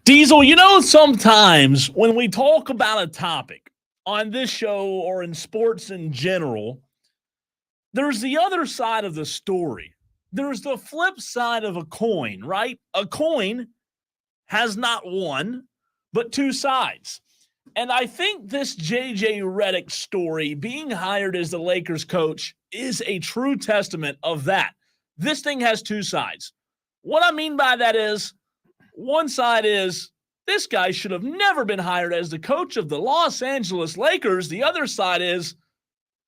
Diesel, sometimes when we talk about a topic on this show or in sports in general, there's the other side of the story. There's the flip side of a coin, right? A coin has not one, but two sides. And I think this JJ Redick story, being hired as the Lakers coach, is a true testament of that. This thing has two sides. What I mean by that is, one side is this guy should have never been hired as the coach of the Los Angeles Lakers. The other side is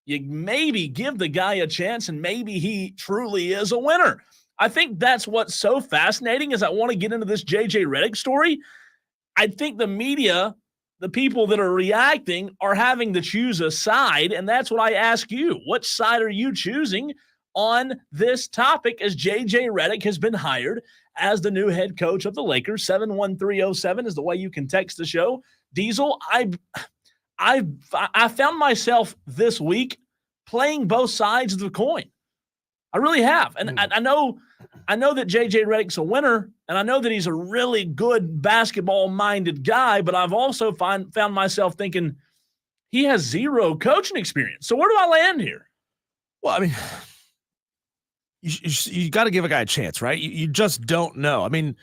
you maybe give the guy a chance and maybe he truly is a winner. I think that's what's so fascinating is I want to get into this JJ Redick story. I think the media, the people that are reacting, are having to choose a side, and that's what I ask you. What side are you choosing on this topic as JJ Redick has been hired as the new head coach of the Lakers? 71307 is the way you can text the show. Diesel, I found myself this week playing both sides of the coin. I really have. And I know that JJ Redick's a winner, and I know that he's a really good basketball-minded guy, but I've also found myself thinking he has zero coaching experience. So where do I land here? Well, I mean, you got to give a guy a chance, right? You just don't know. I mean,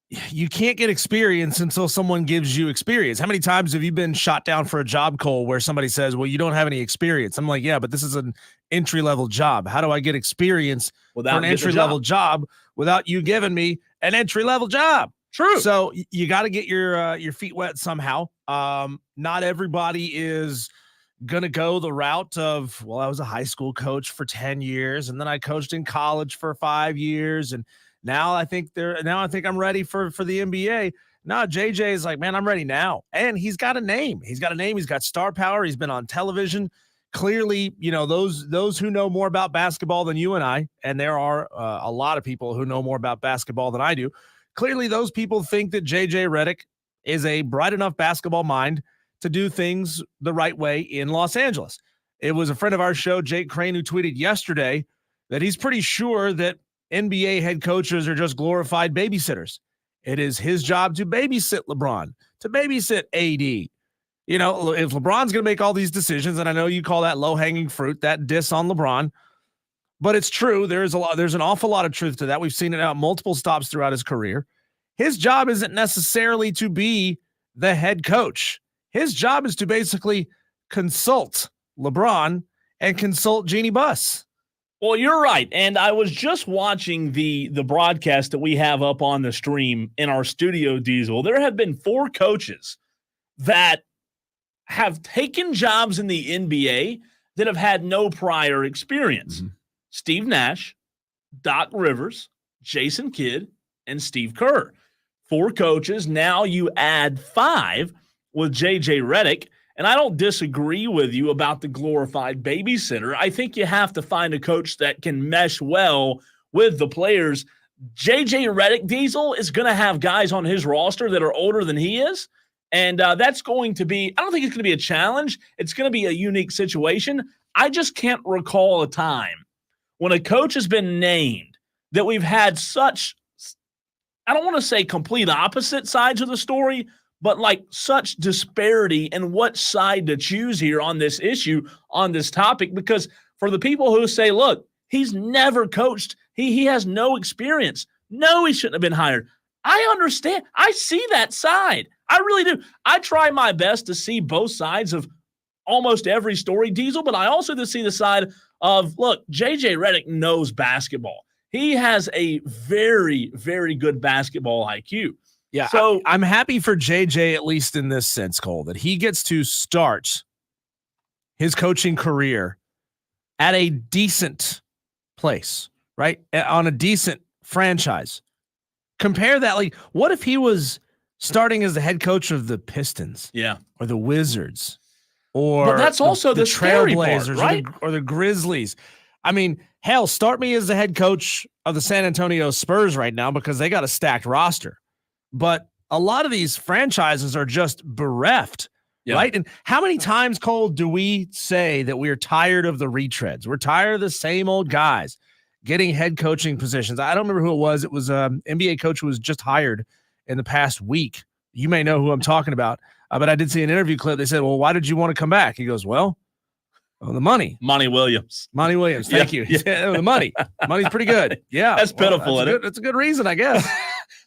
you can't get experience until someone gives you experience. How many times have you been shot down for a job, Cole, where somebody says, well, you don't have any experience? I'm like, yeah, but this is an entry-level job. How do I get experience for an entry-level job without you giving me an entry-level job? True. So you got to get your feet wet somehow. Not everybody is going to go the route of, well, I was a high school coach for 10 years, and then I coached in college for 5 years, and now I think I'm ready for the NBA. No, JJ is like, man, I'm ready now. And he's got a name. He's got star power. He's been on television. Clearly, those who know more about basketball than you and I, and there are a lot of people who know more about basketball than I do. Clearly, those people think that JJ Redick is a bright enough basketball mind to do things the right way in Los Angeles. It was a friend of our show, Jake Crane, who tweeted yesterday that he's pretty sure that NBA head coaches are just glorified babysitters. It is his job to babysit LeBron, to babysit AD. If LeBron's going to make all these decisions, and I know you call that low-hanging fruit, that diss on LeBron, but it's true. There's an awful lot of truth to that. We've seen it out multiple stops throughout his career. His job isn't necessarily to be the head coach. His job is to basically consult LeBron and consult Jeannie Buss. Well, you're right. And I was just watching the broadcast that we have up on the stream in our studio, Diesel. There have been 4 coaches that have taken jobs in the NBA that have had no prior experience. Mm-hmm. Steve Nash, Doc Rivers, Jason Kidd, and Steve Kerr. 4 coaches. Now you add 5 with JJ Redick. And I don't disagree with you about the glorified babysitter. I think you have to find a coach that can mesh well with the players. JJ Redick, Diesel, is going to have guys on his roster that are older than he is. And that's going to be – I don't think it's going to be a challenge. It's going to be a unique situation. I just can't recall a time when a coach has been named that we've had such – I don't want to say complete opposite sides of the story, but like such disparity in what side to choose here on this issue, on this topic, because for the people who say, look, he's never coached, he has no experience. No, he shouldn't have been hired. I understand. I see that side. I really do. I try my best to see both sides of almost every story, Diesel, but I also to see the side of, look, JJ Redick knows basketball. He has a very, very good basketball IQ. Yeah, so I'm happy for JJ, at least in this sense, Cole, that he gets to start his coaching career at a decent place, right? On a decent franchise. Compare that. Like, what if he was starting as the head coach of the Pistons? Yeah. Or the Wizards? Or but that's also the Trailblazers, part, right? or the Grizzlies. I mean, hell, start me as the head coach of the San Antonio Spurs right now because they got a stacked roster. But a lot of these franchises are just bereft, right? And how many times, Cole, do we say that we're tired of the retreads? We're tired of the same old guys getting head coaching positions. I don't remember who it was. It was an NBA coach who was just hired in the past week. You may know who I'm talking about, but I did see an interview clip. They said, well, why did you want to come back? He goes, well, the money. Monty Williams. Monty Williams. Thank you. Yeah. The money. Money's pretty good. Yeah. That's pitiful. That's a good reason, I guess.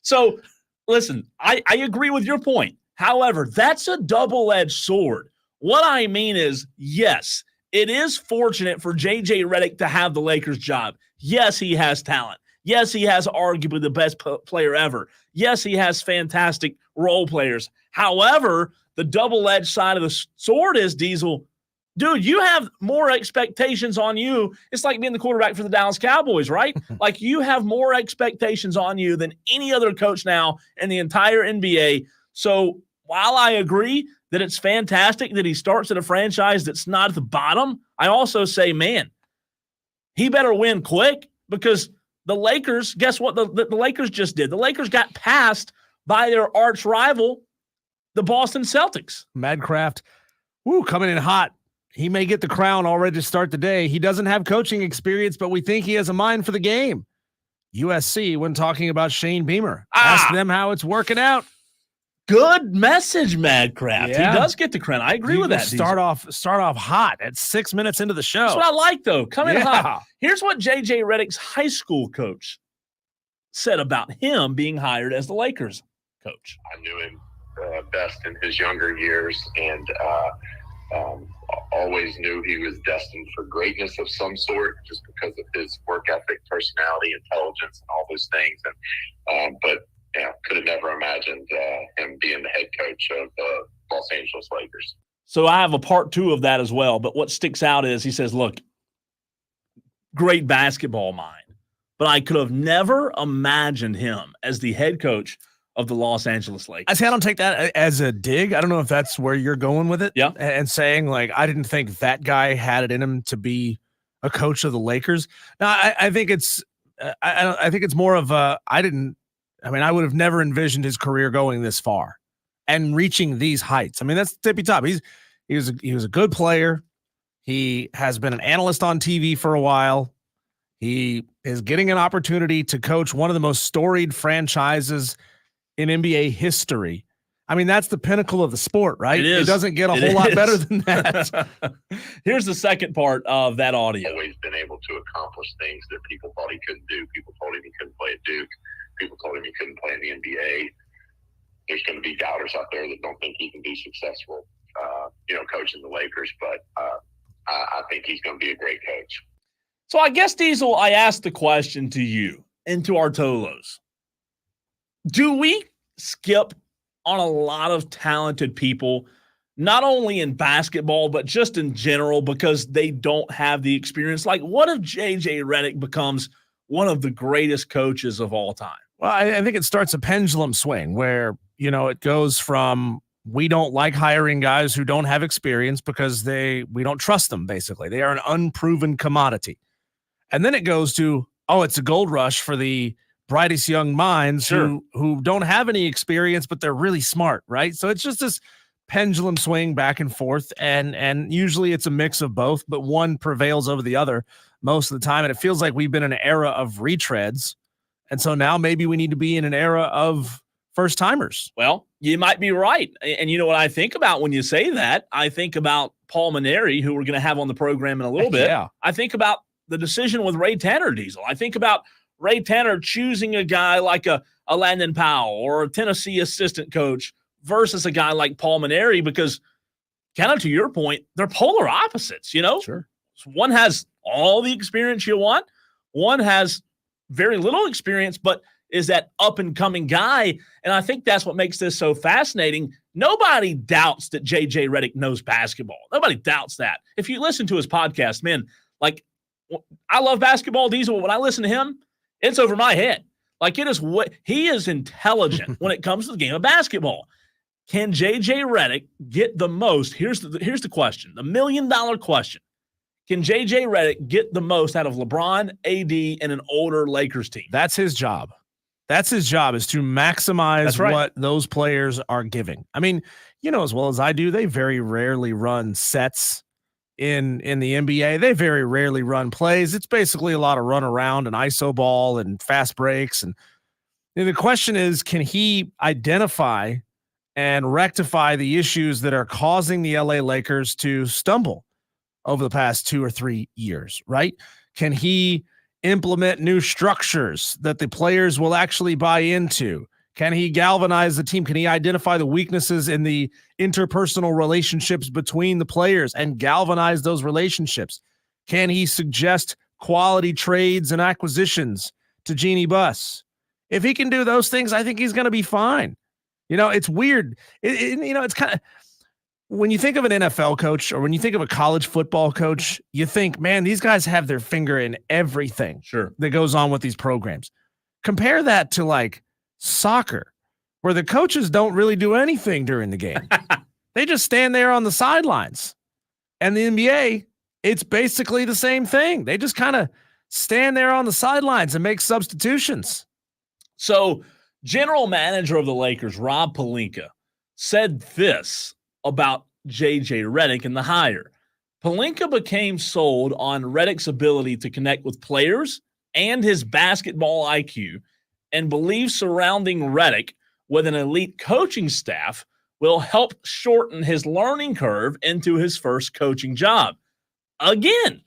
So, listen, I agree with your point. However, that's a double-edged sword. What I mean is, yes, it is fortunate for JJ Redick to have the Lakers job. Yes, he has talent. Yes, he has arguably the best player ever. Yes, he has fantastic role players. However, the double-edged side of the sword is, Diesel, dude, you have more expectations on you. It's like being the quarterback for the Dallas Cowboys, right? Like, you have more expectations on you than any other coach now in the entire NBA. So while I agree that it's fantastic that he starts at a franchise that's not at the bottom, I also say, man, he better win quick, because the Lakers, guess what the Lakers just did? The Lakers got passed by their arch rival, the Boston Celtics. Madcraft, coming in hot. He may get the crown already to start the day. He doesn't have coaching experience, but we think he has a mind for the game. USC, when talking about Shane Beamer, ask them how it's working out. Good message, Madcraft. Yeah. He does get the crown. I agree with that. Start off hot at 6 minutes into the show. That's what I like, though. Coming in hot. Here's what JJ Redick's high school coach said about him being hired as the Lakers coach. I knew him best in his younger years, and always knew he was destined for greatness of some sort, just because of his work ethic, personality, intelligence, and all those things. And but could have never imagined him being the head coach of the Los Angeles Lakers. So I have a part two of that as well. But what sticks out is he says, look, great basketball mind, but I could have never imagined him as the head coach of the Los Angeles Lakers. I say I don't take that as a dig. I don't know if that's where you're going with it. Yeah. And saying, like, I didn't think that guy had it in him to be a coach of the Lakers. Now, I think it's I think it's more of I would have never envisioned his career going this far and reaching these heights. I mean, that's tippy top. He was a good player. He has been an analyst on TV for a while. He is getting an opportunity to coach one of the most storied franchises in NBA history. I mean, that's the pinnacle of the sport, right? It doesn't get a whole lot better than that. Here's the second part of that audio. Always been able to accomplish things that people thought he couldn't do. People told him he couldn't play at Duke. People told him he couldn't play in the NBA. There's going to be doubters out there that don't think he can be successful, coaching the Lakers. But I think he's going to be a great coach. So I guess, Diesel, I asked the question to you and to our Tolos. Do we skip on a lot of talented people, not only in basketball, but just in general, because they don't have the experience? Like, what if JJ Redick becomes one of the greatest coaches of all time? Well, I think it starts a pendulum swing where, it goes from, we don't like hiring guys who don't have experience because we don't trust them, basically. They are an unproven commodity. And then it goes to, it's a gold rush for the brightest young minds who don't have any experience, but they're really smart, right? So it's just this pendulum swing back and forth, and usually it's a mix of both, but one prevails over the other most of the time. And it feels like we've been in an era of retreads, and so now maybe we need to be in an era of first timers. Well, you might be right. And you know what I think about when you say that? I think about Paul Mainieri, who we're going to have on the program in a little bit. Yeah. I think about the decision with Ray Tanner, Diesel. I think about Ray Tanner choosing a guy like a Landon Powell or a Tennessee assistant coach versus a guy like Paul Mainieri, because kind of to your point, they're polar opposites, Sure. So one has all the experience you want. One has very little experience, but is that up-and-coming guy. And I think that's what makes this so fascinating. Nobody doubts that JJ Redick knows basketball. Nobody doubts that. If you listen to his podcast, man, like, I love basketball, Diesel. When I listen to him, it's over my head. Like, he is intelligent when it comes to the game of basketball. Can JJ Redick get the most? Here's the question, the $1 million question. Can JJ Redick get the most out of LeBron, AD, and an older Lakers team? That's his job. That's his job, is to maximize what those players are giving. I mean, as well as I do, they very rarely run sets in the NBA. They very rarely run plays. It's basically a lot of run around and ISO ball and fast breaks. And And the question is, can he identify and rectify the issues that are causing the LA Lakers to stumble over the past 2 or 3 years, right? Can he implement new structures that the players will actually buy into? Can he galvanize the team? Can he identify the weaknesses in the interpersonal relationships between the players and galvanize those relationships? Can he suggest quality trades and acquisitions to Jeannie Buss? If he can do those things, I think he's going to be fine. It's weird. It's kind of, when you think of an NFL coach or when you think of a college football coach, you think, man, these guys have their finger in everything that goes on with these programs. Compare that to like soccer, where the coaches don't really do anything during the game. They just stand there on the sidelines. And the NBA, it's basically the same thing. They just kind of stand there on the sidelines and make substitutions. So, general manager of the Lakers, Rob Pelinka, said this about JJ Redick and the hire. Pelinka became sold on Redick's ability to connect with players and his basketball IQ, and believes surrounding Redick with an elite coaching staff will help shorten his learning curve into his first coaching job. Again,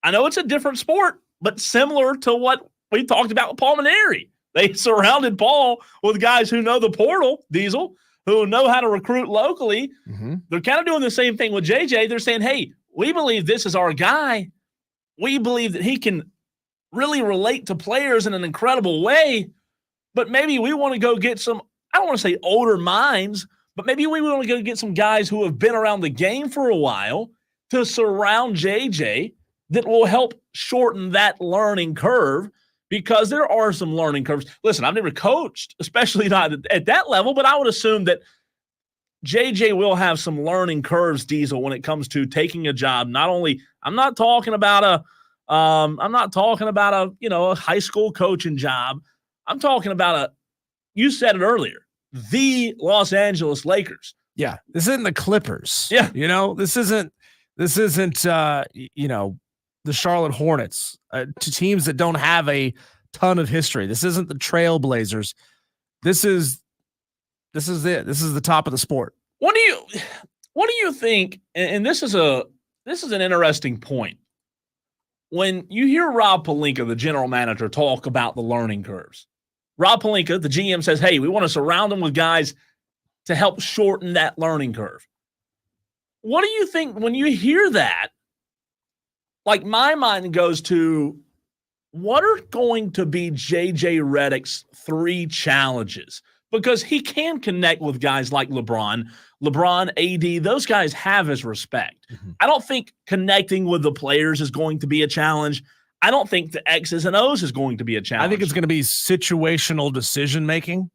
I know it's a different sport, but similar to what we talked about with Paul Mainieri. They surrounded Paul with guys who know the portal, Diesel, who know how to recruit locally. Mm-hmm. They're kind of doing the same thing with JJ. They're saying, hey, we believe this is our guy. We believe that he can really relate to players in an incredible way, but maybe we want to go get some, I don't want to say older minds, but maybe we want to go get some guys who have been around the game for a while to surround JJ that will help shorten that learning curve, because there are some learning curves. Listen, I've never coached, especially not at that level, but I would assume that JJ will have some learning curves, Diesel, when it comes to taking a job. Not only, I'm not talking about a high school coaching job. I'm talking about you said it earlier, the Los Angeles Lakers. Yeah, this isn't the Clippers. Yeah, this isn't the Charlotte Hornets, to teams that don't have a ton of history. This isn't the Trailblazers. This is it. This is the top of the sport. What do you think? And this is an interesting point. When you hear Rob Pelinka, the general manager, talk about the learning curves, Rob Pelinka, the GM, says, hey, we want to surround them with guys to help shorten that learning curve. What do you think when you hear that? Like, my mind goes to, what are going to be JJ Redick's 3 challenges? Because he can connect with guys like LeBron, AD, those guys have his respect. Mm-hmm. I don't think connecting with the players is going to be a challenge. I don't think the X's and O's is going to be a challenge. I think it's going to be situational decision-making.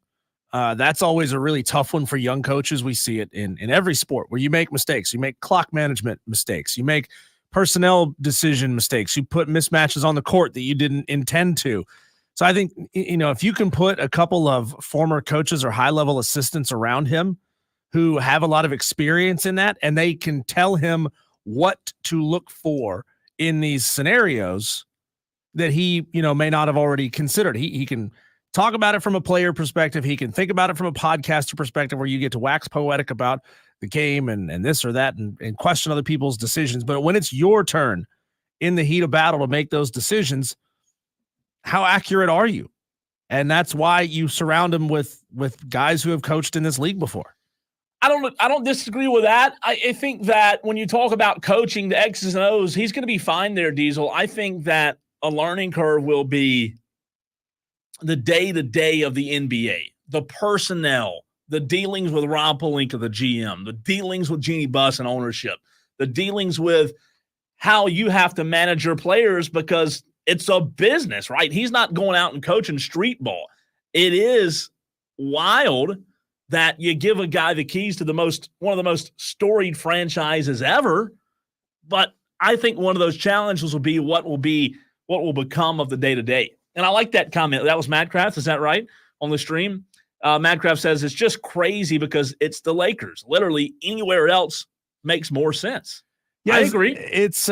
That's always a really tough one for young coaches. We see it in every sport where you make mistakes. You make clock management mistakes. You make personnel decision mistakes. You put mismatches on the court that you didn't intend to. So I think, if you can put a couple of former coaches or high-level assistants around him who have a lot of experience in that, and they can tell him what to look for in these scenarios that he, may not have already considered. He can talk about it from a player perspective. He can think about it from a podcaster perspective, where you get to wax poetic about the game and this or that and question other people's decisions. But when it's your turn in the heat of battle to make those decisions, how accurate are you? And that's why you surround him with guys who have coached in this league before. I don't disagree with that. I think that when you talk about coaching the X's and O's, he's going to be fine there, Diesel. I think that a learning curve will be the day-to-day of the NBA, the personnel, the dealings with Rob Pelinka, the GM, the dealings with Jeannie Buss and ownership, the dealings with how you have to manage your players, because it's a business, right? He's not going out and coaching street ball. It is wild that you give a guy the keys to one of the most storied franchises ever. But I think one of those challenges will be what will become of the day-to-day. And I like that comment. That was Matt Kraft. Is that right? On the stream. Matt Kraft says it's just crazy because it's the Lakers. Literally anywhere else makes more sense. Yeah, I agree. It's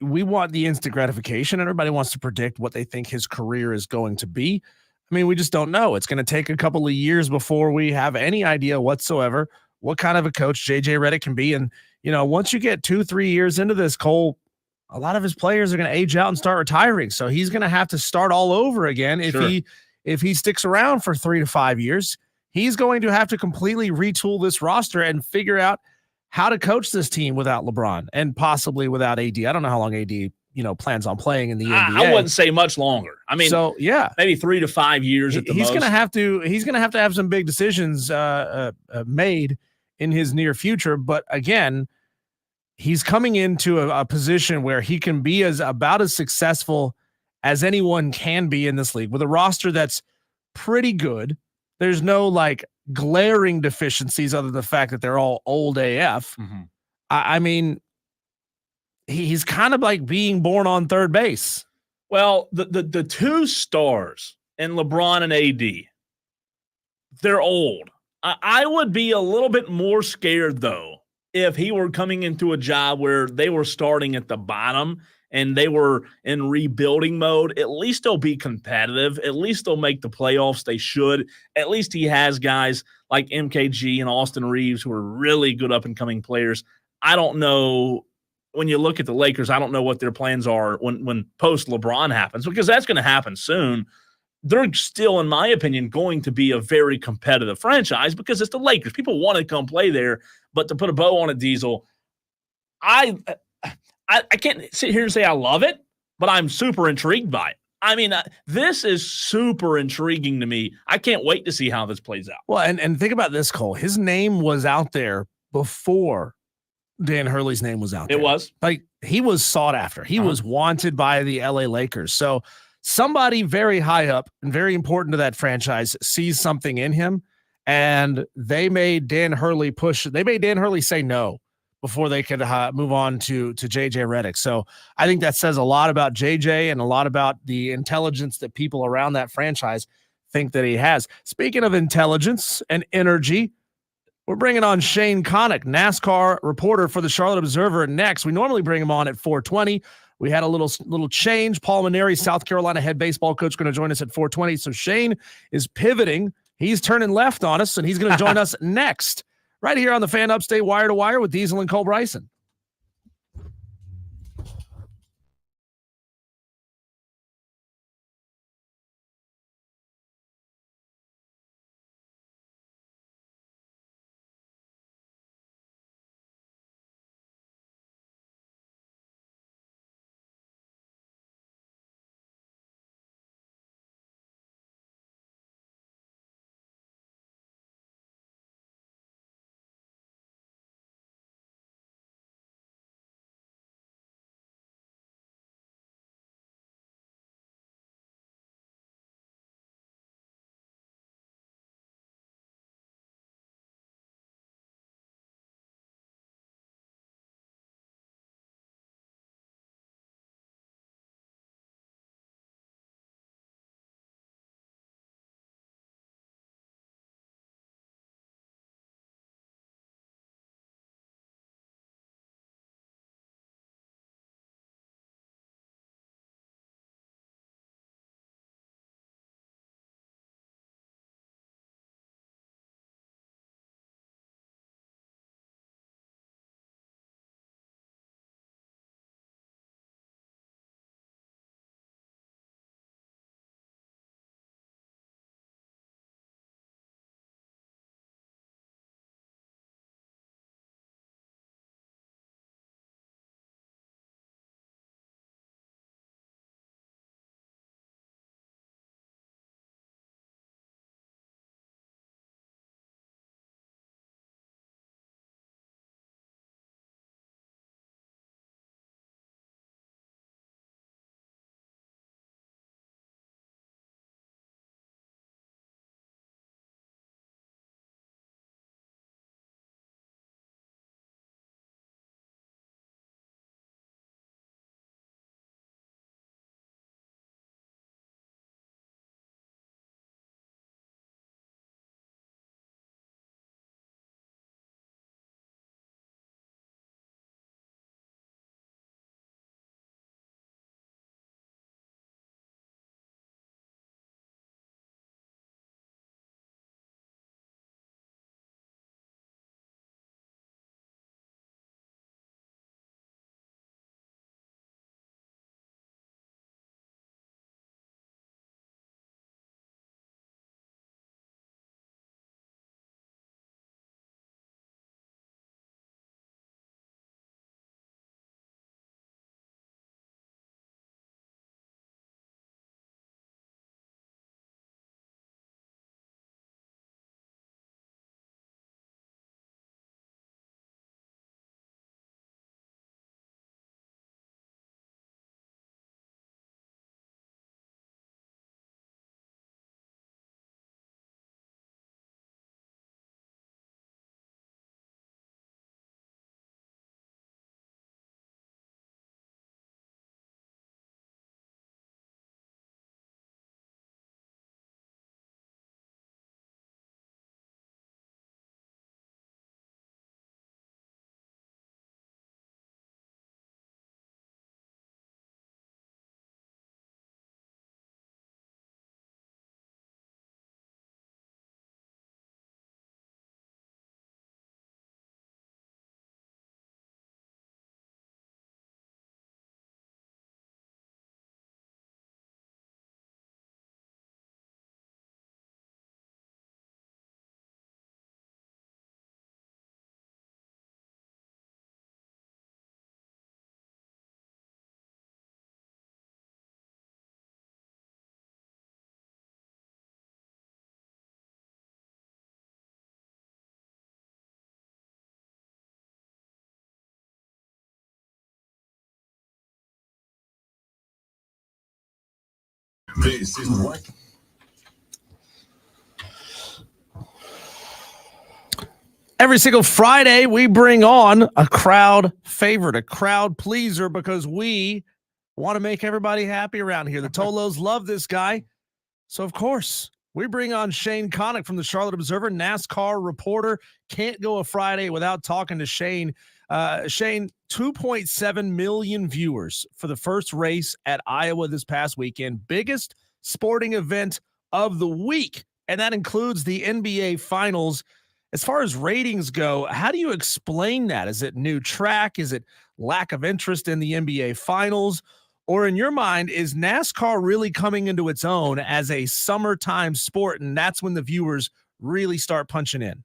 we want the instant gratification. Everybody wants to predict what they think his career is going to be. I mean, we just don't know. It's going to take a couple of years before we have any idea whatsoever what kind of a coach JJ Redick can be. And, once you get 2-3 years into this, Cole, a lot of his players are going to age out and start retiring. So he's going to have to start all over again. If he sticks around for 3 to 5 years, he's going to have to completely retool this roster and figure out how to coach this team without LeBron and possibly without AD. I don't know how long AD plans on playing in the NBA. I wouldn't say much longer. I mean, so yeah, maybe 3 to 5 years at the most. He's gonna have to have some big decisions made in his near future. But again, he's coming into a position where he can be about as successful as anyone can be in this league with a roster that's pretty good. There's no like glaring deficiencies other than the fact that they're all old AF. Mm-hmm. I mean, he's kind of like being born on third base. Well, the two stars in LeBron and AD, they're old. I would be a little bit more scared, though, if he were coming into a job where they were starting at the bottom and they were in rebuilding mode. At least they'll be competitive. At least they'll make the playoffs. They should. At least he has guys like MKG and Austin Reeves who are really good up-and-coming players. I don't know. When you look at the Lakers, I don't know what their plans are when post-LeBron happens, because that's going to happen soon. They're still, in my opinion, going to be a very competitive franchise because it's the Lakers. People want to come play there, but to put a bow on a Diesel, I can't sit here and say I love it, but I'm super intrigued by it. I mean, this is super intriguing to me. I can't wait to see how this plays out. Well, and think about this, Cole. His name was out there before Dan Hurley's name was out there. It was. Like, he was sought after. He was wanted by the LA Lakers. So somebody very high up and very important to that franchise sees something in him, and they made Dan Hurley say no before they could move on to JJ Redick. So I think that says a lot about JJ and a lot about the intelligence that people around that franchise think that he has. Speaking of intelligence and energy, we're bringing on Shane Connuck, NASCAR reporter for the Charlotte Observer. Next, we normally bring him on at 4:20. We had a little change. Paul Mainieri, South Carolina head baseball coach, going to join us at 4:20. So Shane is pivoting. He's turning left on us, and he's going to join us next, right here on the Fan Upstate Wire to Wire with Diesel and Cole Bryson. Mid-season what? Every single Friday, we bring on a crowd favorite, a crowd pleaser, because we want to make everybody happy around here. The Tolos love this guy. So, of course, we bring on Shane Connuck from the Charlotte Observer, NASCAR reporter. Can't go a Friday without talking to Shane. Shane, 2.7 million viewers for the first race at Iowa this past weekend. Biggest sporting event of the week, and that includes the NBA Finals. As far as ratings go, how do you explain that? Is it new track? Is it lack of interest in the NBA Finals? Or in your mind, is NASCAR really coming into its own as a summertime sport, and that's when the viewers really start punching in?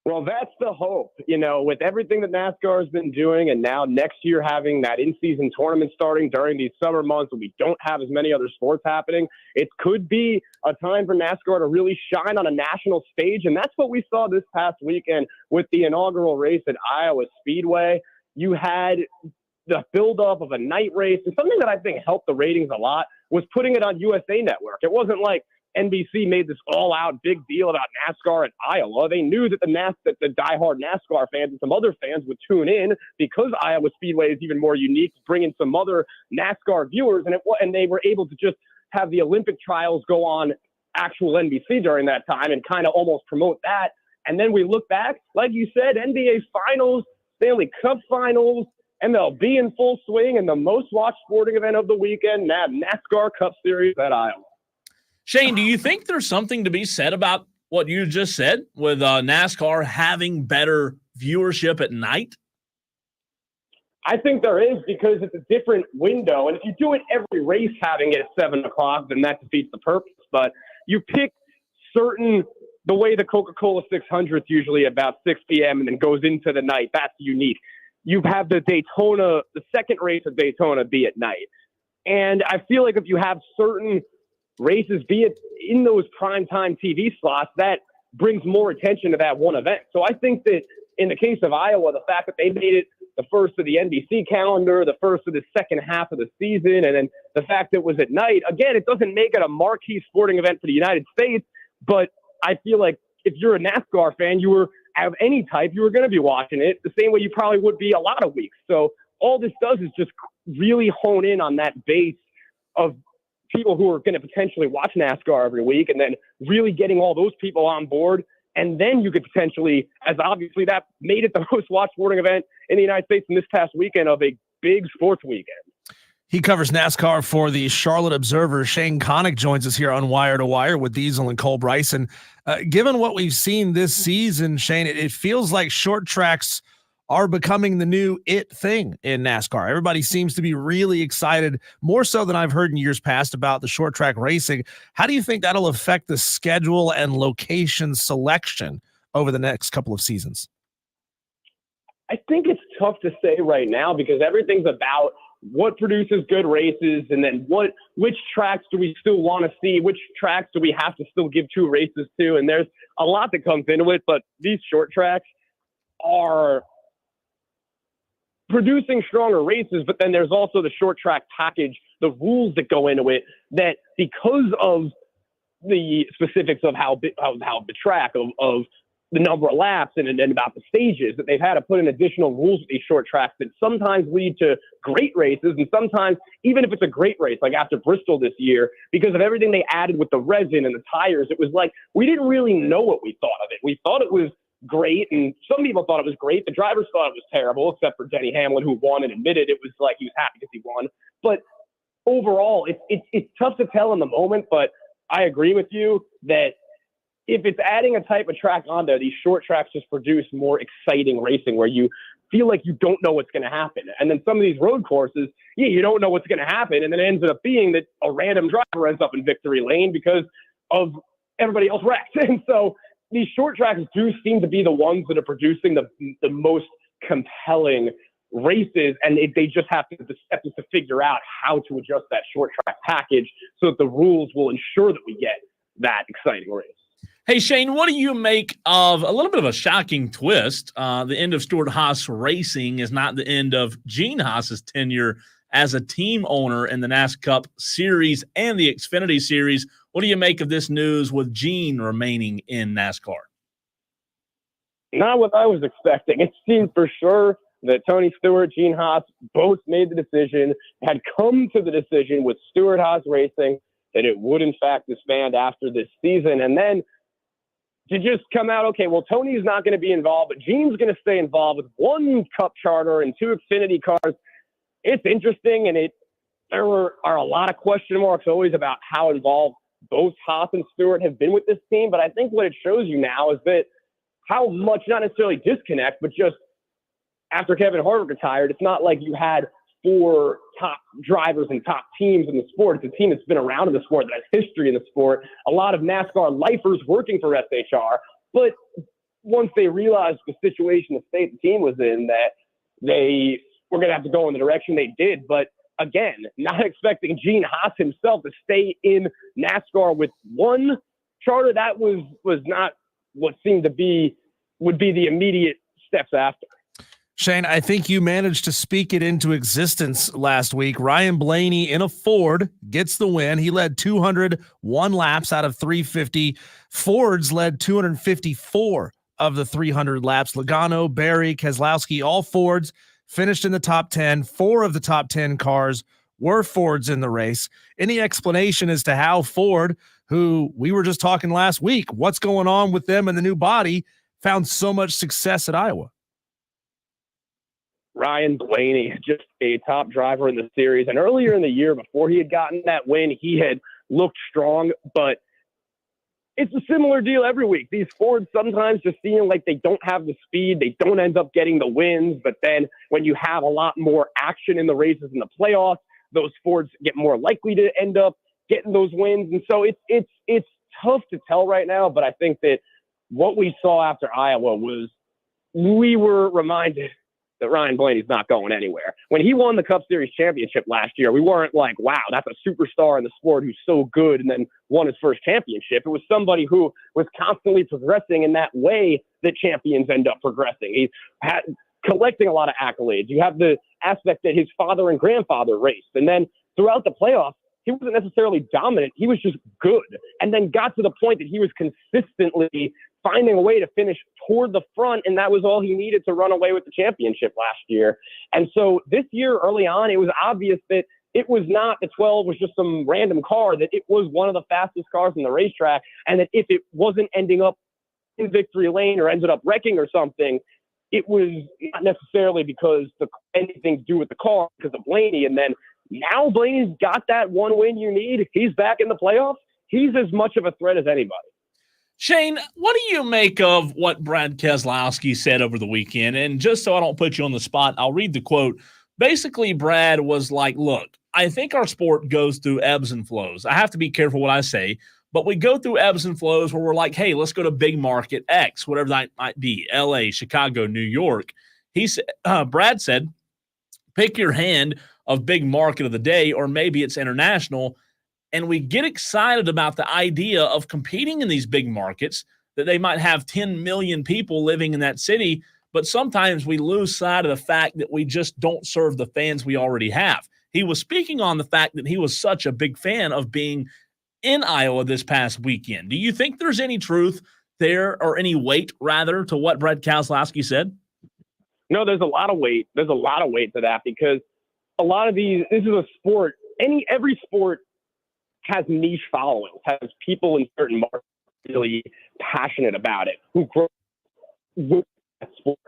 Well, that's the hope, with everything that NASCAR has been doing, and now next year having that in-season tournament starting during these summer months when we don't have as many other sports happening. It could be a time for NASCAR to really shine on a national stage, and that's what we saw this past weekend with the inaugural race at Iowa Speedway. You had the buildup of a night race, and something that I think helped the ratings a lot was putting it on USA Network. It wasn't like NBC made this all-out big deal about NASCAR at Iowa. They knew that the diehard NASCAR fans and some other fans would tune in because Iowa Speedway is even more unique, bringing some other NASCAR viewers, and they were able to just have the Olympic trials go on actual NBC during that time and kind of almost promote that. And then we look back, like you said, NBA Finals, Stanley Cup Finals, and they'll be in full swing, and the most watched sporting event of the weekend, NASCAR Cup Series at Iowa. Shane, do you think there's something to be said about what you just said with NASCAR having better viewership at night? I think there is, because it's a different window. And if you do it every race having it at 7 o'clock, then that defeats the purpose. But you pick the way the Coca-Cola 600 is usually about 6 p.m. and then goes into the night. That's unique. You have the second race of Daytona be at night. And I feel like if you have certain races be it in those primetime TV slots, that brings more attention to that one event. So I think that in the case of Iowa, the fact that they made it the first of the NBC calendar, the first of the second half of the season, and then the fact that it was at night, again, it doesn't make it a marquee sporting event for the United States, but I feel like if you're a NASCAR fan, you were of any type, you were going to be watching it the same way you probably would be a lot of weeks. So all this does is just really hone in on that base of people who are going to potentially watch NASCAR every week, and then really getting all those people on board. And then you could potentially, as obviously that made it the most watched sporting event in the United States in this past weekend of a big sports weekend. He covers NASCAR for the Charlotte Observer. Shane Connuck joins us here on Wire to Wire with Diesel and Cole Bryson. Given what we've seen this season, Shane, it feels like short tracks are becoming the new thing in NASCAR. Everybody seems to be really excited, more so than I've heard in years past, about the short track racing. How do you think that'll affect the schedule and location selection over the next couple of seasons? I think it's tough to say right now, because everything's about what produces good races, and then which tracks do we still want to see, which tracks do we have to still give 2 races to, and there's a lot that comes into it. But these short tracks are producing stronger races, but then there's also the short track package, the rules that go into it, that because of the specifics of how the track of the number of laps and about the stages, that they've had to put in additional rules with these short tracks that sometimes lead to great races, and sometimes, even if it's a great race, like after Bristol this year, because of everything they added with the resin and the tires, it was like we didn't really know what we thought of it. We thought it was great, and some people thought it was great. The drivers thought it was terrible, except for Denny Hamlin, who won and admitted it was like he was happy because he won. But overall, it's tough to tell in the moment, but I agree with you that if it's adding a type of track on there, these short tracks just produce more exciting racing where you feel like you don't know what's going to happen. And then some of these road courses, you don't know what's going to happen, and then it ends up being that a random driver ends up in victory lane because of everybody else wrecked. And so these short tracks do seem to be the ones that are producing the most compelling races, and they just have to figure out how to adjust that short track package so that the rules will ensure that we get that exciting race. Hey, Shane, what do you make of a little bit of a shocking twist? The end of Stuart Haas Racing is not the end of Gene Haas's tenure as a team owner in the NASCAR Cup Series and the Xfinity Series. What do you make of this news with Gene remaining in NASCAR? Not what I was expecting. It seemed for sure that Tony Stewart, Gene Haas both made the decision, had come to the decision with Stewart Haas Racing that it would in fact disband after this season. And then to just come out, okay, well, Tony's not going to be involved, but Gene's going to stay involved with one Cup charter and two Xfinity cars. It's interesting, and there are a lot of question marks always about how involved both Haas and Stewart have been with this team. But I think what it shows you now is that how much, not necessarily disconnect, but just after Kevin Harvick retired, it's not like you had four top drivers and top teams in the sport. It's a team that's been around in the sport, that has history in the sport. A lot of NASCAR lifers working for SHR. But once they realized the situation, the state the team was in, that they were going to have to go in the direction they did. But again, not expecting Gene Haas himself to stay in NASCAR with one charter, that was not what seemed to be would be the immediate steps after. Shane, I think you managed to speak it into existence last week. Ryan Blaney in a Ford gets the win. He led 201 laps out of 350. Fords led 254 of the 300 laps. Logano, Berry, Keselowski, all Fords finished in the top 10. 4 of the top 10 cars were Fords in the race. Any explanation as to how Ford, who we were just talking last week, what's going on with them and the new body, found so much success at Iowa? Ryan Blaney, just a top driver in the series. And earlier in the year, before he had gotten that win, he had looked strong, but it's a similar deal every week. These Fords sometimes just seem like they don't have the speed. They don't end up getting the wins. But then when you have a lot more action in the races in the playoffs, those Fords get more likely to end up getting those wins. And so it's tough to tell right now. But I think that what we saw after Iowa was we were reminded that Ryan Blaney's not going anywhere. When he won the Cup Series championship last year, we weren't like, wow, that's a superstar in the sport who's so good and then won his first championship. It was somebody who was constantly progressing in that way that champions end up progressing. He's collecting a lot of accolades. You have the aspect that his father and grandfather raced. And then throughout the playoffs, he wasn't necessarily dominant. He was just good. And then got to the point that he was consistently finding a way to finish toward the front, and that was all he needed to run away with the championship last year. And so this year, early on, it was obvious that it was not the 12 was just some random car, that it was one of the fastest cars in the racetrack, and that if it wasn't ending up in victory lane or ended up wrecking or something, it was not necessarily because anything to do with the car, because of Blaney. And then now Blaney's got that one win you need. He's back in the playoffs. He's as much of a threat as anybody. Shane, what do you make of what Brad Keselowski said over the weekend? And just so I don't put you on the spot, I'll read the quote. Basically, Brad was like, look, I think our sport goes through ebbs and flows. I have to be careful what I say, but we go through ebbs and flows where we're like, hey, let's go to big market X, whatever that might be, LA, Chicago, New York. Brad said, pick your hand of big market of the day, or maybe it's international. And we get excited about the idea of competing in these big markets, that they might have 10 million people living in that city, but sometimes we lose sight of the fact that we just don't serve the fans we already have. He was speaking on the fact that he was such a big fan of being in Iowa this past weekend. Do you think there's any truth there, or any weight, rather, to what Brad Keselowski said? No, there's a lot of weight. There's a lot of weight to that, because a lot of this is a sport. Every sport has niche followings, has people in certain markets really passionate about it, who grow with that sport.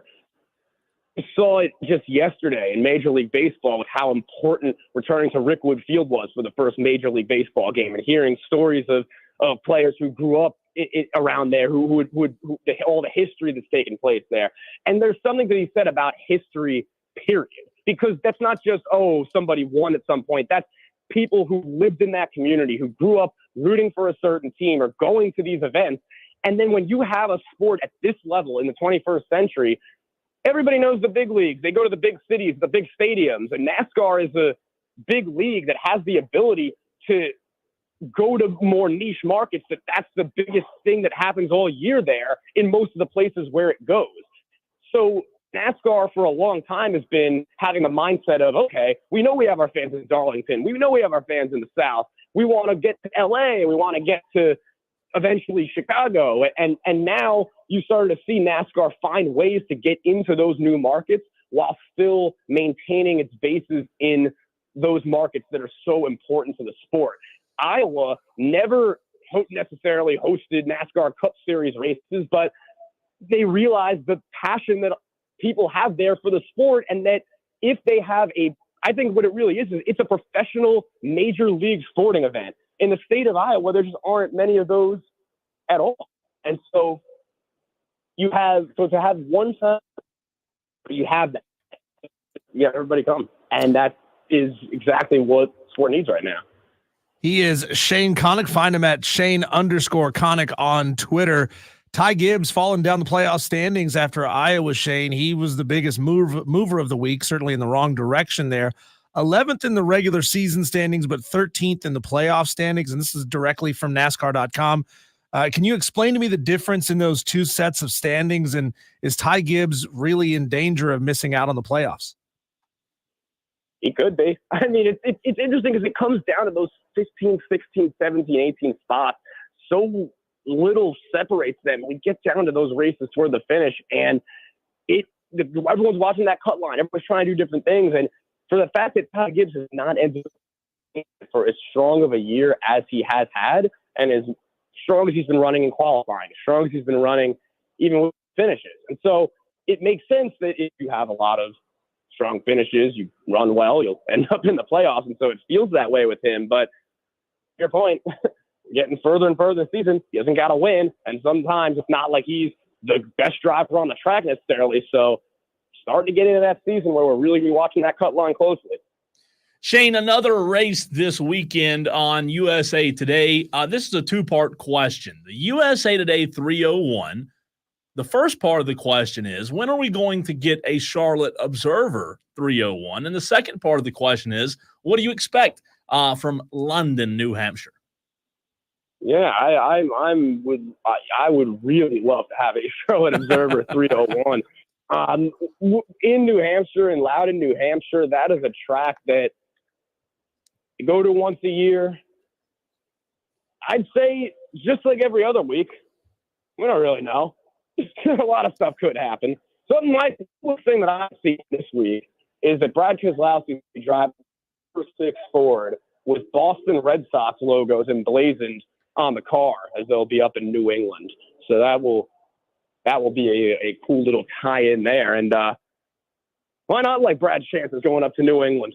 We saw it just yesterday in Major League Baseball with how important returning to Rickwood Field was for the first Major League Baseball game, and hearing stories of players who grew up around there, who all the history that's taken place there. And there's something that he said about history, period, because that's not just, somebody won at some point. That's people who lived in that community, who grew up rooting for a certain team or going to these events. And then when you have a sport at this level in the 21st century, everybody knows the big leagues. They go to the big cities, the big stadiums, and NASCAR is a big league that has the ability to go to more niche markets. That's the biggest thing that happens all year there in most of the places where it goes. So NASCAR for a long time has been having the mindset of, okay, we know we have our fans in Darlington. We know we have our fans in the South. We want to get to LA. We want to get to eventually Chicago. And now you started to see NASCAR find ways to get into those new markets while still maintaining its bases in those markets that are so important to the sport. Iowa never necessarily hosted NASCAR Cup Series races, but they realized the passion that people have there for the sport, and that if they have I think what it really is it's a professional major league sporting event. In the state of Iowa, there just aren't many of those at all. And so to have one time, you have that. Yeah, everybody come. And that is exactly what sport needs right now. He is Shane Connuck. Find him at Shane_Connuck on Twitter. Ty Gibbs falling down the playoff standings after Iowa, Shane. He was the biggest mover of the week, certainly in the wrong direction there. 11th in the regular season standings, but 13th in the playoff standings. And this is directly from NASCAR.com. Can you explain to me the difference in those two sets of standings? And is Ty Gibbs really in danger of missing out on the playoffs? He could be. I mean, it's interesting because it comes down to those 15, 16, 17, 18 spots. So little separates them. We get down to those races toward the finish, and everyone's watching that cut line. Everyone's trying to do different things. And for the fact that Ty Gibbs has not ended for as strong of a year as he has had, and as strong as he's been running in qualifying, as strong as he's been running even with finishes. And so it makes sense that if you have a lot of strong finishes, you run well, you'll end up in the playoffs. And so it feels that way with him. But to your point, getting further and further this season, he hasn't got to win. And sometimes it's not like he's the best driver on the track necessarily. So starting to get into that season where we're really going to be watching that cut line closely. Shane, another race this weekend on USA Today. This is a two-part question. The USA Today 301. The first part of the question is, when are we going to get a Charlotte Observer 301? And the second part of the question is, what do you expect from London, New Hampshire? Yeah, I would really love to have a Charlotte Observer 301. In New Hampshire, in Loudon, New Hampshire, that is a track that you go to once a year. I'd say just like every other week, we don't really know. A lot of stuff could happen. Something like the thing that I've seen this week is that Brad Keselowski drives number 6 Ford with Boston Red Sox logos emblazoned on the car as they'll be up in New England. So that will be a cool little tie-in there. And why not like Brad's chances going up to New England?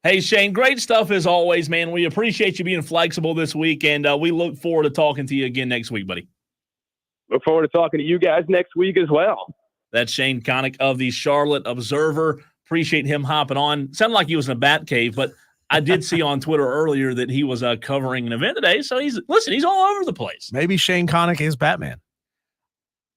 Hey, Shane, great stuff as always, man. We appreciate you being flexible this week, and we look forward to talking to you again next week, buddy. Look forward to talking to you guys next week as well. That's Shane Connuck of the Charlotte Observer. Appreciate him hopping on. Sounded like he was in a bat cave, but I did see on Twitter earlier that he was covering an event today. So he's all over the place. Maybe Shane Connuck is Batman.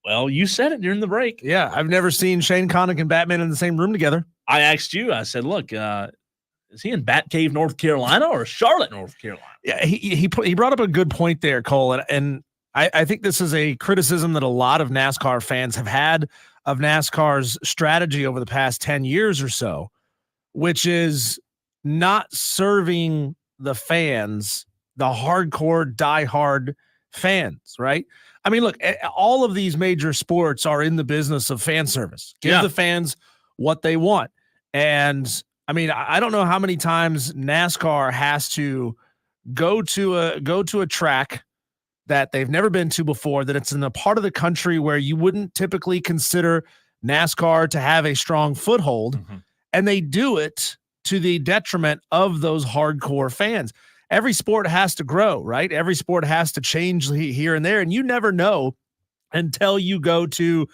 Well, you said it during the break. Yeah, I've never seen Shane Connuck and Batman in the same room together. I asked you, I said, look, is he in Batcave, North Carolina, or Charlotte, North Carolina? Yeah, he brought up a good point there, Cole, and I think this is a criticism that a lot of NASCAR fans have had of NASCAR's strategy over the past 10 years or so, which is not serving the fans, the hardcore, diehard fans, right? I mean, look, all of these major sports are in the business of fan service. Give the fans what they want. And I mean, I don't know how many times NASCAR has to go to a track that they've never been to before, that it's in a part of the country where you wouldn't typically consider NASCAR to have a strong foothold. Mm-hmm. And they do it to the detriment of those hardcore fans. Every sport has to grow, right? Every sport has to change here and there. And you never know until you go to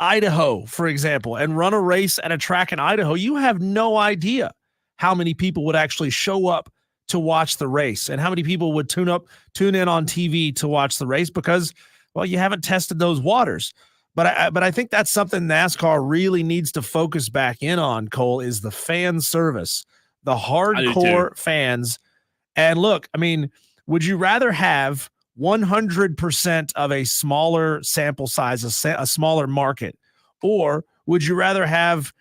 Idaho, for example, and run a race at a track in Idaho. You have no idea how many people would actually show up to watch the race and how many people would tune in on TV to watch the race because, well, you haven't tested those waters. But I think that's something NASCAR really needs to focus back in on, Cole, is the fan service, the hardcore fans. And look, I mean, would you rather have 100% of a smaller sample size, a smaller market, Or would you rather have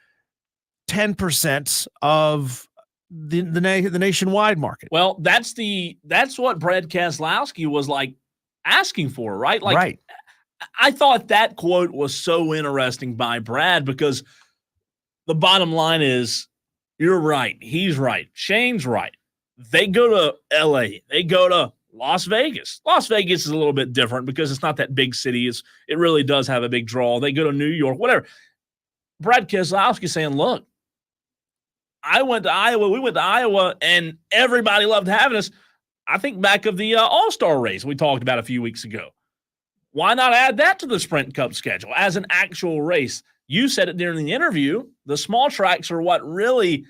10% of the nationwide market? Well, that's what Brad Keselowski was like asking for, right? Like, right. I thought that quote was so interesting by Brad because the bottom line is you're right. He's right. Shane's right. They go to LA. They go to Las Vegas. Las Vegas is a little bit different because it's not that big city. It really does have a big draw. They go to New York, whatever. Brad Keselowski saying, look, I went to Iowa. We went to Iowa, and everybody loved having us. I think back of the All-Star race we talked about a few weeks ago. Why not add that to the Sprint Cup schedule as an actual race? You said it during the interview. The small tracks are what really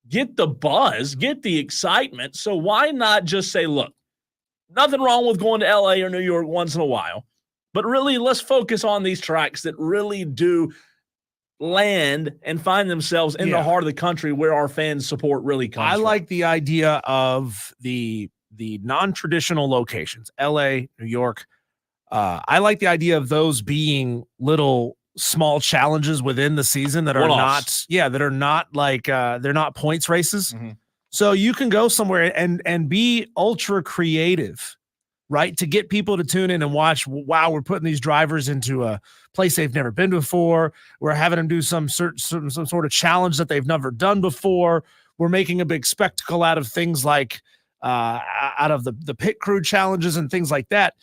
get the buzz, get the excitement. So why not just say, look, nothing wrong with going to LA or New York once in a while, but really let's focus on these tracks that really do land and find themselves in the heart of the country where our fans' support really comes from. I like the idea of the non-traditional locations, LA, New York. I like the idea of those being little small challenges within the season that are not like they're not points races. Mm-hmm. So you can go somewhere and be ultra creative, right? To get people to tune in and watch. Wow, we're putting these drivers into a place they've never been before. We're having them do some sort of challenge that they've never done before. We're making a big spectacle out of things like out of the pit crew challenges and things like that.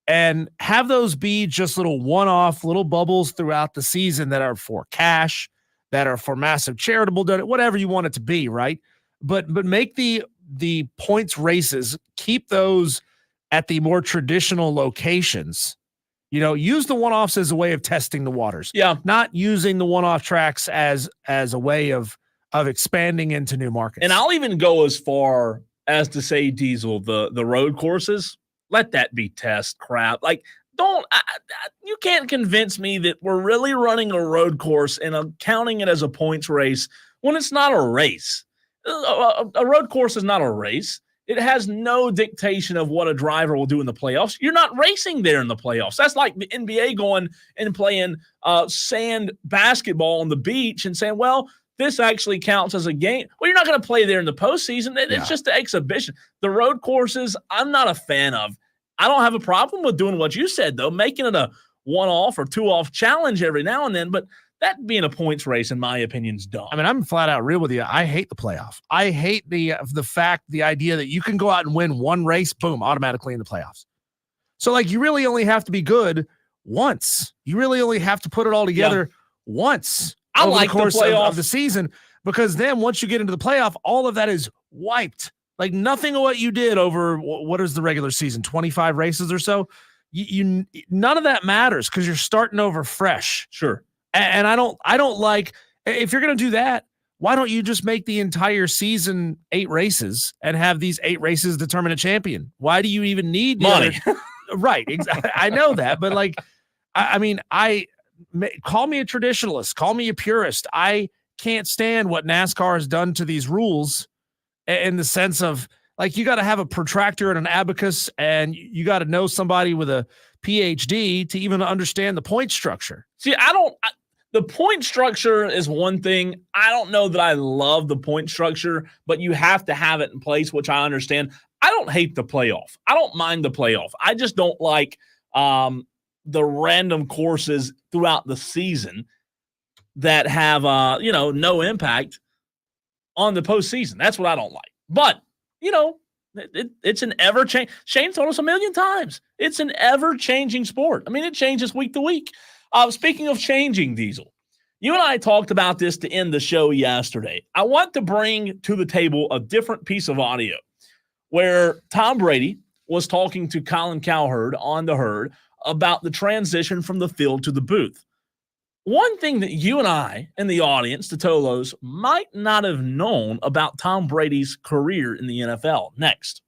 And have those be just little one-off, little bubbles throughout the season that are for cash, that are for massive charitable, whatever you want it to be, right? But make the points races, keep those at the more traditional locations. You know, use the one-offs as a way of testing the waters. Yeah, not using the one-off tracks as a way of expanding into new markets. And I'll even go as far as to say, Diesel, the road courses. Let that be test crap. Like, you can't convince me that we're really running a road course and counting it as a points race when it's not a race. A road course is not a race. It has no dictation of what a driver will do in the playoffs. You're not racing there in the playoffs. That's like the NBA going and playing sand basketball on the beach and saying, well, this actually counts as a game. Well, you're not going to play there in the postseason. It's just an exhibition. The road courses, I'm not a fan of. I don't have a problem with doing what you said, though, making it a one-off or two-off challenge every now and then. But that being a points race, in my opinion, is dumb. I mean, I'm flat out real with you. I hate the playoff. I hate the idea that you can go out and win one race, boom, automatically in the playoffs. So, like, you really only have to be good once. You really only have to put it all together once. I like the playoff of the season, because then once you get into the playoff, all of that is wiped. Like, nothing of what you did over what is the regular season, 25 races or so. You none of that matters because you're starting over fresh. Sure. And I don't like, if you're going to do that, why don't you just make the entire season 8 races and have these 8 races determine a champion? Why do you even need money? Right. Exactly. I know that, but like, I mean, call me a traditionalist, call me a purist. I can't stand what NASCAR has done to these rules in the sense of, like, you got to have a protractor and an abacus, and you got to know somebody with a PhD to even understand the point structure. See, the point structure is one thing. I don't know that I love the point structure, but you have to have it in place, which I understand. I don't hate the playoff. I don't mind the playoff. I just don't like the random courses throughout the season that have no impact on the postseason. That's what I don't like. But it's an ever-changing. Shane told us a million times. It's an ever-changing sport. I mean, it changes week to week. Speaking of changing, Diesel, you and I talked about this to end the show yesterday. I want to bring to the table a different piece of audio where Tom Brady was talking to Colin Cowherd on the Herd about the transition from the field to the booth. One thing that you and I and the audience, the Tolos, might not have known about Tom Brady's career in the NFL. Next.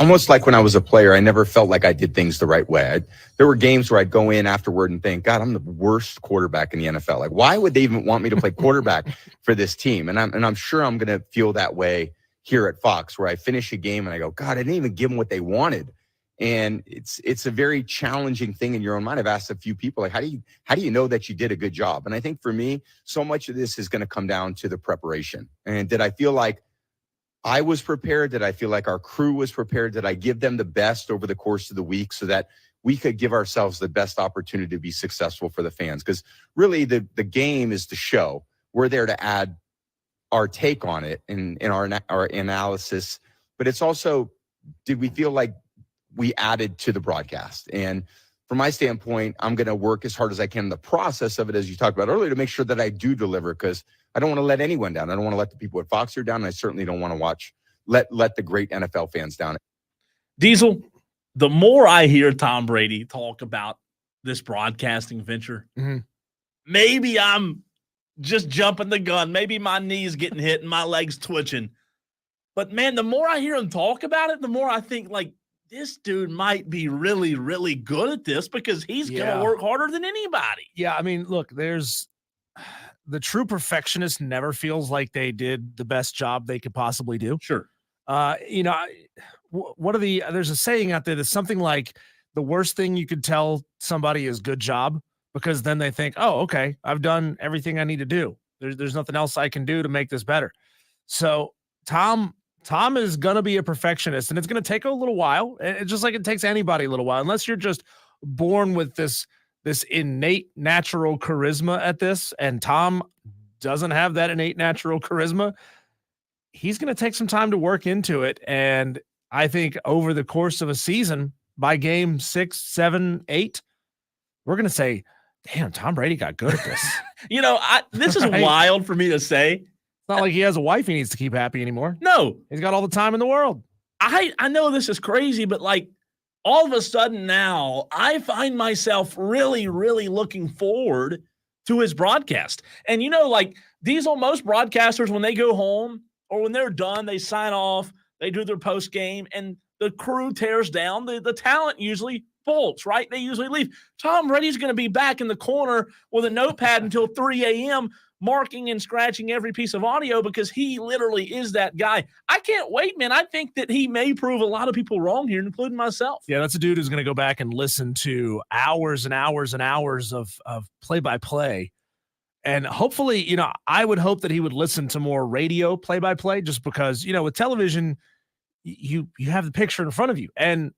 almost like when I was a player, I never felt like I did things the right way. There were games where I'd go in afterward and think, God, I'm the worst quarterback in the NFL. Like, why would they even want me to play quarterback for this team? And I'm sure I'm going to feel that way here at Fox, where I finish a game and I go, God, I didn't even give them what they wanted. And it's a very challenging thing in your own mind. I've asked a few people, like, how do you know that you did a good job? And I think for me, so much of this is going to come down to the preparation. And did I feel like I was prepared? Did I feel like our crew was prepared? Did I give them the best over the course of the week so that we could give ourselves the best opportunity to be successful for the fans? Because really the game is the show. We're there to add our take on it in our analysis, but it's also, did we feel like we added to the broadcast? And from my standpoint, I'm going to work as hard as I can in the process of it, as you talked about earlier, to make sure that I do deliver, because I don't want to let anyone down. I don't want to let the people at Fox here down. And I certainly don't want to let the great NFL fans down. Diesel, the more I hear Tom Brady talk about this broadcasting venture, maybe I'm just jumping the gun. Maybe my knees getting hit and my legs twitching. But, man, the more I hear him talk about it, the more I think, like, this dude might be really, really good at this, because he's going to work harder than anybody. Yeah, I mean, look, there's the true perfectionist never feels like they did the best job they could possibly do. Sure. There's a saying out there that's something like, the worst thing you could tell somebody is good job, because then they think, oh, okay, I've done everything I need to do. There's nothing else I can do to make this better. So Tom is going to be a perfectionist, and it's going to take a little while. It's just like it takes anybody a little while, unless you're just born with this innate natural charisma at this. And Tom doesn't have that innate natural charisma. He's going to take some time to work into it. And I think over the course of a season, by game 6, 7, 8, we're going to say, damn, Tom Brady got good at this. This is wild for me to say. It's not like he has a wife he needs to keep happy anymore. No. He's got all the time in the world. I know this is crazy, but, like, all of a sudden now I find myself really, really looking forward to his broadcast. And, like Diesel, most broadcasters, when they go home or when they're done, they sign off, they do their post game, and the crew tears down. The talent usually bolts, right? They usually leave. Tom Brady's going to be back in the corner with a notepad until 3 a.m., marking and scratching every piece of audio, because he literally is that guy. I can't wait, man. I think that he may prove a lot of people wrong here, including myself. Yeah, that's a dude who's going to go back and listen to hours and hours and hours of play-by-play. And hopefully, I would hope that he would listen to more radio play-by-play, just because, with television, you have the picture in front of you. And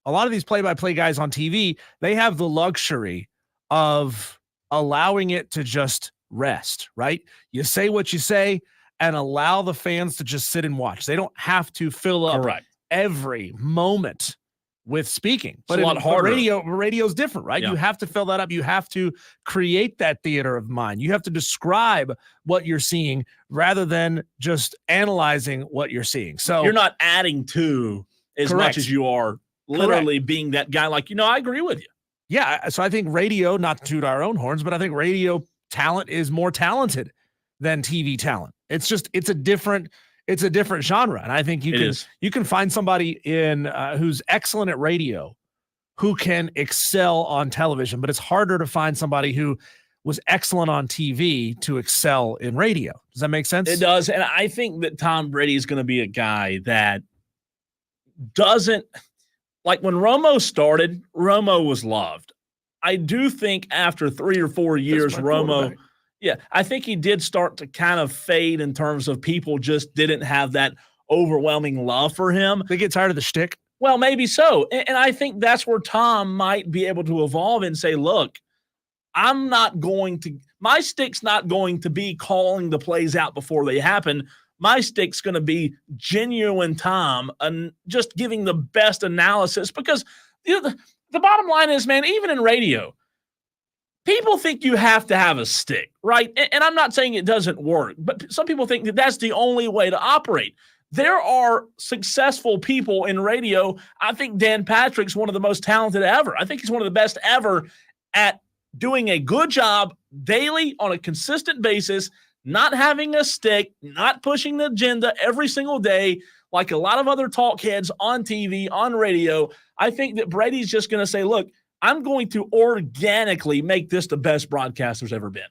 a lot of these play-by-play guys on TV, they have the luxury of allowing it to just rest, right? You say what you say and allow the fans to just sit and watch. They don't have to fill up every moment with speaking. But it's a lot harder. Radio's different, right? Yeah. You have to fill that up. You have to create that theater of mind. You have to describe what you're seeing rather than just analyzing what you're seeing. So you're not adding to as much as you are literally being that guy. Like, I agree with you. Yeah. So I think radio, not to toot our own horns, but I think radio talent is more talented than TV talent. It's a different genre. And I think you can find somebody who's excellent at radio who can excel on television, but it's harder to find somebody who was excellent on TV to excel in radio. Does that make sense? It does. And I think that Tom Brady is going to be a guy that doesn't, like, when Romo started, Romo was loved. I do think after 3 or 4 years, Romo, I think he did start to kind of fade in terms of people just didn't have that overwhelming love for him. They get tired of the shtick. Well, maybe so. And I think that's where Tom might be able to evolve and say, look, my stick's not going to be calling the plays out before they happen. My stick's going to be genuine Tom and just giving the best analysis, because the bottom line is, man, even in radio, people think you have to have a stick, right? And I'm not saying it doesn't work, but some people think that that's the only way to operate. There are successful people in radio. I think Dan Patrick's one of the most talented ever. I think he's one of the best ever at doing a good job daily on a consistent basis, not having a stick, not pushing the agenda every single day like a lot of other talk heads on TV, on radio. I think that Brady's just going to say, look, I'm going to organically make this the best broadcast there's ever been.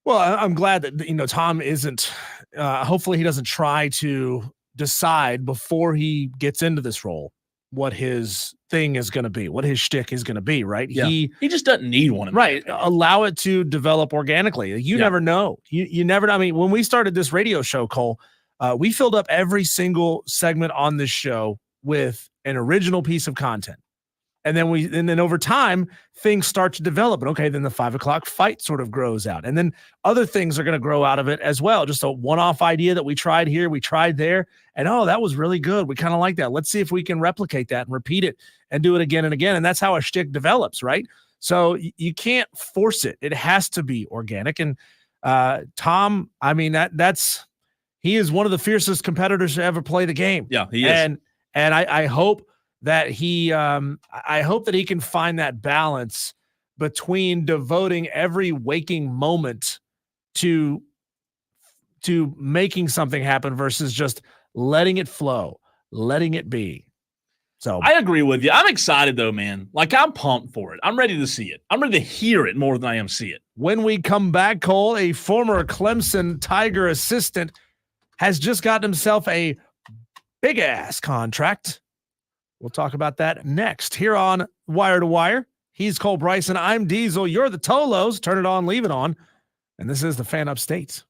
Well, I'm glad that, Tom isn't, hopefully he doesn't try to decide before he gets into this role what his thing is going to be, what his shtick is going to be, right? Yeah. He just doesn't need one. Right. Allow it to develop organically. You never know. You never know. I mean, when we started this radio show, Cole, we filled up every single segment on this show with an original piece of content. And then over time, things start to develop. And okay, then the 5 o'clock fight sort of grows out. And then other things are going to grow out of it as well. Just a one-off idea that we tried here, we tried there. And that was really good. We kind of like that. Let's see if we can replicate that and repeat it and do it again and again. And that's how a shtick develops, right? So you can't force it. It has to be organic. And Tom, I mean, he is one of the fiercest competitors to ever play the game. Yeah, he is. And I hope that he can find that balance between devoting every waking moment to making something happen versus just letting it flow, letting it be. So I agree with you. I'm excited though, man. Like, I'm pumped for it. I'm ready to see it. I'm ready to hear it more than I am see it. When we come back, Cole, a former Clemson Tiger assistant has just gotten himself a big ass contract. We'll talk about that next here on Wire to Wire. He's Cole Bryson. I'm Diesel. You're the Tolos. Turn it on, leave it on. And this is the Fan Upstate.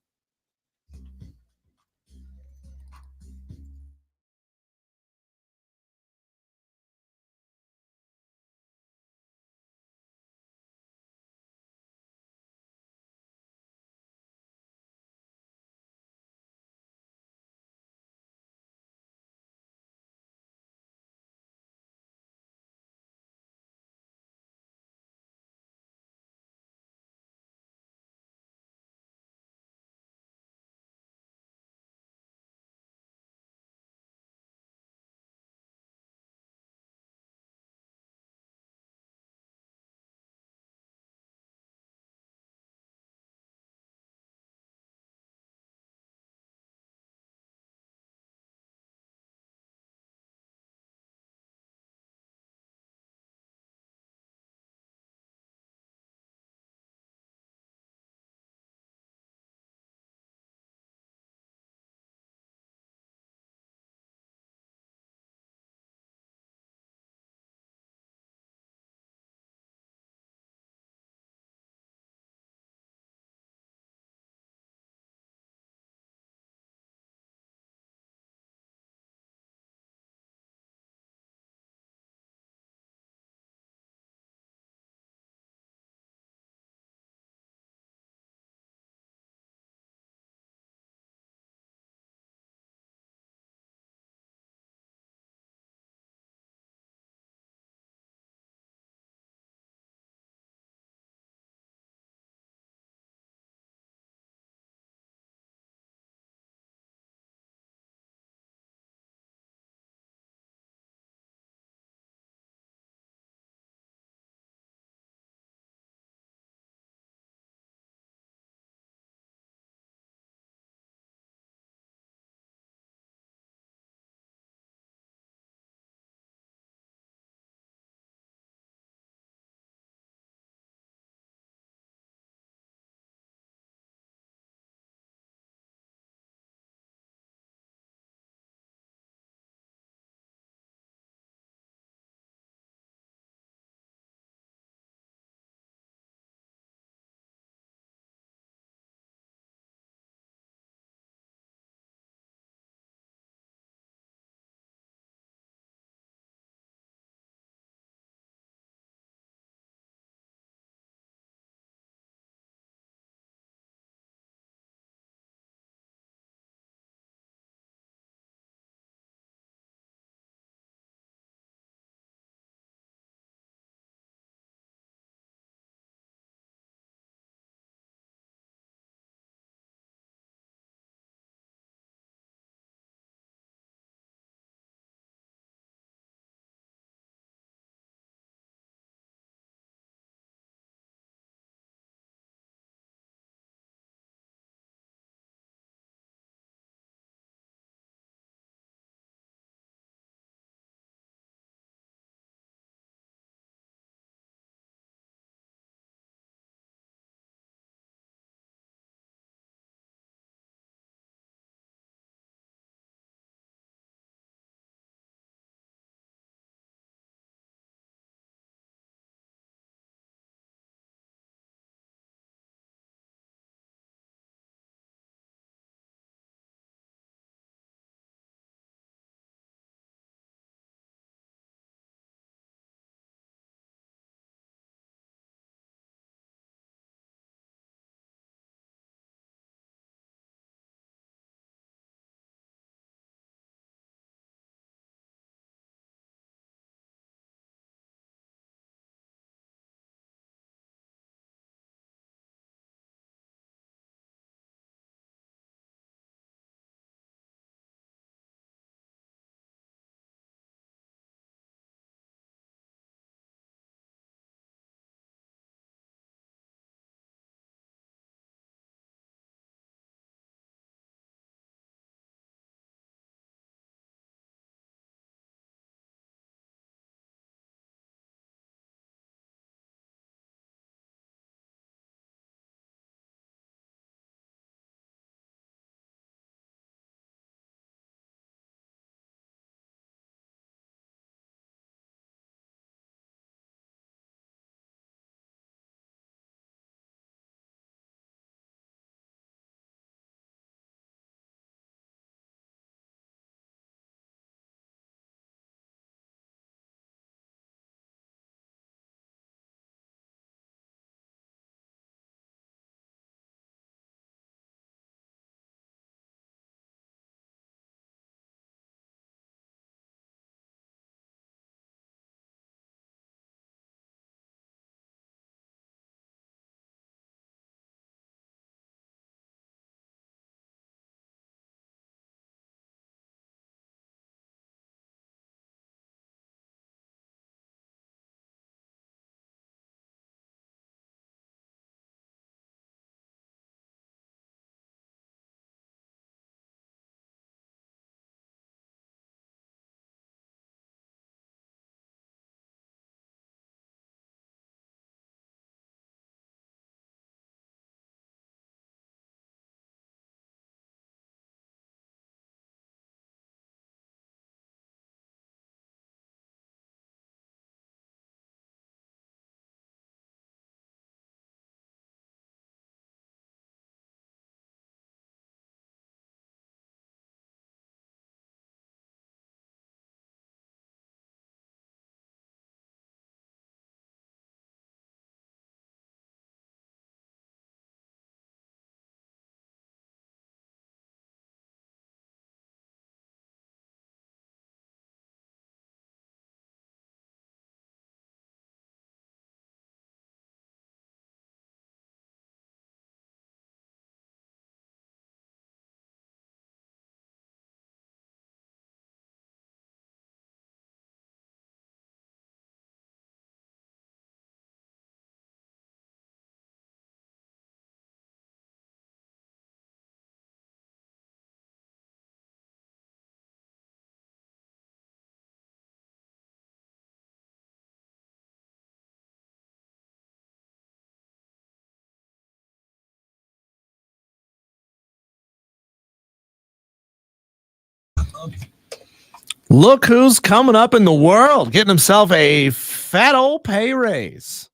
Look who's coming up in the world, getting himself a fat old pay raise.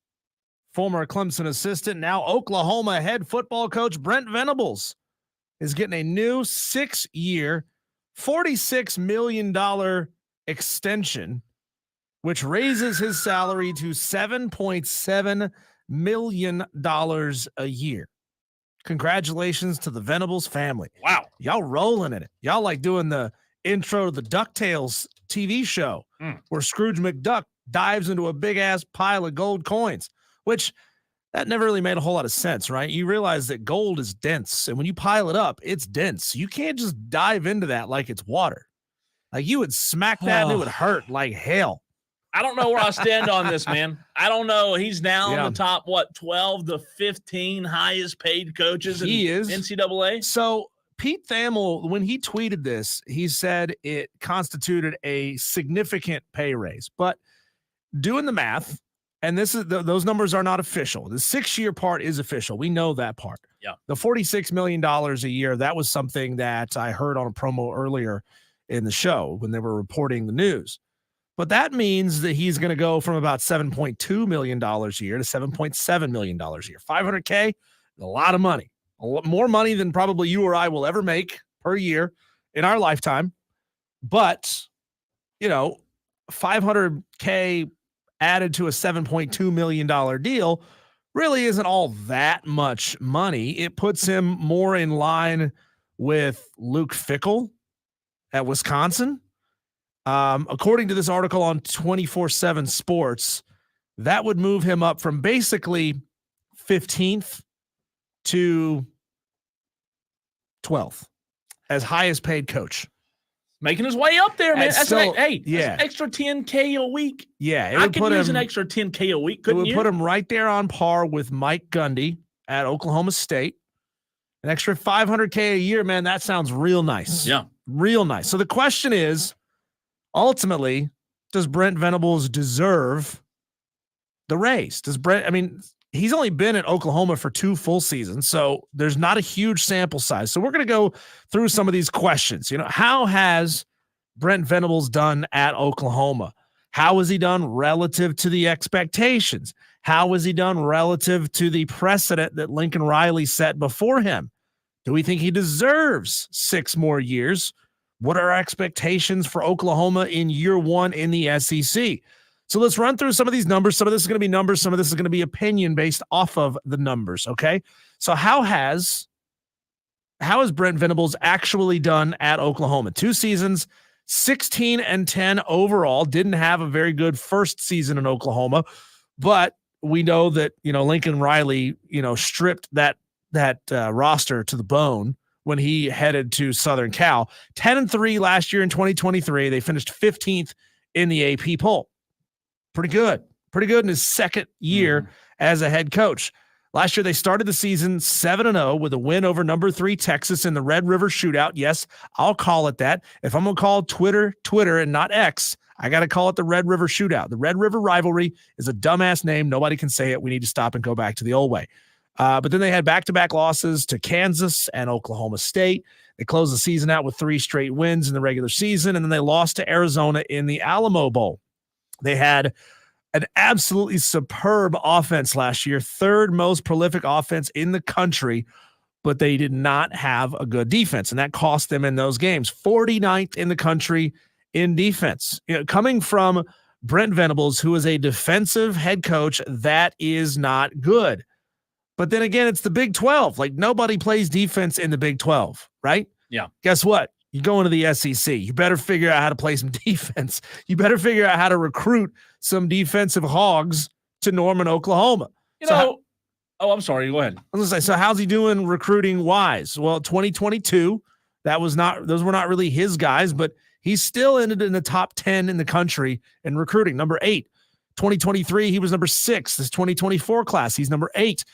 Former Clemson assistant, now Oklahoma head football coach Brent Venables is getting a new 6-year, $46 million extension, which raises his salary to $7.7 million a year. Congratulations to the Venables family. Wow. Y'all rolling in it. Y'all like doing the intro to the DuckTales TV show where Scrooge McDuck dives into a big ass pile of gold coins, which that never really made a whole lot of sense, right? You realize that gold is dense, and when you pile it up, it's dense. You can't just dive into that like it's water. Like you would smack that and it would hurt like hell. I don't know where I stand on this, man. I don't know. He's now in the top, 12 to 15 highest paid coaches in NCAA? So Pete Thamel, when he tweeted this, he said it constituted a significant pay raise. But doing the math, and this is those numbers are not official. The 6-year part is official. We know that part. Yeah. The $46 million a year, that was something that I heard on a promo earlier in the show when they were reporting the news. But that means that he's going to go from about $7.2 million a year to $7.7 million a year. $500K, a lot of money. A lot more money than probably you or I will ever make per year in our lifetime. But, you know, $500K added to a $7.2 million deal really isn't all that much money. It puts him more in line with Luke Fickell at Wisconsin. According to this article on 24/7 Sports, that would move him up from basically 15th to 12th as highest paid coach. Making his way up there, man. That's So, that's yeah. an extra $10K a week. Yeah, it I would could put use him an extra $10K a week, it couldn't would you? put him right there on par with Mike Gundy at Oklahoma State. An extra $500K a year, man. That sounds real nice. Yeah. Real nice. So the question is, ultimately, does Brent Venables deserve the raise? Does Brent, I mean, he's only been at Oklahoma for 2 full seasons, so there's not a huge sample size. So we're going to go through some of these questions. You know, how has Brent Venables done at Oklahoma? How has he done relative to the expectations? How has he done relative to the precedent that Lincoln Riley set before him? Do we think he deserves 6 more years? What are our expectations for Oklahoma in year 1 in the SEC? So let's run through some of these numbers. Some of this is going to be numbers. Some of this is going to be opinion based off of the numbers. Okay. So how has Brent Venables actually done at Oklahoma? 2 seasons, 16-10 overall. Didn't have a very good first season in Oklahoma, but we know that, you know, Lincoln Riley, you know, stripped that roster to the bone when he headed to Southern Cal. 10-3 last year in 2023. They finished 15th in the AP poll. Pretty good in his second year as a head coach. Last year, they started the season 7-0 with a win over number 3 Texas in the Red River Shootout. Yes, I'll call it that. If I'm going to call Twitter and not X, I got to call it the Red River Shootout. The Red River Rivalry is a dumbass name. Nobody can say it. We need to stop and go back to the old way. But then they had back-to-back losses to Kansas and Oklahoma State. They closed the season out with 3 straight wins in the regular season, and then they lost to Arizona in the Alamo Bowl. They had an absolutely superb offense last year, 3rd most prolific offense in the country, but they did not have a good defense, and that cost them in those games. 49th in the country in defense. You know, coming from Brent Venables, who is a defensive head coach, that is not good. But then again, it's the Big 12. Like, nobody plays defense in the Big 12, right? Yeah. Guess what? You go into the SEC. You better figure out how to play some defense. You better figure out how to recruit some defensive hogs to Norman, Oklahoma. I'm sorry. Go ahead. I was going to say, so how's he doing recruiting wise? Well, 2022, those were not really his guys, but he still ended in the top 10 in the country in recruiting, number 8. 2023, he was number 6. This 2024 class, he's number 8.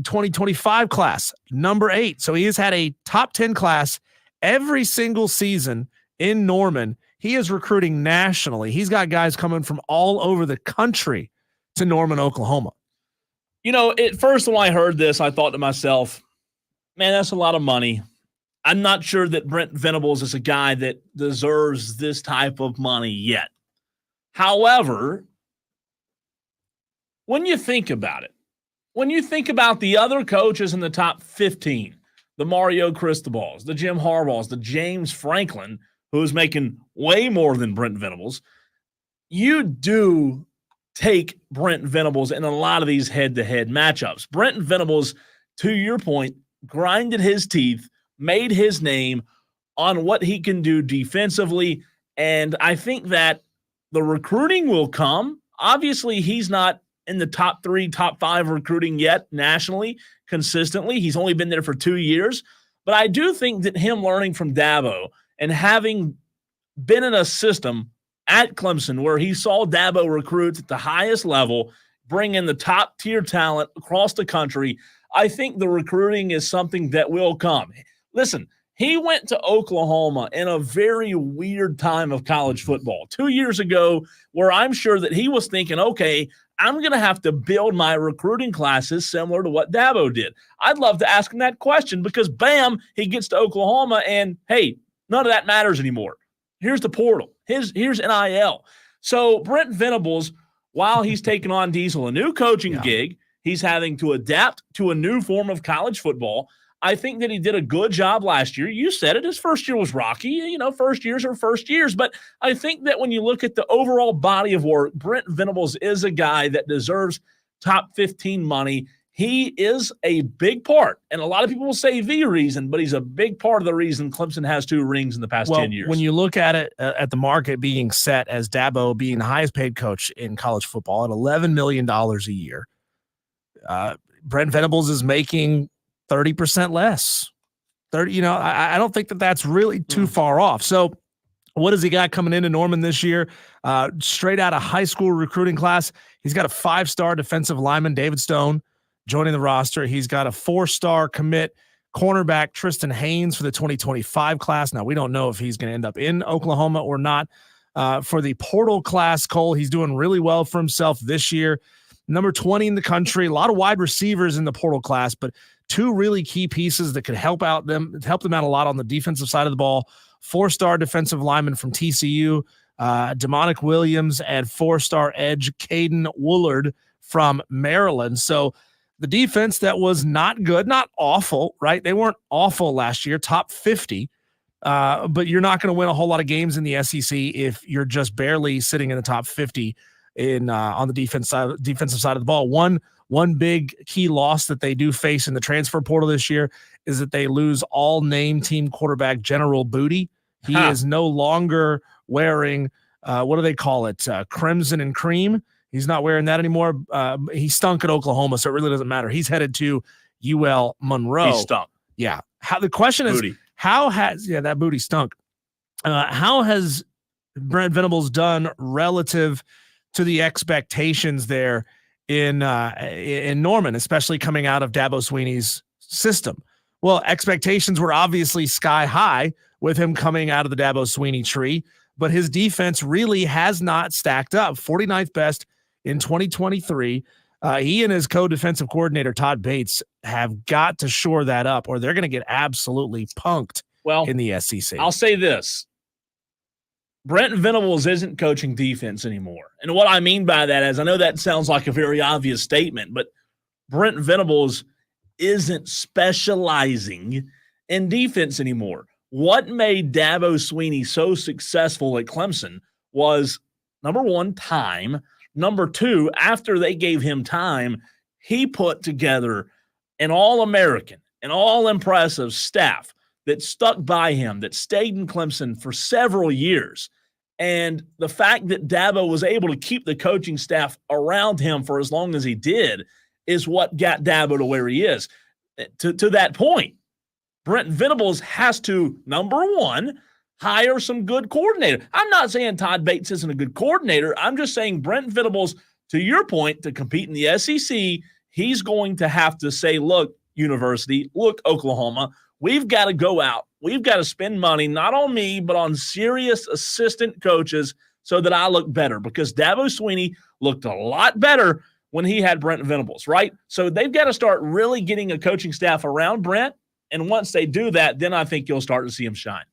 2025 class, number 8. So he has had a top 10 class every single season in Norman. He is recruiting nationally. He's got guys coming from all over the country to Norman, Oklahoma. You know, at first when I heard this, I thought to myself, man, that's a lot of money. I'm not sure that Brent Venables is a guy that deserves this type of money yet. However, when you think about it, when you think about the other coaches in the top 15, the Mario Cristobal's, the Jim Harbaugh's, the James Franklin, who's making way more than Brent Venables, you do take Brent Venables in a lot of these head-to-head matchups. Brent Venables, to your point, grinded his teeth, made his name on what he can do defensively, and I think that the recruiting will come. Obviously, he's not in the top 3, top 5 recruiting yet nationally, consistently. He's only been there for 2 years. But I do think that him learning from Dabo and having been in a system at Clemson where he saw Dabo recruits at the highest level, bring in the top tier talent across the country, I think the recruiting is something that will come. Listen, he went to Oklahoma in a very weird time of college football 2 years ago, where I'm sure that he was thinking, okay, I'm going to have to build my recruiting classes similar to what Dabo did. I'd love to ask him that question because, bam, he gets to Oklahoma and, hey, none of that matters anymore. Here's the portal. Here's NIL. So Brent Venables, while he's taking on Diesel, a new coaching gig, he's having to adapt to a new form of college football. I think that he did a good job last year. You said it. His first year was rocky. You know, first years are first years. But I think that when you look at the overall body of work, Brent Venables is a guy that deserves top 15 money. He is a big part, and a lot of people will say the reason, but he's a big part of the reason Clemson has 2 rings in the past 10 years. When you look at it, at the market being set as Dabo being the highest paid coach in college football at $11 million a year, Brent Venables is making 30% less. 30, I don't think that that's really too far off. So what has he got coming into Norman this year? Straight out of high school recruiting class, he's got a 5-star defensive lineman, David Stone, joining the roster. He's got a 4-star commit cornerback, Tristan Haynes, for the 2025 class. Now, we don't know if he's going to end up in Oklahoma or not. For the portal class, Cole, he's doing really well for himself this year. Number 20 in the country, a lot of wide receivers in the portal class, but 2 really key pieces that could help them out a lot on the defensive side of the ball. 4-star defensive lineman from TCU, Demonic Williams, and 4-star edge Caden Woolard from Maryland. So the defense that was not good, not awful, right? They weren't awful last year, top 50, but you're not going to win a whole lot of games in the SEC if you're just barely sitting in the top 50 on the defensive side of the ball. One big key loss that they do face in the transfer portal this year is that they lose all name team quarterback General Booty. He is no longer wearing, what do they call it? Crimson and cream. He's not wearing that anymore. He stunk at Oklahoma, so it really doesn't matter. He's headed to UL Monroe. He stunk. Yeah. The question is, how has that booty stunk? How has Brent Venables done relative to the expectations there in Norman, especially coming out of Dabo Swinney's system? Well, expectations were obviously sky high with him coming out of the Dabo Swinney tree, but his defense really has not stacked up. 49th best in 2023. He and his co-defensive coordinator, Todd Bates, have got to shore that up or they're going to get absolutely punked in the SEC. I'll say this. Brent Venables isn't coaching defense anymore. And what I mean by that is, I know that sounds like a very obvious statement, but Brent Venables isn't specializing in defense anymore. What made Dabo Swinney so successful at Clemson was, number 1, time. Number 2, after they gave him time, he put together an all-American, an all-impressive staff that stuck by him, that stayed in Clemson for several years. And the fact that Dabo was able to keep the coaching staff around him for as long as he did is what got Dabo to where he is. To that point, Brent Venables has to, number 1, hire some good coordinator. I'm not saying Todd Bates isn't a good coordinator. I'm just saying Brent Venables, to your point, to compete in the SEC, he's going to have to say, look, University, look, Oklahoma, we've got to go out. We've got to spend money, not on me, but on serious assistant coaches so that I look better, because Dabo Swinney looked a lot better when he had Brent Venables, right? So they've got to start really getting a coaching staff around Brent And once they do that, then I think you'll start to see him shine.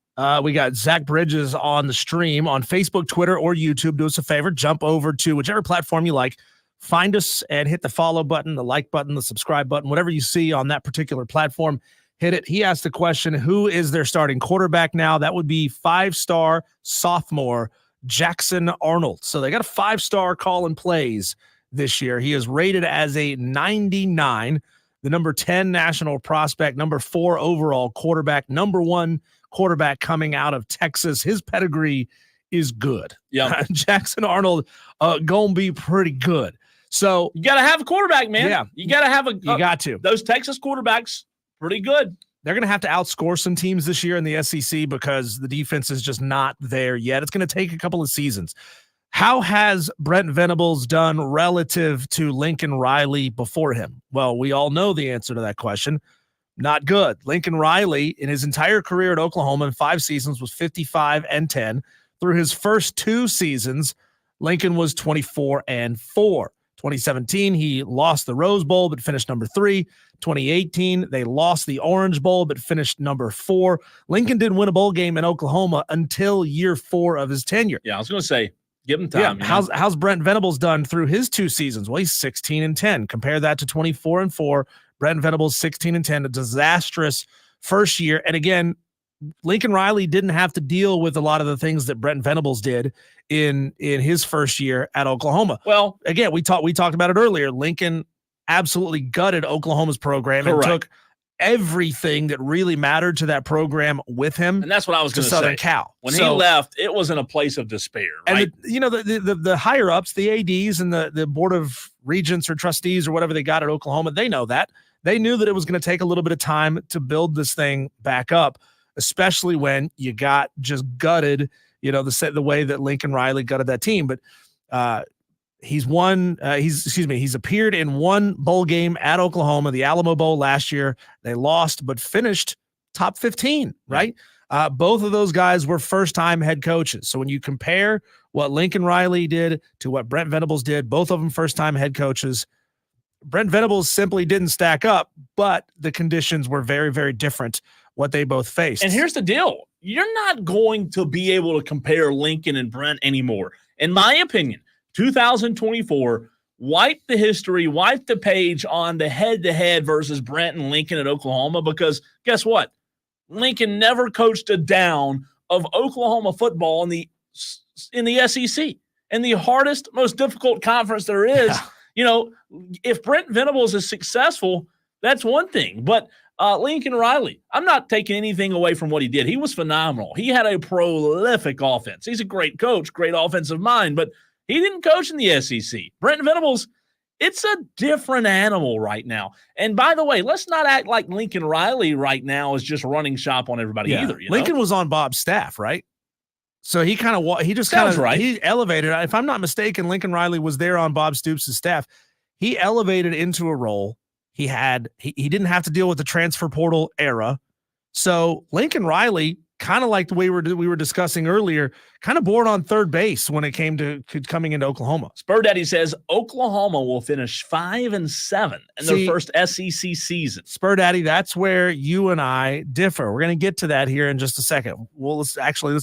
We got Zach Bridges on the stream on Facebook, Twitter, or YouTube. Do us a favor. Jump over to whichever platform you like. Find us and hit the follow button, the like button, the subscribe button, whatever you see on that particular platform. Hit it. He asked the question, who is their starting quarterback now? That would be 5-star sophomore Jackson Arnold. So they got a 5-star call and plays this year. He is rated as a 99, the number 10 national prospect, number 4 overall quarterback, number 1 quarterback coming out of Texas. His pedigree is good. Yeah. Jackson Arnold gonna be pretty good. So you got to have a quarterback, man. Yeah. You got to have you got to. Those Texas quarterbacks, pretty good. They're going to have to outscore some teams this year in the SEC because the defense is just not there yet. It's going to take a couple of seasons. How has Brent Venables done relative to Lincoln Riley before him? Well, we all know the answer to that question. Not good. Lincoln Riley, in his entire career at Oklahoma in 5 seasons, was 55-10. Through his first 2 seasons, Lincoln was 24-4. 2017, he lost the Rose Bowl, but finished number 3. 2018, they lost the Orange Bowl, but finished number 4. Lincoln didn't win a bowl game in Oklahoma until year 4 of his tenure. Yeah, I was going to say, give him time. Yeah, how's Brent Venables done through his 2 seasons? Well, he's 16-10. Compare that to 24-4. Brent Venables 16-10, a disastrous first year. And again, Lincoln Riley didn't have to deal with a lot of the things that Brent Venables did in his first year at Oklahoma. Well, again, we talked about it earlier. Lincoln absolutely gutted Oklahoma's program and took everything that really mattered to that program with him. And that's what I was going to say. Southern Cal. When he left, it was in a place of despair. Right? And the higher ups, the ADs and the board of regents or trustees or whatever they got at Oklahoma, they know that. They knew that it was going to take a little bit of time to build this thing back up, especially when you got just gutted, the way that Lincoln Riley gutted that team. But he's appeared in 1 bowl game at Oklahoma, the Alamo Bowl last year. They lost, but finished top 15, right? Both of those guys were first-time head coaches. So when you compare what Lincoln Riley did to what Brent Venables did, both of them first-time head coaches. Brent Venables simply didn't stack up, but the conditions were very, very different what they both faced. And here's the deal. You're not going to be able to compare Lincoln and Brent anymore. In my opinion, 2024, wipe the history, wipe the page on the head-to-head versus Brent and Lincoln at Oklahoma, because guess what? Lincoln never coached a down of Oklahoma football in the SEC, in the hardest, most difficult conference there is. Yeah. If Brent Venables is successful, that's one thing. But Lincoln Riley, I'm not taking anything away from what he did. He was phenomenal. He had a prolific offense. He's a great coach, great offensive mind, but he didn't coach in the SEC. Brent Venables, it's a different animal right now. And by the way, let's not act like Lincoln Riley right now is just running shop on everybody either. Lincoln was on Bob's staff, right? So he he elevated. If I'm not mistaken, Lincoln Riley was there on Bob Stoops' staff. He elevated into a role. He didn't have to deal with the transfer portal era. So Lincoln Riley, kind of like the way we were discussing earlier, kind of bored on third base when it came to coming into Oklahoma. Spur Daddy says Oklahoma will finish 5-7 in their first SEC season. Spur Daddy, that's where you and I differ. We're going to get to that here in just a second. Well, let's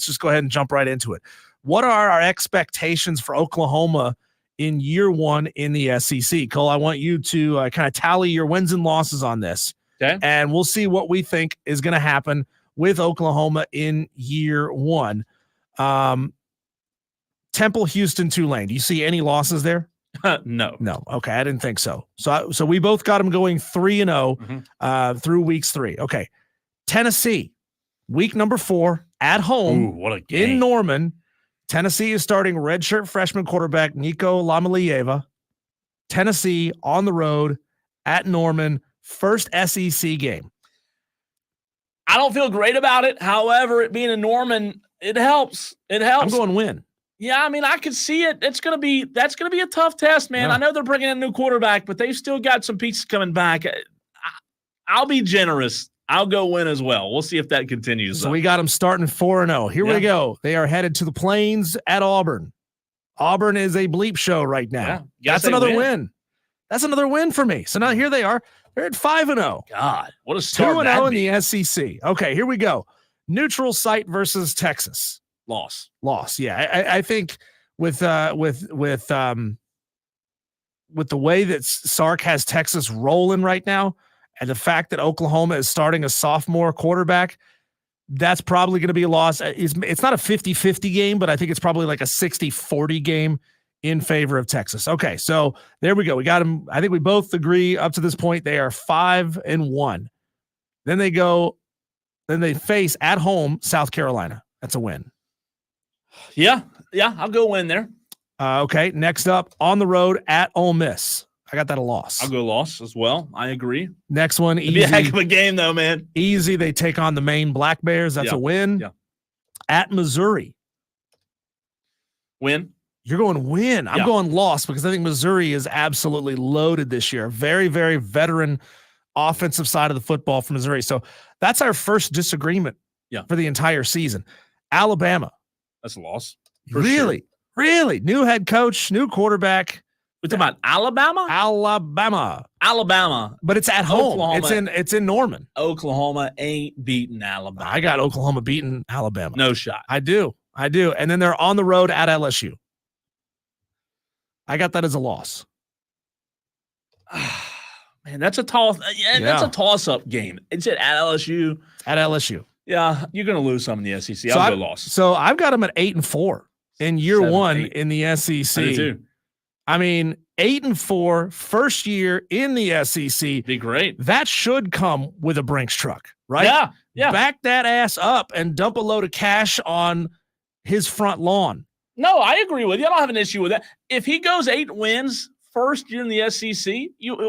just go ahead and jump right into it. What are our expectations for Oklahoma in year 1 in the SEC? Cole, I want you to kind of tally your wins and losses on this. Okay. And we'll see what we think is going to happen with Oklahoma in year 1. Temple, Houston, Tulane. Do you see any losses there? No. Okay. I didn't think so. So we both got them going 3-0 through weeks 3. Okay. Tennessee, week number 4 at home. Ooh, what a game. In Norman. Tennessee is starting redshirt freshman quarterback Nico Lamalieva. Tennessee on the road at Norman, first SEC game. I don't feel great about it. However, it being in Norman, it helps. It helps. I'm going win. Yeah, I mean, I could see it. That's gonna be a tough test, man. Yeah. I know they're bringing in a new quarterback, but they've still got some pieces coming back. I'll be generous. I'll go win as well. We'll see if that continues. So we got them starting 4-0. Here we go. They are headed to the Plains at Auburn. Auburn is a bleep show right now. Yeah, that's another win. That's another win for me. So now here they are. They're at 5-0. God, what a start. 2-0 in the SEC. Okay, here we go. Neutral site versus Texas. Loss. Yeah, I think with the way that Sark has Texas rolling right now, and the fact that Oklahoma is starting a sophomore quarterback, that's probably going to be a loss. It's not a 50-50 game, but I think it's probably like a 60-40 game in favor of Texas. Okay, so there we go. We got them. I think we both agree up to this point they are 5-1. Then they face at home South Carolina. That's a win. Yeah, I'll go win there. Okay, next up on the road at Ole Miss. I got that a loss. I'll go loss as well. I agree. Next one, easy. It'd be a heck of a game, though, man. Easy. They take on the Maine Black Bears. That's a win. Yeah. At Missouri. Win. You're going win. I'm going loss because I think Missouri is absolutely loaded this year. Very, very veteran offensive side of the football for Missouri. So that's our first disagreement for the entire season. Alabama. That's a loss. Really? Sure. Really? New head coach, new quarterback. We're talking about Alabama? Alabama. But it's at home. Oklahoma. It's in Norman. Oklahoma ain't beating Alabama. I got Oklahoma beating Alabama. No shot. I do. And then they're on the road at LSU. I got that as a loss. Man, that's a toss. That's a toss-up game. It's at LSU. At LSU. Yeah, you're going to lose some in the SEC. I'll go loss. So I've got them at 8-4 in year 1 in the SEC. I do too. I mean, 8-4, first year in the SEC. Be great. That should come with a Brinks truck, right? Yeah. Back that ass up and dump a load of cash on his front lawn. No, I agree with you. I don't have an issue with that. If he goes 8 wins first year in the SEC,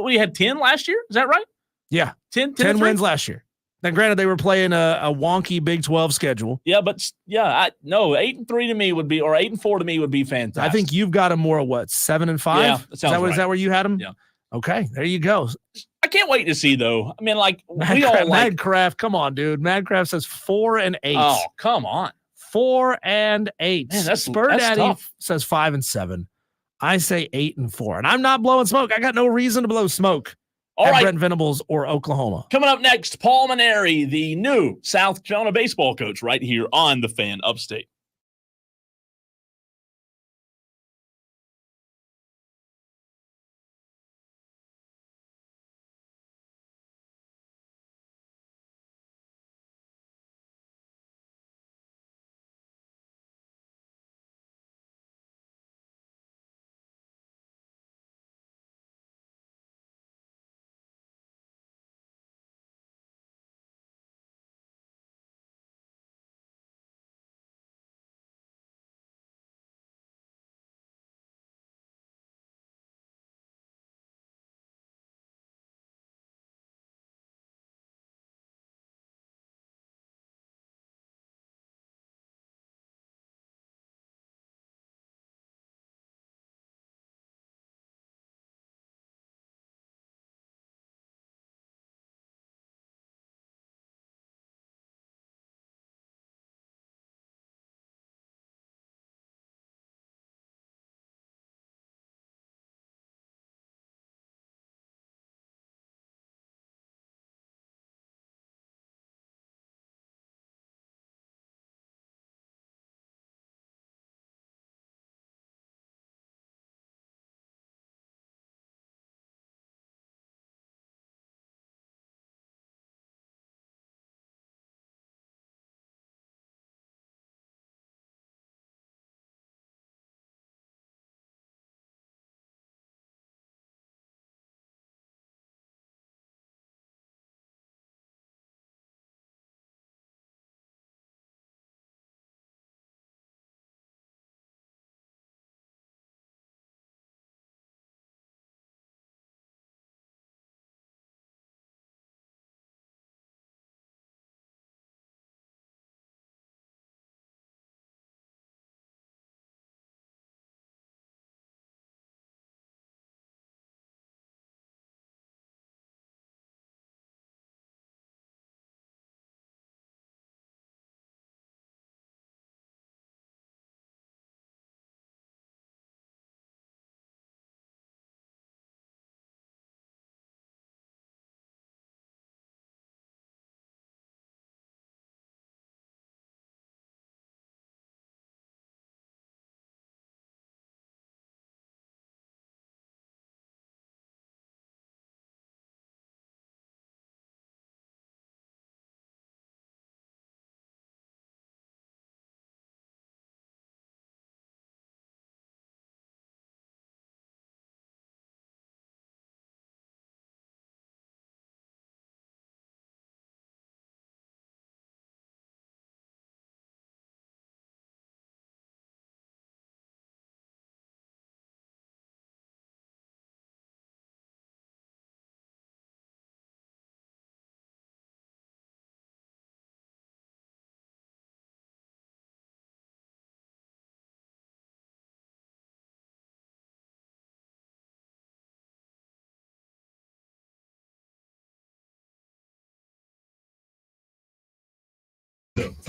we had 10 last year. Is that right? Yeah. 10 wins last year. Now, granted, they were playing a wonky Big 12 schedule. Yeah, but 8-3 to me would be, or 8-4 to me would be fantastic. I think you've got them more of what, 7-5? Yeah, that sounds right. Is that where you had them? Yeah. Okay, there you go. I can't wait to see though. I mean, like Madcraft. Come on, dude. Madcraft says 4-8. Oh, come on. 4-8. Man, that's Daddy tough. says 5-7. I say 8-4, and I'm not blowing smoke. I got no reason to blow smoke. All right, Brent Venables or Oklahoma. Coming up next, Paul Mainieri, the new South Carolina baseball coach, right here on the Fan Upstate.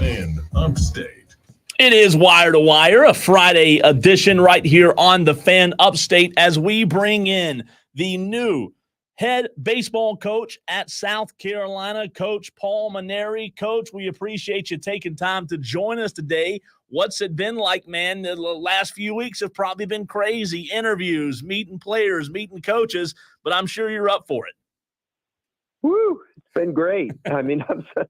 Fan Upstate. It is Wire to Wire, a Friday edition right here on the Fan Upstate as we bring in the new head baseball coach at South Carolina, Coach Paul Mainieri. Coach, we appreciate you taking time to join us today. What's it been like, man? The last few weeks have probably been crazy. Interviews, meeting players, meeting coaches, but I'm sure you're up for it. Woo! It's been great. I mean,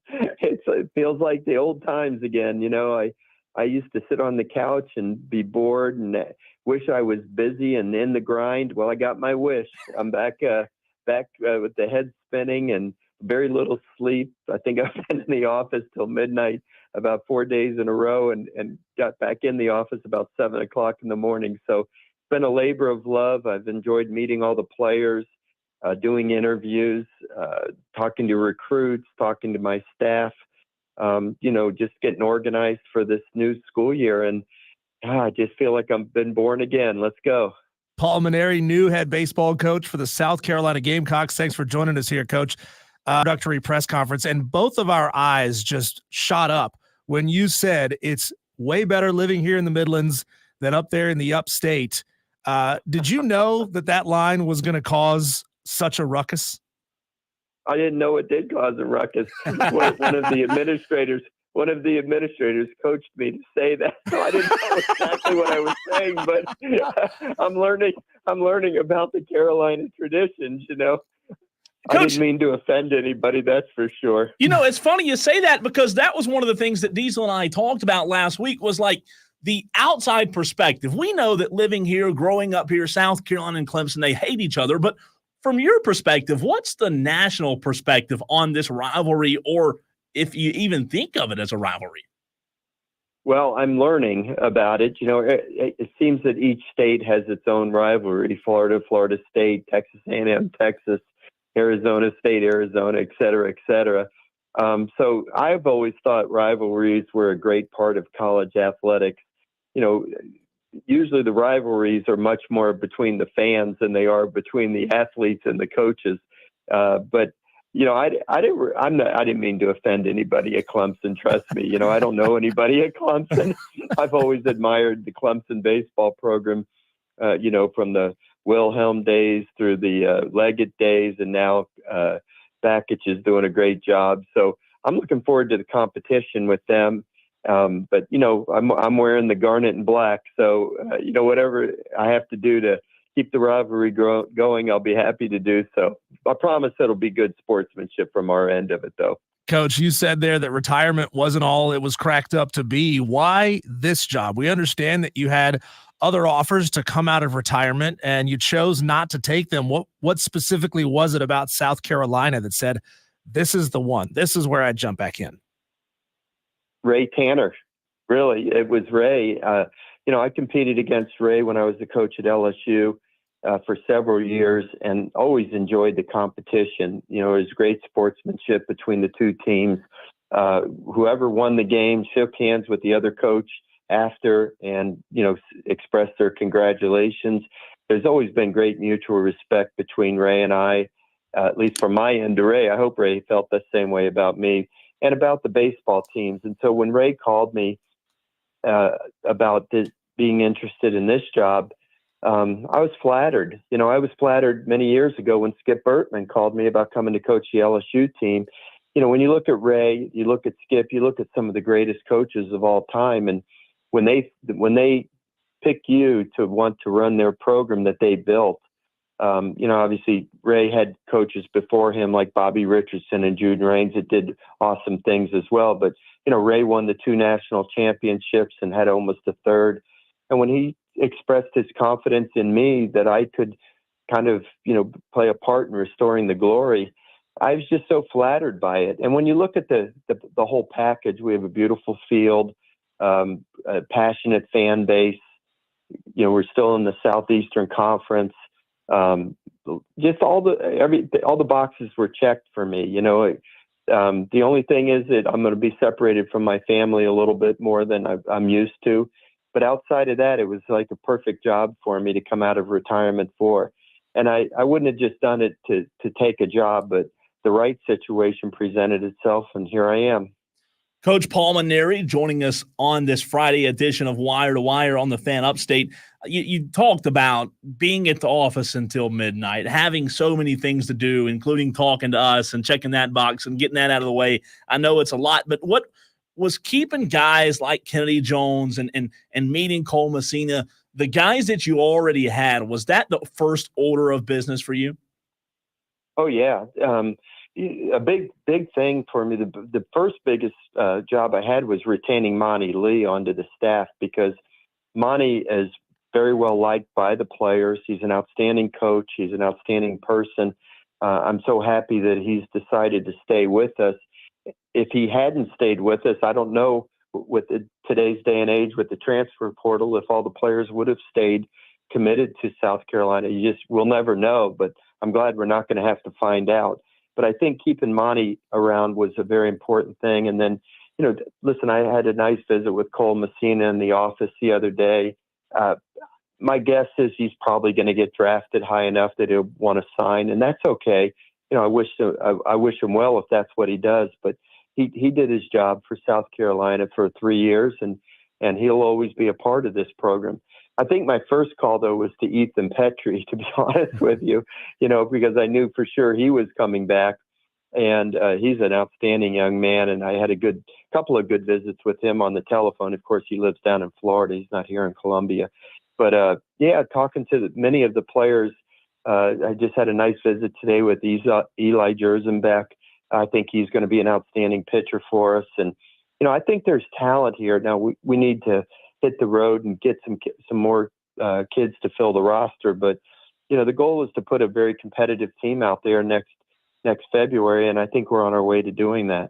it feels like the old times again. You know, I used to sit on the couch and be bored and wish I was busy and in the grind. Well, I got my wish. I'm back with the head spinning and very little sleep. I think I've been in the office till midnight about 4 days in a row and got back in the office about 7 o'clock in the morning. So it's been a labor of love. I've enjoyed meeting all the players, doing interviews, talking to recruits, talking to my staff, just getting organized for this new school year. And I just feel like I've been born again. Let's go. Paul Mainieri, new head baseball coach for the South Carolina Gamecocks. Thanks for joining us here, Coach. Introductory press conference, and both of our eyes just shot up when you said it's way better living here in the Midlands than up there in the upstate. Did you know that line was going to cause such a ruckus? I didn't know it did cause a ruckus. One of the administrators coached me to say that, so I didn't know exactly what I was saying. But I'm learning about the Carolina traditions. You know, Coach, I didn't mean to offend anybody. That's for sure. You know, it's funny you say that because that was one of the things that Diesel and I talked about last week was like the outside perspective. We know that living here, growing up here, South Carolina and Clemson, they hate each other. But from your perspective, what's the national perspective on this rivalry, or if you even think of it as a rivalry? Well, I'm learning about it. You know, it seems that each state has its own rivalry. Florida State, Texas A&M, Texas, Arizona State, Arizona, et cetera, et cetera. So I've always thought rivalries were a great part of college athletics. You know, usually the rivalries are much more between the fans than they are between the athletes and the coaches. But you know, I didn't mean to offend anybody at Clemson. Trust me. You know, I don't know anybody at Clemson. I've always admired the Clemson baseball program. From the Wilhelm days through the Leggett days, and now Bakich is doing a great job. So I'm looking forward to the competition with them. But you know, I'm wearing the garnet and black, so whatever I have to do to keep the rivalry going, I'll be happy to do so. I promise it'll be good sportsmanship from our end of it, though. Coach, you said there that retirement wasn't all it was cracked up to be. Why this job? We understand that you had other offers to come out of retirement and you chose not to take them. What specifically was it about South Carolina that said, this is the one, this is where I jump back in? Ray Tanner. Really, it was Ray. I competed against Ray when I was the coach at LSU for several years and always enjoyed the competition. You know, it was great sportsmanship between the two teams. Whoever won the game shook hands with the other coach after and, expressed their congratulations. There's always been great mutual respect between Ray and I, at least from my end to Ray. I hope Ray felt the same way about me and about the baseball teams. And so when Ray called me about being interested in this job, I was flattered. You know, I was flattered many years ago when Skip Bertman called me about coming to coach the LSU team. You know, when you look at Ray, you look at Skip, you look at some of the greatest coaches of all time, and when they pick you to want to run their program that they built, obviously Ray had coaches before him like Bobby Richardson and Jude Raines that did awesome things as well. But, Ray won the 2 national championships and had almost a third. And when he expressed his confidence in me that I could kind of, play a part in restoring the glory, I was just so flattered by it. And when you look at the whole package, we have a beautiful field, a passionate fan base. We're still in the Southeastern Conference. Just all the boxes were checked for me. The only thing is that I'm going to be separated from my family a little bit more than I'm used to. But outside of that, it was like a perfect job for me to come out of retirement for. And I wouldn't have just done it to take a job, but the right situation presented itself, and here I am. Coach Paul Mainieri joining us on this Friday edition of Wire to Wire on the Fan Upstate. You talked about being at the office until midnight, having so many things to do, including talking to us and checking that box and getting that out of the way. I know it's a lot, but what was keeping guys like Kennedy Jones and meeting Cole Messina, the guys that you already had, was that the first order of business for you? Oh, yeah. A big thing for me, the first biggest job I had was retaining Monty Lee onto the staff, because Monty is very well liked by the players. He's an outstanding coach. He's an outstanding person. I'm so happy that he's decided to stay with us. If he hadn't stayed with us, I don't know, with today's day and age with the transfer portal, if all the players would have stayed committed to South Carolina. We'll never know, but I'm glad we're not going to have to find out. But I think keeping Monty around was a very important thing. And then, listen, I had a nice visit with Cole Messina in the office the other day. My guess is he's probably going to get drafted high enough that he'll want to sign, and that's okay. I wish him well if that's what he does. But he did his job for South Carolina for 3 years, and he'll always be a part of this program. I think my first call, though, was to Ethan Petrie, to be honest with you, because I knew for sure he was coming back. And he's an outstanding young man. And I had a couple of good visits with him on the telephone. Of course, he lives down in Florida. He's not here in Columbia. But, talking to many of the players, I just had a nice visit today with Eli Jerzenbeck. I think he's going to be an outstanding pitcher for us. And, I think there's talent here. Now, we need to hit the road and get some more kids to fill the roster. But, the goal is to put a very competitive team out there next February, and I think we're on our way to doing that.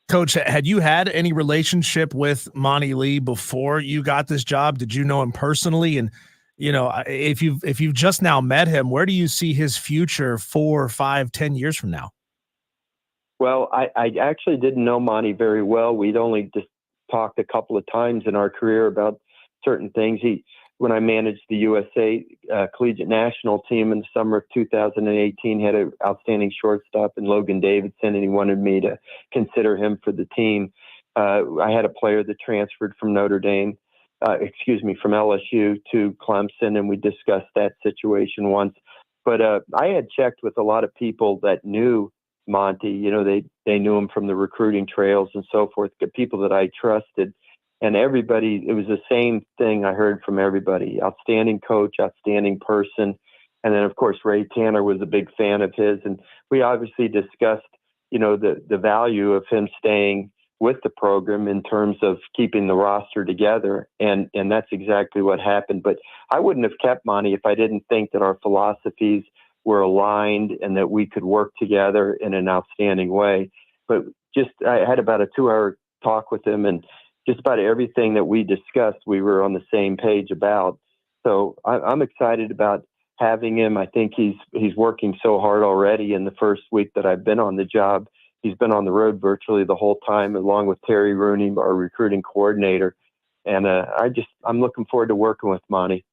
Coach, had you had any relationship with Monty Lee before you got this job? Did you know him personally? And, if you've just now met him, where do you see his future 4, 5, 10 years from now? Well, I actually didn't know Monty very well. We'd only just talked a couple of times in our career about certain things. When I managed the USA Collegiate National Team in the summer of 2018, had an outstanding shortstop in Logan Davidson, and he wanted me to consider him for the team. I had a player that transferred from from LSU to Clemson, and we discussed that situation once. But I had checked with a lot of people that knew Monty. They knew him from the recruiting trails and so forth, the people that I trusted. And everybody, it was the same thing I heard from everybody. Outstanding coach, outstanding person. And then, of course, Ray Tanner was a big fan of his. And we obviously discussed, the value of him staying with the program in terms of keeping the roster together. And that's exactly what happened. But I wouldn't have kept Monty if I didn't think that our philosophies were aligned and that we could work together in an outstanding way. But I had about a 2-hour talk with him, and just about everything that we discussed, we were on the same page about. So I'm excited about having him. I think he's working so hard already. In the first week that I've been on the job, he's been on the road virtually the whole time, along with Terry Rooney, our recruiting coordinator. And I'm looking forward to working with Monty.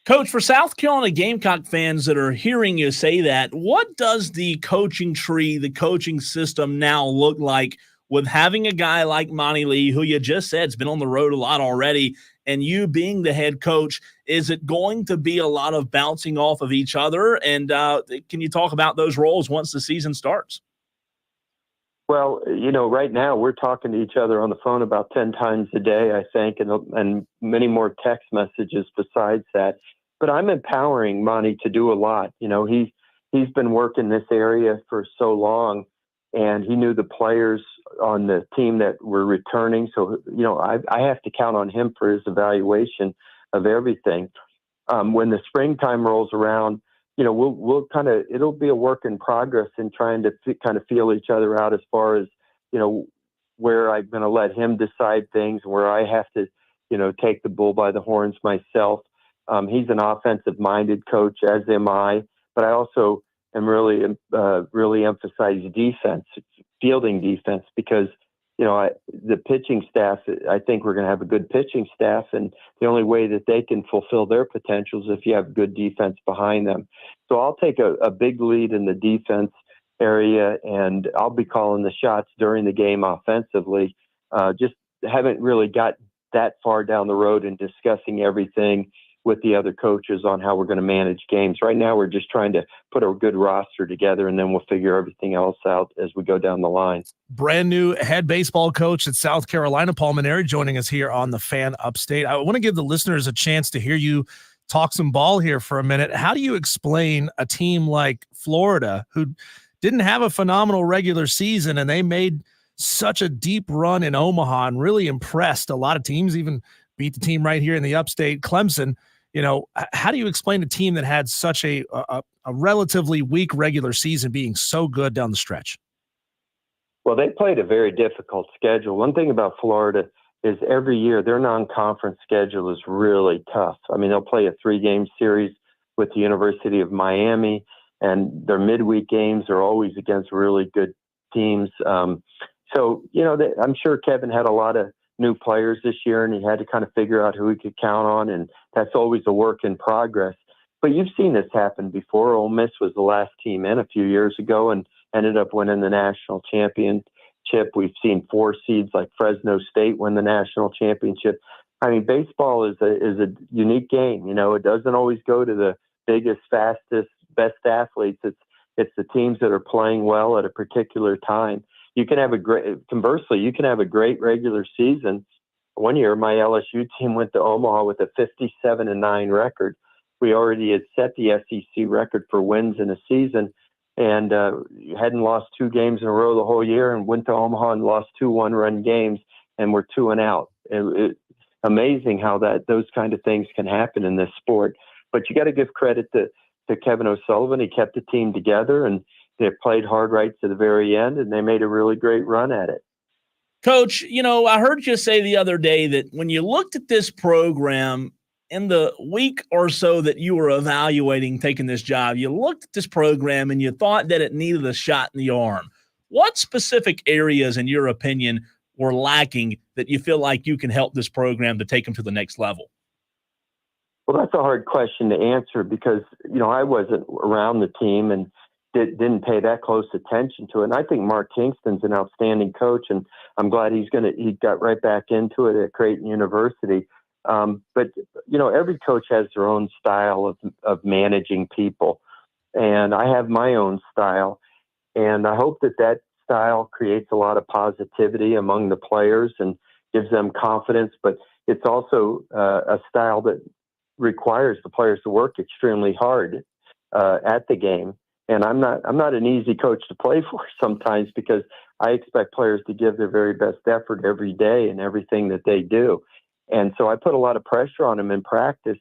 Coach, for South Carolina Gamecock fans that are hearing you say that, what does the coaching tree, the coaching system now look like with having a guy like Monty Lee, who you just said has been on the road a lot already, and you being the head coach? Is it going to be a lot of bouncing off of each other? And can you talk about those roles once the season starts? Well, right now we're talking to each other on the phone about 10 times a day, I think, and many more text messages besides that. But I'm empowering Monty to do a lot. He's been working this area for so long, and he knew the players on the team that were returning. So, I have to count on him for his evaluation of everything. When the springtime rolls around, it'll be a work in progress in trying to kind of feel each other out as far as, where I'm going to let him decide things, where I have to, take the bull by the horns myself. He's an offensive-minded coach, as am I, but I also am really emphasize defense, fielding defense, because, the pitching staff, I think we're going to have a good pitching staff, and the only way that they can fulfill their potential is if you have good defense behind them. So I'll take a big lead in the defense area, and I'll be calling the shots during the game offensively. Just haven't really got that far down the road in discussing everything with the other coaches on how we're going to manage games. Right now, we're just trying to put a good roster together, and then we'll figure everything else out as we go down the line. Brand new head baseball coach at South Carolina, Paul Mainieri, joining us here on the Fan Upstate. I want to give the listeners a chance to hear you talk some ball here for a minute. How do you explain a team like Florida, who didn't have a phenomenal regular season, and they made such a deep run in Omaha and really impressed a lot of teams, even beat the team right here in the Upstate, Clemson? You know, how do you explain a team that had such a relatively weak regular season being so good down the stretch? Well, they played a very difficult schedule. One thing about Florida is every year their non-conference schedule is really tough. I mean, they'll play a 3-game series with the University of Miami, and their midweek games are always against really good teams. So, you know, I'm sure Kevin had a lot of new players this year, and he had to kind of figure out who he could count on, and that's always a work in progress. But you've seen this happen before. Ole Miss was the last team in a few years ago and ended up winning the national championship. We've seen 4 seeds like Fresno State win the national championship. I mean, baseball is a unique game. You know, it doesn't always go to the biggest, fastest, best athletes. It's the teams that are playing well at a particular time. Conversely, you can have a great regular season. One year, my LSU team went to Omaha with a 57-9 record. We already had set the SEC record for wins in a season, and hadn't lost 2 games in a row the whole year, and went to Omaha and lost 2 one-run games, and we're 2-0. It's amazing how those kind of things can happen in this sport. But you got to give credit to Kevin O'Sullivan. He kept the team together, and they played hard right to the very end, and they made a really great run at it. Coach, you know, I heard you say the other day that when you looked at this program in the week or so that you were evaluating taking this job, you looked at this program and you thought that it needed a shot in the arm. What specific areas, in your opinion, were lacking that you feel like you can help this program to take them to the next level? Well, that's a hard question to answer because, you know, I wasn't around the team and didn't pay that close attention to it. And I think Mark Kingston's an outstanding coach, and I'm glad he got right back into it at Creighton University. But, you know, every coach has their own style of managing people. And I have my own style. And I hope that style creates a lot of positivity among the players and gives them confidence. But it's also a style that requires the players to work extremely hard at the game. And I'm not an easy coach to play for sometimes because I expect players to give their very best effort every day in everything that they do. And so I put a lot of pressure on them in practice.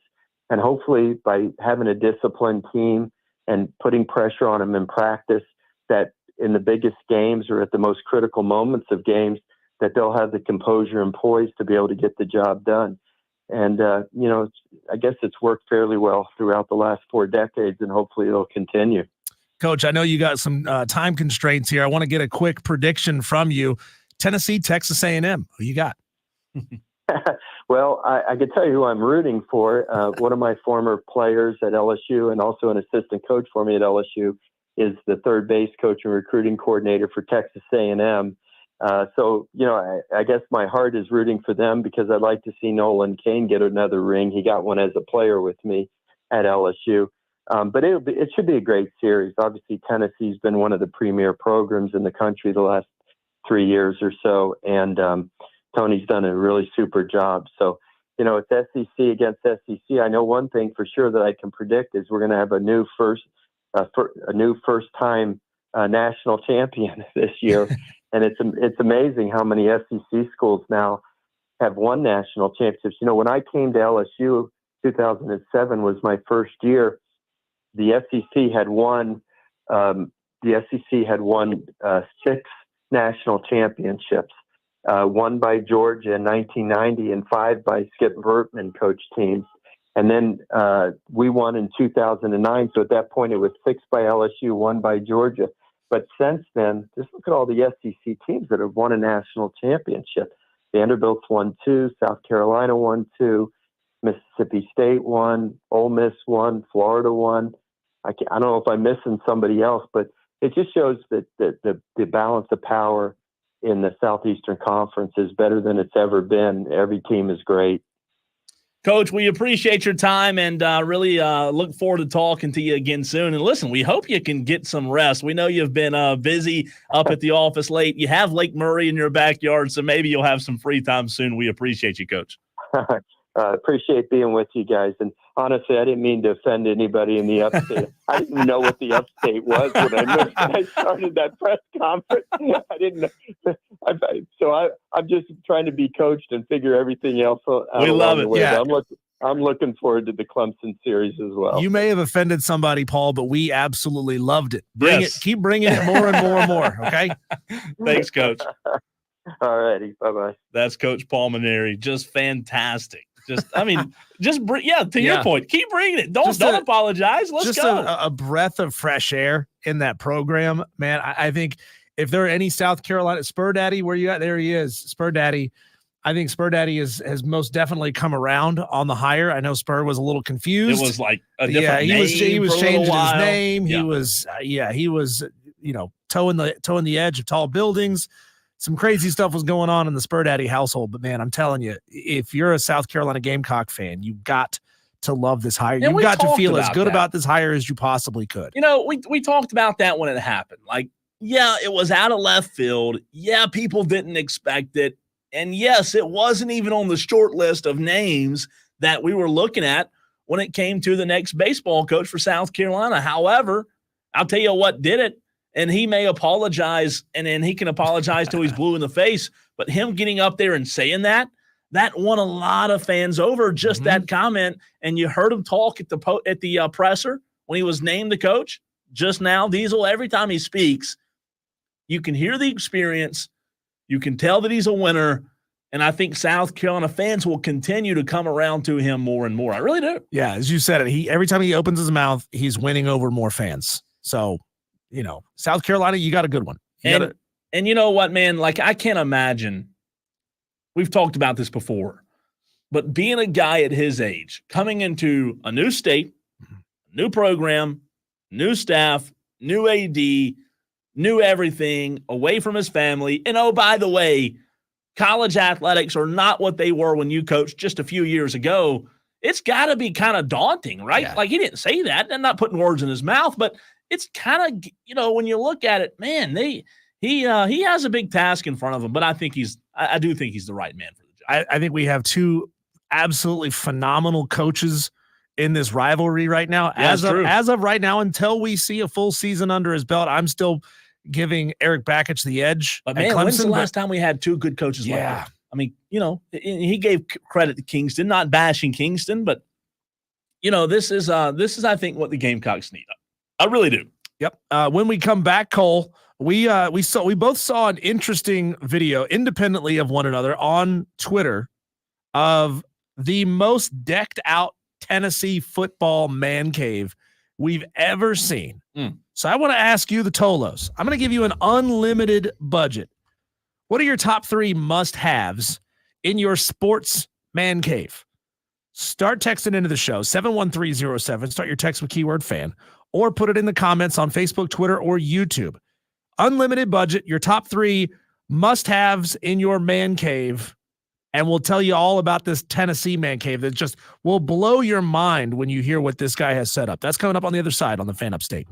And hopefully by having a disciplined team and putting pressure on them in practice, that in the biggest games or at the most critical moments of games, that they'll have the composure and poise to be able to get the job done. And, you know, I guess it's worked fairly well throughout the last 4 decades, and hopefully it'll continue. Coach, I know you got some time constraints here. I want to get a quick prediction from you. Tennessee, Texas A&M. Who you got? Well, I can tell you who I'm rooting for. One of my former players at LSU and also an assistant coach for me at LSU is the third base coach and recruiting coordinator for Texas A&M. So, you know, I guess my heart is rooting for them because I'd like to see Nolan Cain get another ring. He got one as a player with me at LSU. But it should be a great series. Obviously, Tennessee's been one of the premier programs in the country the last 3 years or so, and Tony's done a really super job. So, you know, it's SEC against SEC. I know one thing for sure that I can predict is we're going to have a new first-time national champion this year, and it's amazing how many SEC schools now have won national championships. You know, when I came to LSU, 2007 was my first year. The SEC had won 6 national championships, 1 by Georgia in 1990 and 5 by Skip Vertman coach teams. And then we won in 2009. So at that point, it was 6 by LSU, 1 by Georgia. But since then, just look at all the SEC teams that have won a national championship. Vanderbilt's won 2, South Carolina won 2, Mississippi State won, Ole Miss won, Florida won. I don't know if I'm missing somebody else, but it just shows that the balance of power in the Southeastern Conference is better than it's ever been. Every team is great. Coach, we appreciate your time and really look forward to talking to you again soon. And listen, we hope you can get some rest. We know you've been busy up at the office late. You have Lake Murray in your backyard, so maybe you'll have some free time soon. We appreciate you, Coach. Appreciate being with you guys. And honestly, I didn't mean to offend anybody in the upstate. I didn't know what the upstate was when I started that press conference. I didn't know. I'm just trying to be coached and figure everything else out. We love it. Yeah. I'm looking forward to the Clemson series as well. You may have offended somebody, Paul, but we absolutely loved it. Keep bringing it more and more and more. Okay. Thanks, Coach. All righty. Bye-bye. That's Coach Paul Mainieri. Just fantastic. To your point, keep bringing it. Don't apologize. Let's go. A breath of fresh air in that program, man. I think if there are any South Carolina Spur Daddy, where you at? There he is, Spur Daddy. I think Spur Daddy has most definitely come around on the hire. I know Spur was a little confused. It was like a different name. He was changing his name. Yeah. He was towing the edge of tall buildings. Some crazy stuff was going on in the Spur Daddy household, but man, I'm telling you, if you're a South Carolina Gamecock fan, you got to love this hire. You've got to feel as good about this hire as you possibly could. We talked about that when it happened. Like, yeah, it was out of left field. Yeah, people didn't expect it. And yes, it wasn't even on the short list of names that we were looking at when it came to the next baseball coach for South Carolina. However, I'll tell you what did it. And he may apologize, and then he can apologize till he's blue in the face. But him getting up there and saying that won a lot of fans over, just that comment. And you heard him talk at the presser when he was named the coach just now. Diesel, every time he speaks, you can hear the experience. You can tell that he's a winner. And I think South Carolina fans will continue to come around to him more and more. I really do. Yeah, as you said it, every time he opens his mouth, he's winning over more fans. So, South Carolina, you got a good one. And you know what, man? Like, I can't imagine. We've talked about this before, but being a guy at his age, coming into a new state, new program, new staff, new AD, new everything, away from his family. And oh, by the way, college athletics are not what they were when you coached just a few years ago. It's got to be kind of daunting, right? Yeah. Like, he didn't say that. I'm not putting words in his mouth, but it's kind of, when you look at it, man, he has a big task in front of him, but I do think he's the right man for the job. I think we have two absolutely phenomenal coaches in this rivalry right now. Yeah, as of right now, until we see a full season under his belt, I'm still giving Eric Bakich the edge. But man, when's the last time we had two good coaches like that? I mean, he gave credit to Kingston, not bashing Kingston, but this is I think what the Gamecocks need. I really do. Yep. When we come back, Cole, we both saw an interesting video independently of one another on Twitter of the most decked out Tennessee football man cave we've ever seen. So I want to ask you, the Tolos. I'm going to give you an unlimited budget. What are your top 3 must-haves in your sports man cave? Start texting into the show, 71307. Start your text with keyword fan, or put it in the comments on Facebook, Twitter, or YouTube. Unlimited budget, your top 3 must-haves in your man cave, and we'll tell you all about this Tennessee man cave that just will blow your mind when you hear what this guy has set up. That's coming up on the other side on the Fan Upstate.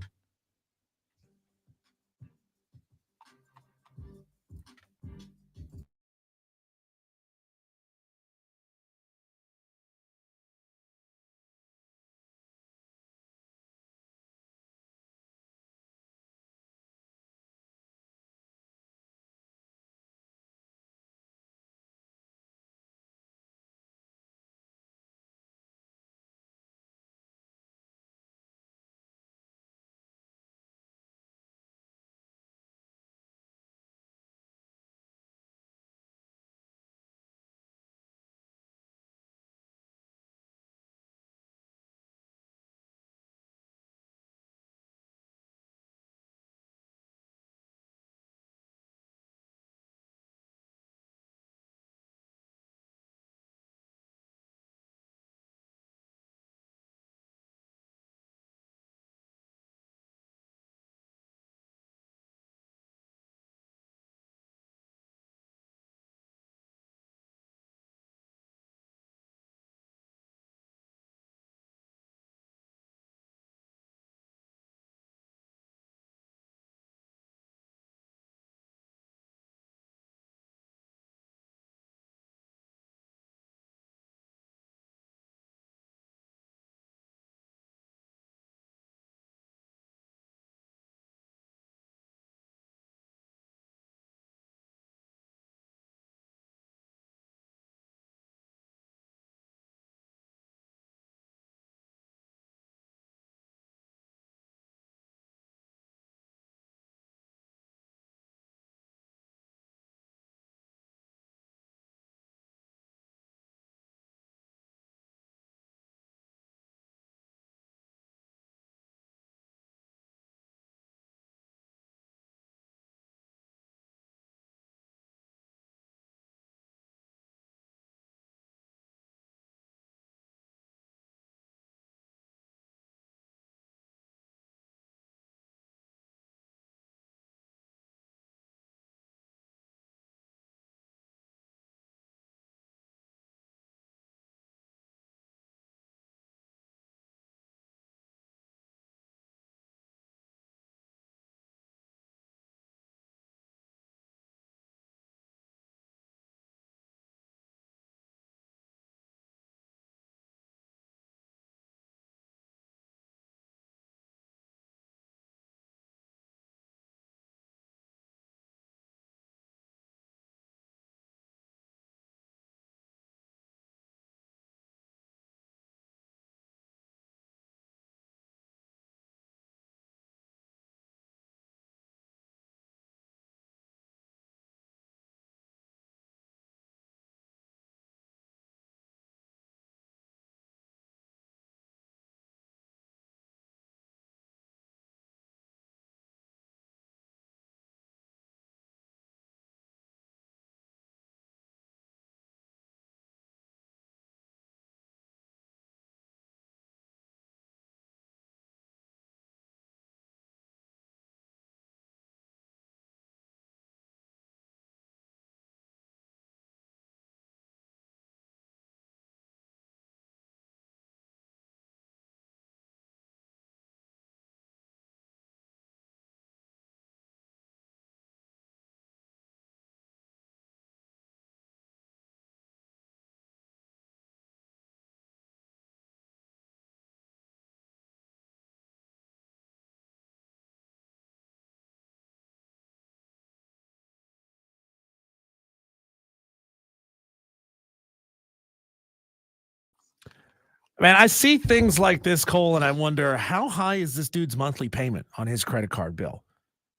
Man, I see things like this, Cole, and I wonder, how high is this dude's monthly payment on his credit card bill?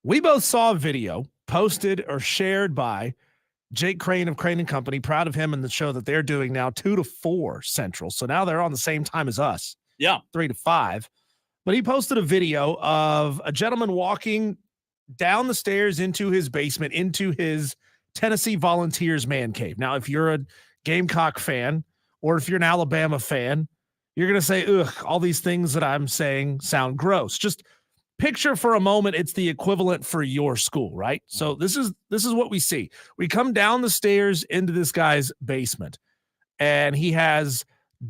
We both saw a video posted or shared by Jake Crane of Crane & Company. Proud of him and the show that they're doing now, 2 to 4 Central. So now they're on the same time as us. Yeah. 3 to 5. But he posted a video of a gentleman walking down the stairs into his basement, into his Tennessee Volunteers man cave. Now, if you're a Gamecock fan or if you're an Alabama fan, you're going to say, ugh, all these things that I'm saying sound gross. Just picture for a moment it's the equivalent for your school, right? So this is what we see. We come down the stairs into this guy's basement, and he has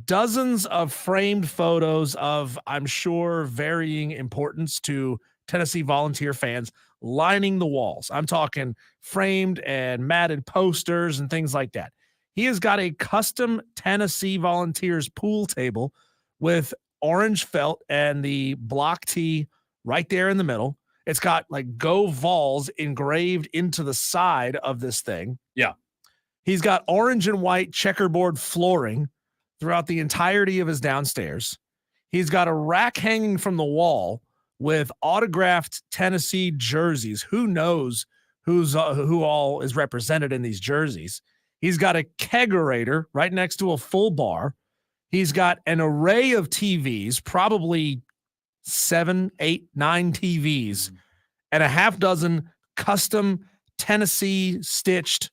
dozens of framed photos of, I'm sure, varying importance to Tennessee Volunteer fans lining the walls. I'm talking framed and matted posters and things like that. He has got a custom Tennessee Volunteers pool table with orange felt and the block tee right there in the middle. It's got like Go Vols engraved into the side of this thing. Yeah. He's got orange and white checkerboard flooring throughout the entirety of his downstairs. He's got a rack hanging from the wall with autographed Tennessee jerseys. Who knows who all is represented in these jerseys? He's got a kegerator right next to a full bar. He's got an array of TVs, probably 7, 8, 9 TVs, and a half dozen custom Tennessee stitched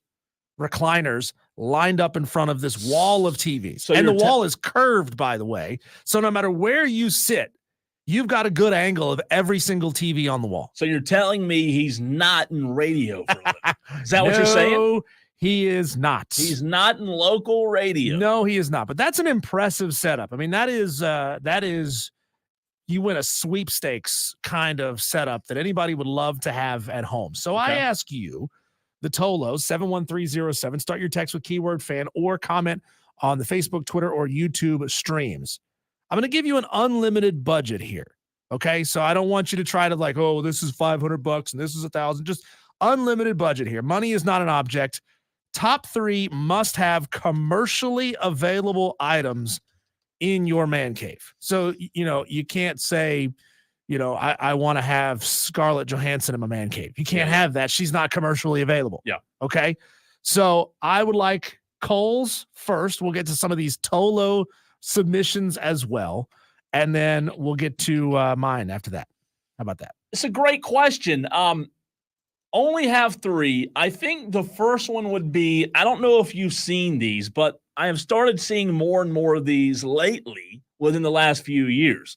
recliners lined up in front of this wall of TVs. So and the wall is curved, by the way. So no matter where you sit, you've got a good angle of every single TV on the wall. So you're telling me he's not in radio for a living. Is that what you're saying? No, he is not. He's not in local radio. No, he is not. But that's an impressive setup. I mean, that is you win a sweepstakes kind of setup that anybody would love to have at home. So I ask you, the Tolo 71307, start your text with keyword fan or comment on the Facebook, Twitter, or YouTube streams. I'm going to give you an unlimited budget here. Okay. So I don't want you to try to like, oh, this is $500 and this is $1,000. Just unlimited budget here. Money is not an object. Top 3 must have commercially available items in your man cave. So, you can't say, I want to have Scarlett Johansson in my man cave. You can't have that. She's not commercially available. Yeah. Okay. So I would like Cole's first. We'll get to some of these Tolo submissions as well. And then we'll get to mine after that. How about that? It's a great question. Only have 3. I think the first one would be, I don't know if you've seen these, but I have started seeing more and more of these lately within the last few years.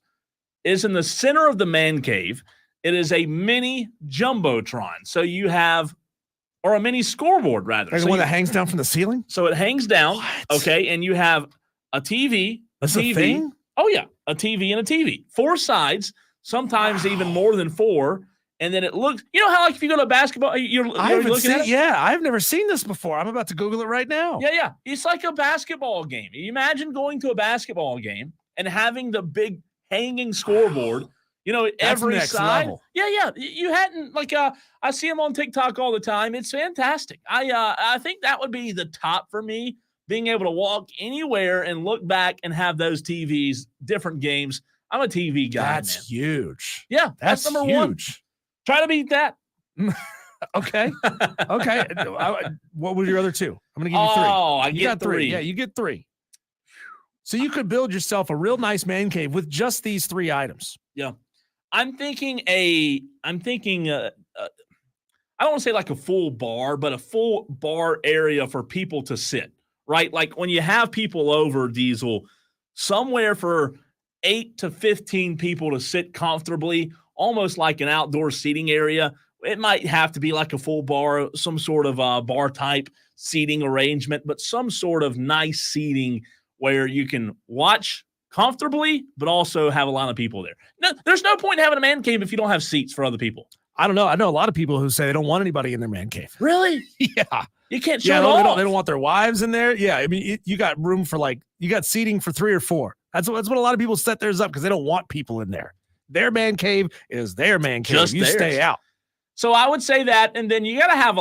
It's in the center of the man cave. It is a mini jumbotron. So you have, or a mini scoreboard rather. Like the one that hangs down from the ceiling? So it hangs down. What? Okay. And you have a TV. That's a TV. A thing? Oh yeah. A TV and a TV. 4 sides, sometimes even more than 4. And then it looks, how like if you go to a basketball, you're looking at it? Yeah, I've never seen this before. I'm about to Google it right now. Yeah. It's like a basketball game. You imagine going to a basketball game and having the big hanging scoreboard, every side. Level. Yeah. You hadn't I see them on TikTok all the time. It's fantastic. I think that would be the top for me, being able to walk anywhere and look back and have those TVs, different games. I'm a TV guy. That's huge. Yeah, that's number huge. 1. Try to beat that. Okay. What were your other 2? I'm going to give you 3. Oh, you got 3. Yeah, you get 3. So you could build yourself a real nice man cave with just these 3 items. Yeah. I'm thinking I don't want to say like a full bar, but a full bar area for people to sit, right? Like when you have people over, Diesel, somewhere for 8 to 15 people to sit comfortably, almost like an outdoor seating area. It might have to be like a full bar, some sort of bar type seating arrangement, but some sort of nice seating where you can watch comfortably, but also have a lot of people there. No, there's no point in having a man cave if you don't have seats for other people. I don't know. I know a lot of people who say they don't want anybody in their man cave. Really? Yeah. You can't show it off. They don't want their wives in there. Yeah. I mean, you got room for you got seating for 3 or 4. That's what a lot of people set theirs up because they don't want people in there. Their man cave is their man cave. Just you theirs. stay out. So I would say that, and then you got to have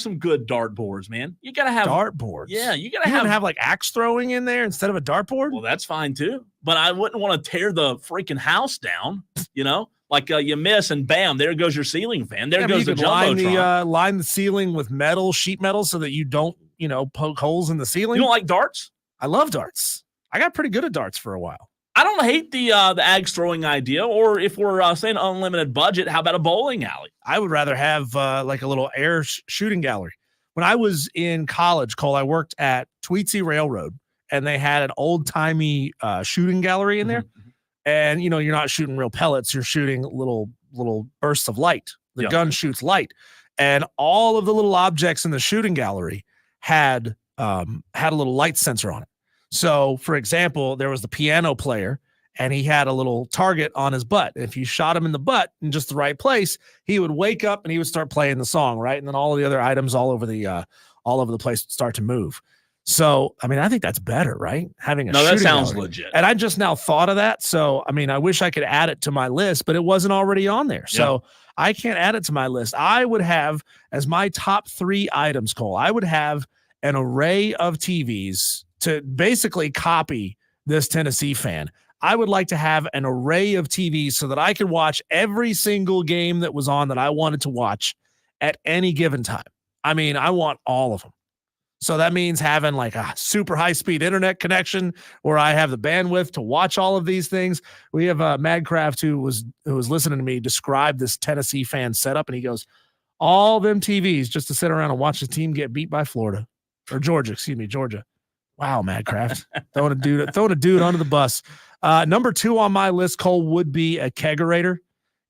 some good dartboards, man. You got to have dartboards. Yeah, you got to have like axe throwing in there instead of a dartboard. Well, that's fine too, but I wouldn't want to tear the freaking house down. Like you miss and bam, there goes your ceiling fan. There goes the jumbotron. Line the ceiling with sheet metal, so that you don't poke holes in the ceiling. You don't like darts? I love darts. I got pretty good at darts for a while. I don't hate the axe throwing idea, or if we're saying unlimited budget, how about a bowling alley? I would rather have like a little air shooting gallery. When I was in college, Cole, I worked at Tweetsy Railroad, and they had an old-timey shooting gallery in there. Mm-hmm. And, you're not shooting real pellets. You're shooting little bursts of light. The gun shoots light. And all of the little objects in the shooting gallery had a little light sensor on it. So, for example, there was the piano player, and he had a little target on his butt. If you shot him in the butt in just the right place, he would wake up and he would start playing the song, right? And then all of the other items all over the place would start to move. So, I think that's better, right? Having that sounds gallery. legit. And I just now thought of that. So, I wish I could add it to my list, but it wasn't already on there. So I can't add it to my list. I would have as my top 3 items, Cole, I would have an array of TVs to basically copy this Tennessee fan. I would like to have an array of TVs so that I could watch every single game that was on that I wanted to watch at any given time. I want all of them. So that means having like a super high-speed internet connection where I have the bandwidth to watch all of these things. We have Madcraft who was listening to me describe this Tennessee fan setup, and he goes, all them TVs just to sit around and watch the team get beat by Georgia. Wow, Madcraft. throwing a dude under the bus. Number 2 on my list, Cole, would be a kegerator.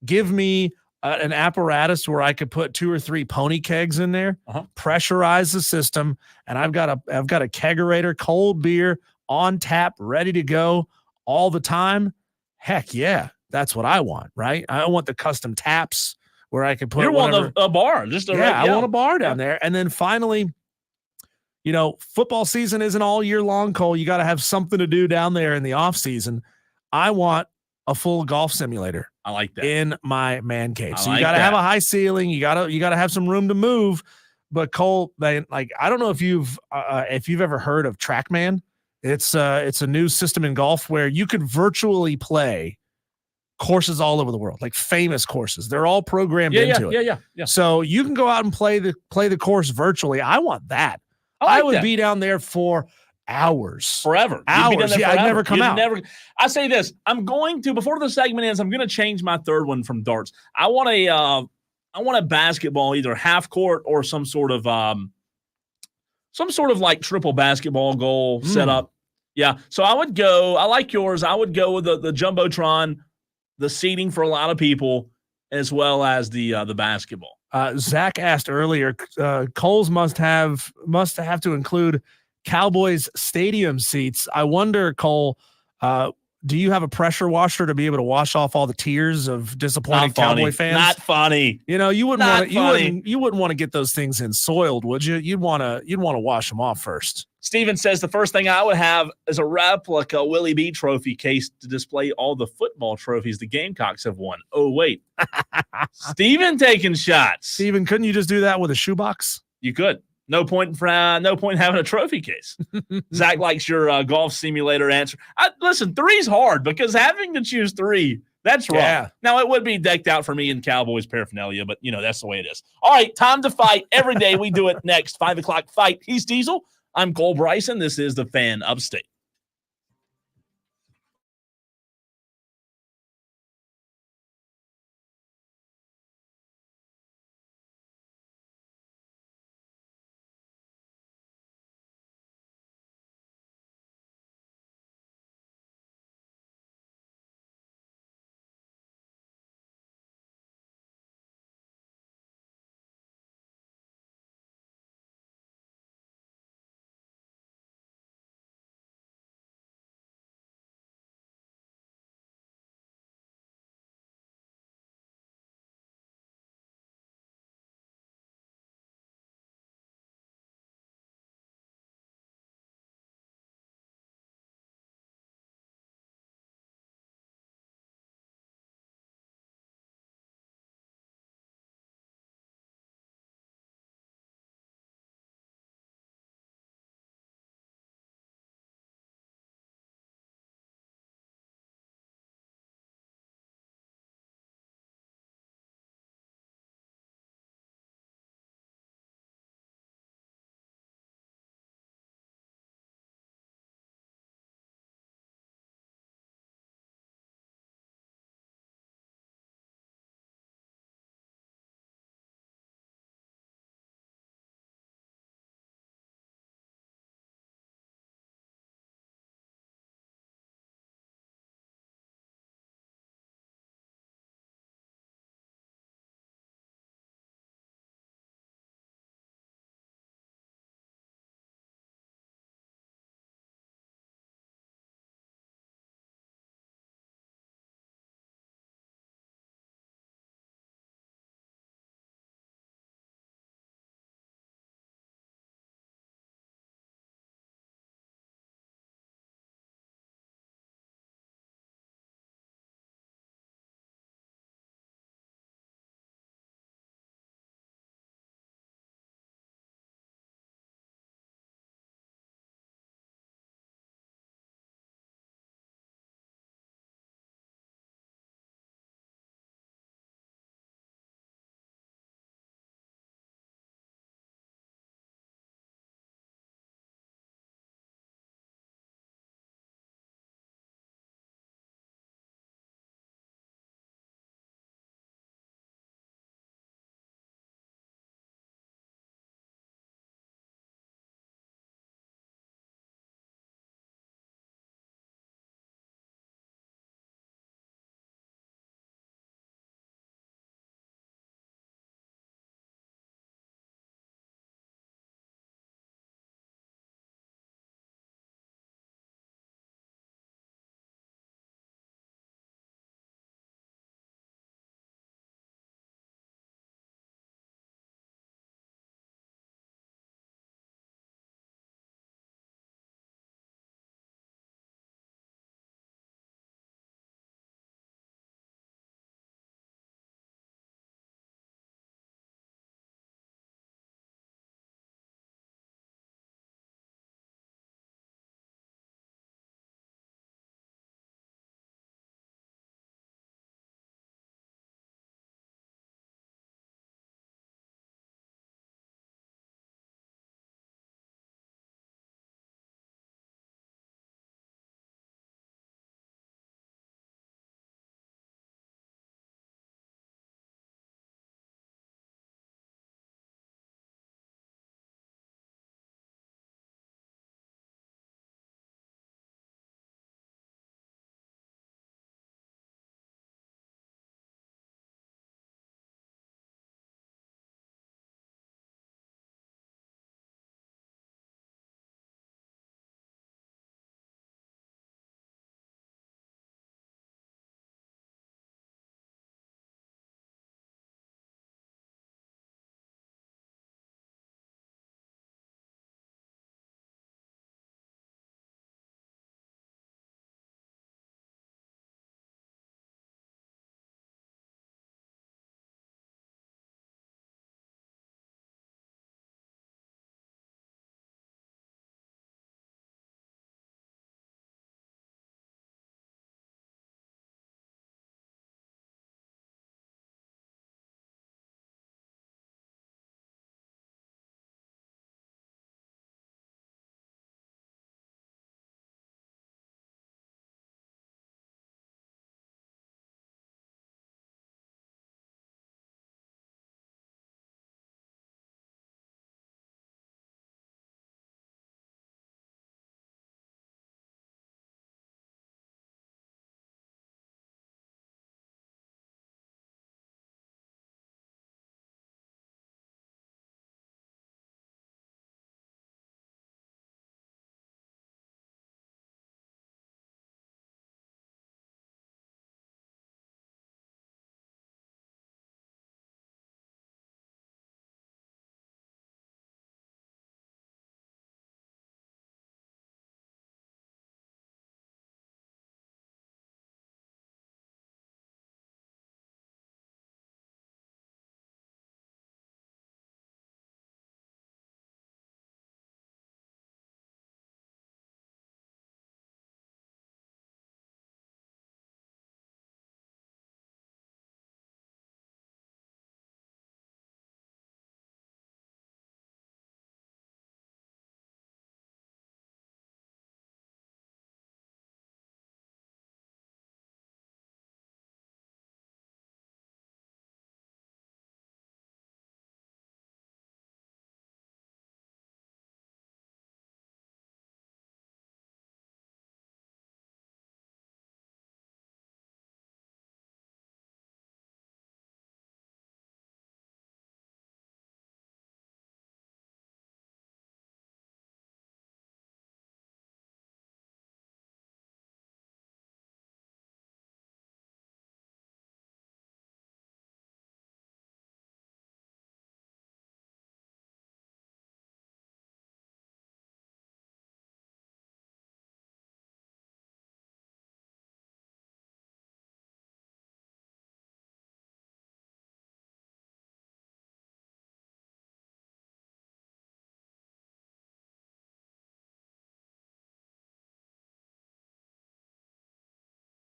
Give me an apparatus where I could put 2 or 3 pony kegs in there, pressurize the system, and I've got a kegerator, cold beer on tap, ready to go all the time. Heck yeah, that's what I want, right? I want the custom taps where I can put. You want a bar, just I want a bar down there, and then finally, football season isn't all year long, Cole. You got to have something to do down there in the off season. I want a full golf simulator. I like that in my man cave. So you got to have a high ceiling. You got to have some room to move. But Cole, man, like I don't know if you've ever heard of TrackMan. It's a new system in golf where you could virtually play courses all over the world, like famous courses. They're all programmed into it. Yeah. So you can go out and play the course virtually. I want that. I would be down there for hours. Forever. Hours. Yeah, I'd never come out. I say this. Before the segment ends, I'm going to change my third one from darts. I want a basketball, either half court or some sort of like triple basketball goal setup. Yeah. So I like yours. I would go with the Jumbotron, the seating for a lot of people, as well as the basketball. Zach asked earlier, Coles must have to include Cowboys stadium seats. I wonder, Cole, do you have a pressure washer to be able to wash off all the tears of disappointed Cowboy fans? Not funny. You wouldn't want to get those things in soiled, would you? You'd want to wash them off first. Steven says the first thing I would have is a replica Willie B trophy case to display all the football trophies the Gamecocks have won. Oh, wait. Steven taking shots. Steven, couldn't you just do that with a shoebox? You could. No point in having a trophy case. Zach likes your golf simulator answer. Listen, 3's hard because having to choose 3, that's rough. Yeah. Now, it would be decked out for me in Cowboys paraphernalia, but, that's the way it is. All right, time to fight. Every day we do it next. 5 o'clock fight. He's Diesel. I'm Cole Bryson. This is the Fan Upstate.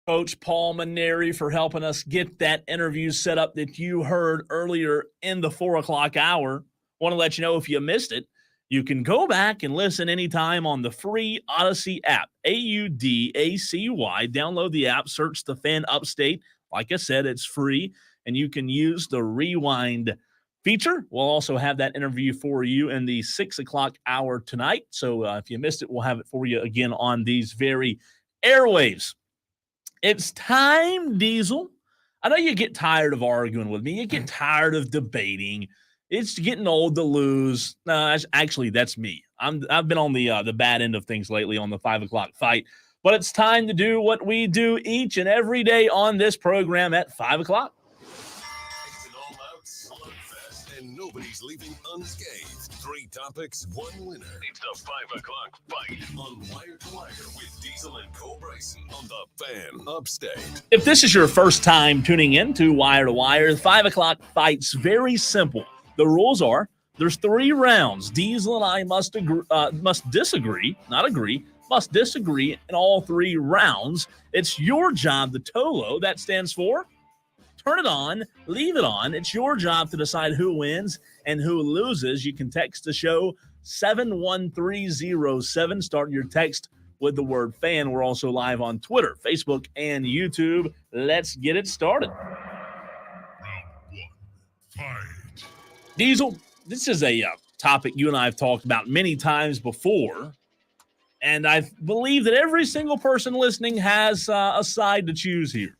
Coach Paul Mainieri for helping us get that interview set up that you heard earlier in the 4 o'clock hour. Want to let you know if you missed it, you can go back and listen anytime on the free Odyssey app, AUDACY. Download the app, search the Fan Upstate. Like I said, it's free, and you can use the rewind feature. We'll also have that interview for you in the 6 o'clock hour tonight. So if you missed it, we'll have it for you again on these very airwaves. It's time, Diesel. I know you get tired of arguing with me. You get tired of debating. It's getting old to lose. Actually, that's me. I've been on the bad end of things lately on the 5 o'clock fight. But it's time to do what we do each and every day on this program at 5 o'clock. It's an all-out slugfest, and nobody's leaving unscathed. 3 topics, 1 winner. It's the 5 o'clock fight on Wire to Wire with Diesel and Cole Bryson on the Fan Upstate. If this is your first time tuning in to Wire, the 5 o'clock fight's very simple. The rules are there's 3 rounds. Diesel and I must disagree in all 3 rounds. It's your job, the TOLO, that stands for turn it on, leave it on. It's your job to decide who wins and who loses. You can text the show 71307. Start your text with the word fan. We're also live on Twitter, Facebook, and YouTube. Let's get it started. Round 1, fight. Diesel, this is a topic you and I have talked about many times before, and I believe that every single person listening has a side to choose here.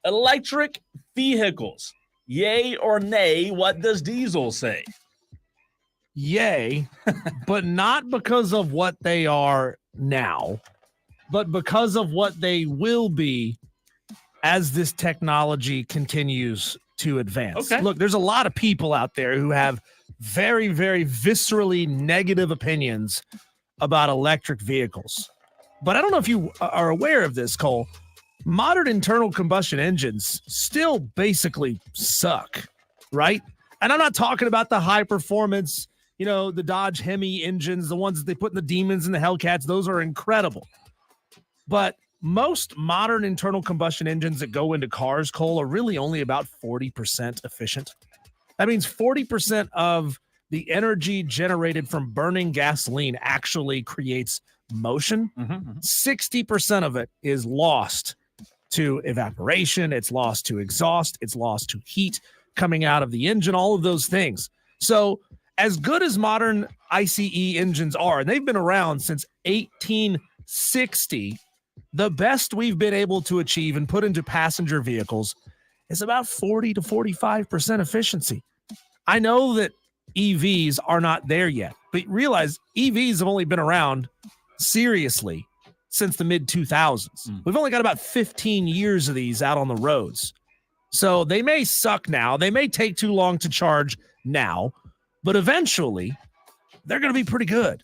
Electric vehicles, yay or nay? What does Diesel say? Yay, but not because of what they are now, but because of what they will be as this technology continues to advance. Okay. Look, there's a lot of people out there who have very, very viscerally negative opinions about electric vehicles. But I don't know if you are aware of this, Cole. Modern internal combustion engines still basically suck, right? And I'm not talking about the high performance, the Dodge Hemi engines, the ones that they put in the Demons and the Hellcats. Those are incredible. But most modern internal combustion engines that go into cars, Cole, are really only about 40% efficient. That means 40% of the energy generated from burning gasoline actually creates motion. 60% of it is lost to evaporation. It's lost to exhaust. It's lost to heat coming out of the engine, all of those things. So as good as modern ICE engines are, and they've been around since 1860, the best we've been able to achieve and put into passenger vehicles is about 40 to 45% efficiency. I know that EVs are not there yet, but realize EVs have only been around seriously since the mid-2000s. We've only got about 15 years of these out on the roads. So they may suck now. They may take too long to charge now, but eventually they're going to be pretty good.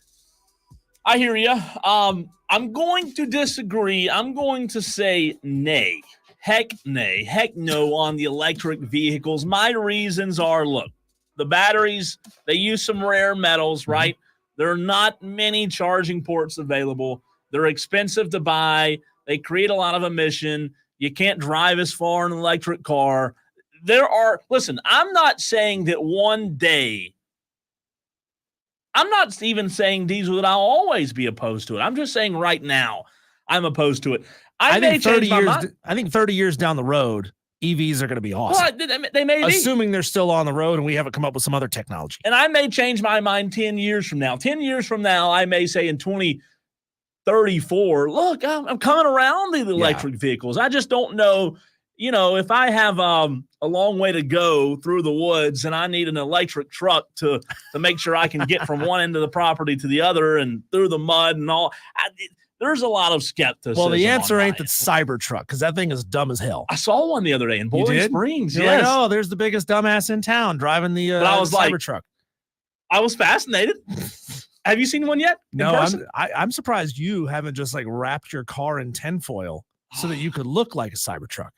I hear you. I'm going to disagree. I'm going to say nay. Heck no on the electric vehicles. My reasons are, look, the batteries, they use some rare metals, right? There are not many charging ports available. They're expensive to buy. They create a lot of emission. You can't drive as far in an electric car. Listen, I'm not saying that one day, I'm not even saying, Diesel, that I'll always be opposed to it. I'm just saying right now, I'm opposed to it. I think 30 years down the road, EVs are going to be awesome. Well, they may be. Assuming they're still on the road and we haven't come up with some other technology. And I may change my mind 10 years from now. 10 years from now, I may say in 2034, look, I'm coming around the electric vehicles. I just don't know, if I have a long way to go through the woods and I need an electric truck to make sure I can get from one end of the property to the other and through the mud and all. There's a lot of skepticism. Well, the answer ain't the Cybertruck, because that thing is dumb as hell. I saw one the other day in Boiling Springs. You're like, oh, there's the biggest dumbass in town driving the Cybertruck. I was fascinated. Have you seen one yet? No, I'm surprised you haven't just wrapped your car in tinfoil so that you could look like a Cybertruck.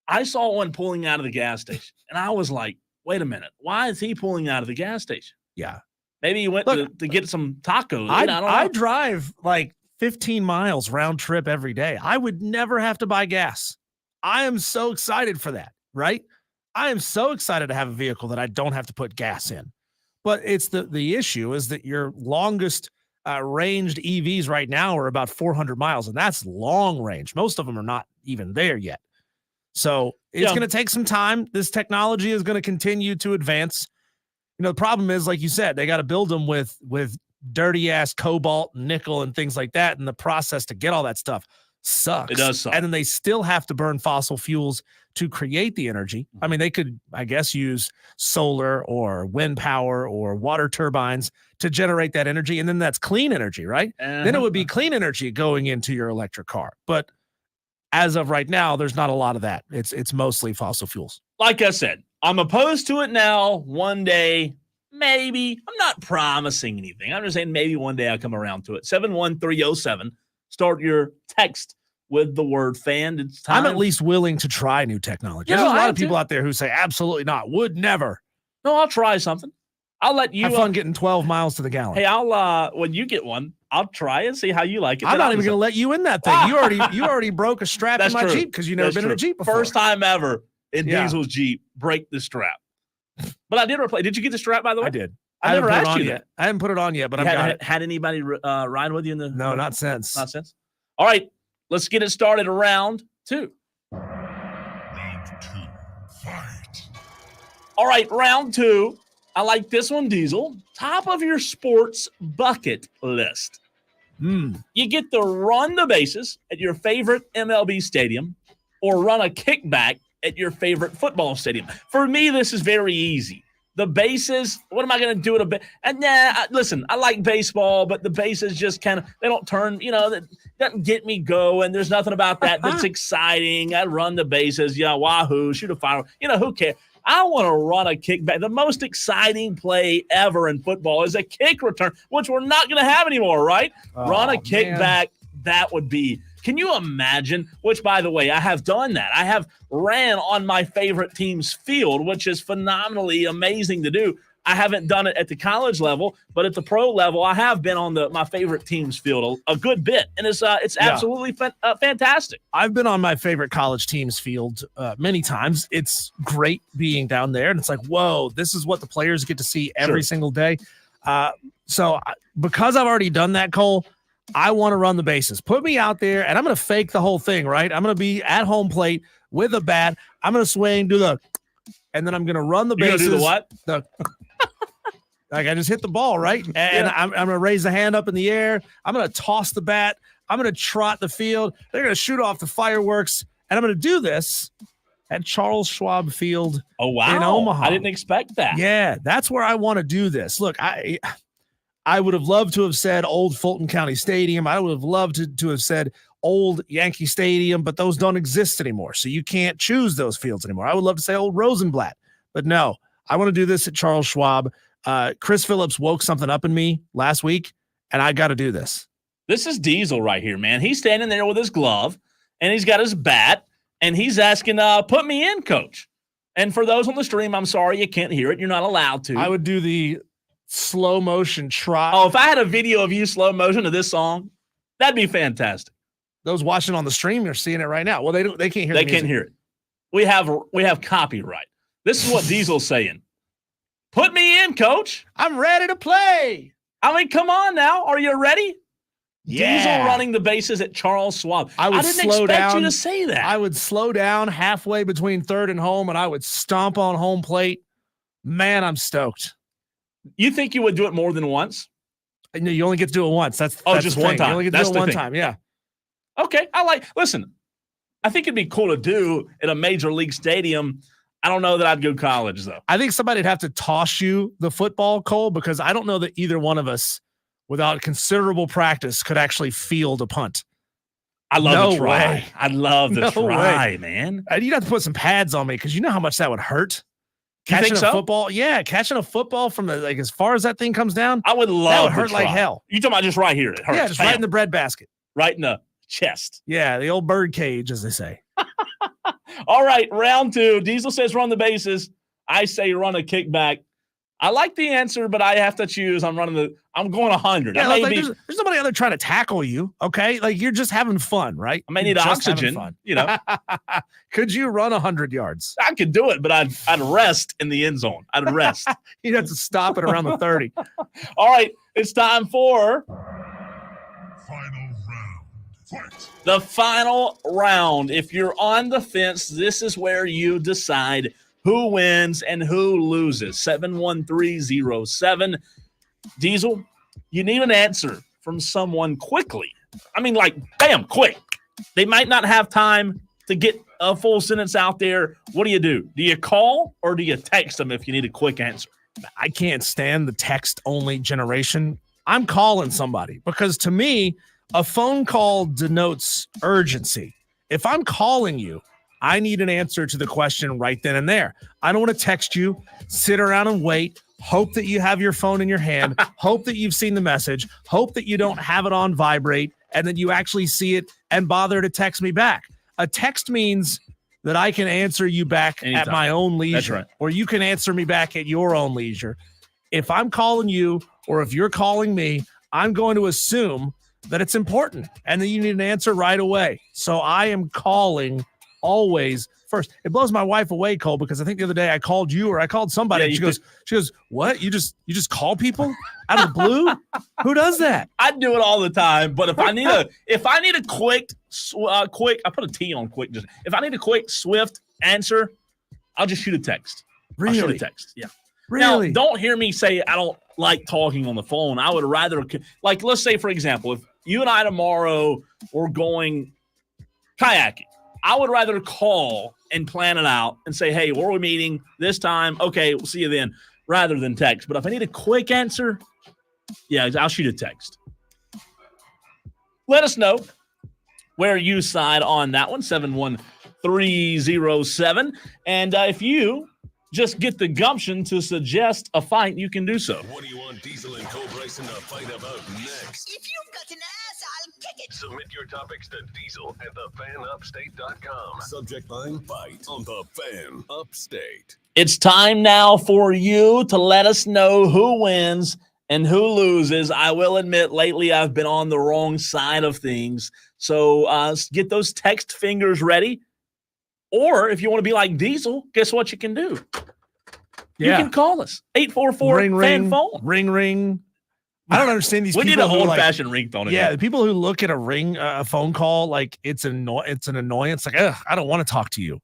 I saw one pulling out of the gas station, and I was like, wait a minute. Why is he pulling out of the gas station? Yeah. Maybe he went to get some tacos. I drive 15 miles round trip every day. I would never have to buy gas. I am so excited for that, right? I am so excited to have a vehicle that I don't have to put gas in. But it's the issue is that your longest ranged EVs right now are about 400 miles, and that's long range. Most of them are not even there yet. So it's going to take some time. This technology is going to continue to advance. The problem is, like you said, they got to build them with dirty ass cobalt, nickel, and things like that. And the process to get all that stuff sucks. It does suck. And then they still have to burn fossil fuels to create the energy. I mean, they could, I guess, use solar or wind power or water turbines to generate that energy. And then that's clean energy, right? Then it would be clean energy going into your electric car. But as of right now, there's not a lot of that. It's mostly fossil fuels. Like I said, I'm opposed to it now. One day, maybe. I'm not promising anything. I'm just saying maybe one day I'll come around to it. 71307. Start your text with the word fan. It's time. I'm at least willing to try new technology. There's a lot of people out there who say absolutely not, would never. No, I'll try something. I'll let you have fun getting 12 miles to the gallon. Hey, I'll when you get one, I'll try and see how you like it. I'm not even going to let you in that thing. You already broke a strap in my Jeep because you've never been in a Jeep before. First time ever in Diesel's Jeep, break the strap. But I did replace. Did you get the strap, by the way? I did. I never asked you yet. I haven't put it on yet, but I've got it. Had anybody ride with you in the? No, not since. Not since. All right, let's get it started. Round two. Round two. Fight. All right, round two. I like this one, Diesel. Top of your sports bucket list. You get to run the bases at your favorite MLB stadium or run a kickback at your favorite football stadium. For me, this is very easy. The bases, what am I going to do at a base? And listen, I like baseball, but the bases just kind of, they don't turn, that doesn't get me going. There's nothing about that that's exciting. I run the bases, wahoo, shoot a fire. Who cares? I want to run a kickback. The most exciting play ever in football is a kick return, which we're not going to have anymore, right? Run a kickback. Man. That would be. Can you imagine? Which, by the way, I have done that. I have ran on my favorite team's field, which is phenomenally amazing to do. I haven't done it at the college level, but at the pro level, I have been on my favorite team's field a good bit, and it's absolutely fantastic. I've been on my favorite college team's field many times. It's great being down there, and it's like, whoa, this is what the players get to see every single day. So because I've already done that, Cole, I want to run the bases. Put me out there, and I'm going to fake the whole thing, right? I'm going to be at home plate with a bat. I'm going to swing, and then I'm going to run the bases. You're gonna do the what? Like I just hit the ball, right? And I'm going to raise the hand up in the air. I'm going to toss the bat. I'm going to trot the field. They're going to shoot off the fireworks. And I'm going to do this at Charles Schwab Field in Omaha. I didn't expect that. Yeah, that's where I want to do this. Look, I would have loved to have said old Fulton County Stadium. I would have loved to have said old Yankee Stadium, but those don't exist anymore. So you can't choose those fields anymore. I would love to say old Rosenblatt, but no, I want to do this at Charles Schwab. Chris Phillips woke something up in me last week, and I got to do this. This is Diesel right here, man. He's standing there with his glove, and he's got his bat, and he's asking, put me in, coach. And for those on the stream, I'm sorry you can't hear it. You're not allowed to. I would do the slow motion trot. Oh, if I had a video of you slow motion to this song, that'd be fantastic. Those watching on the stream are seeing it right now. Well, they can't hear. They can't hear it. We have copyright. This is what Diesel's saying. Put me in, coach. I'm ready to play. I mean, come on now. Are you ready? Yeah. Diesel running the bases at Charles Schwab. I didn't expect you to say that. I would slow down halfway between third and home, and I would stomp on home plate. Man, I'm stoked. You think you would do it more than once? No, you only get to do it once. That's just one time. You only get to do it one time. Yeah. Okay. Listen, I think it'd be cool to do at a major league stadium. I don't know that I'd go college, though. I think somebody'd have to toss you the football, Cole, because I don't know that either one of us, without considerable practice, could actually field a punt. I love to try. I'd love to try, man. You'd have to put some pads on me because you know how much that would hurt. Catching a football, catching a football from as far as that thing comes down. I would love. That would hurt like hell. You talking about just right here? It hurts. Yeah, just right in the breadbasket, right in the chest. Yeah, the old bird cage, as they say. All right, round two. Diesel says run the bases. I say run a kickback. I like the answer, but I have to choose. I'm going 100. Yeah, I may like, be, there's nobody out there trying to tackle you. Okay, like you're just having fun, right? I may You're need just having oxygen. fun. You know, Could you run 100 yards? I could do it, but I'd rest in the end zone. I'd rest. You'd have to stop at around the 30. All right, it's time for Final round. Fight. the final round. If you're on the fence, this is where you decide who wins and who loses. 71307. Diesel, you need an answer from someone quickly. I mean, like, bam, quick. They might not have time to get a full sentence out there. What do? Do you call or do you text them if you need a quick answer? I can't stand the text-only generation. I'm calling somebody because to me, a phone call denotes urgency. If I'm calling you, I need an answer to the question right then and there. I don't want to text you, sit around and wait, hope that you have your phone in your hand, hope that you've seen the message, hope that you don't have it on vibrate, and that you actually see it and bother to text me back. A text means that I can answer you back Anytime. at my own leisure, That's right. or you can answer me back at your own leisure. If I'm calling you or if you're calling me, I'm going to assume that it's important and that you need an answer right away. So I am calling always first. It blows my wife away, Cole, because I think the other day I called you or I called somebody. Yeah, and she goes, what? You just call people out of the blue? Who does that? I do it all the time, but if I need a quick, I put a T on quick. If I need a quick, swift answer, I'll just shoot a text. I'll shoot a text. Yeah. Really? Now, don't hear me say I don't like talking on the phone. I would rather, like, let's say, for example, if you and I tomorrow were going kayaking, I would rather call and plan it out and say, hey, where are we meeting this time? Okay, we'll see you then, rather than text. But if I need a quick answer, yeah, I'll shoot a text. Let us know where you side on that one, 71307. And if you just get the gumption to suggest a fight, you can do so. What do you want Diesel and Cole Bryson to fight about next? If you've got an ass, I'll kick it. Submit your topics to Diesel at thefanupstate.com. Subject line, fight on the Fan Upstate. It's time now for you to let us know who wins and who loses. I will admit, lately I've been on the wrong side of things. So get those text fingers ready. Or if you want to be like Diesel, guess what you can do? You can call us. 844-FAN-PHONE. Ring. I don't understand these We people. need an old-fashioned ringtone. Yeah, the people who look at a phone call like it's an annoyance. Like, I don't want to talk to you.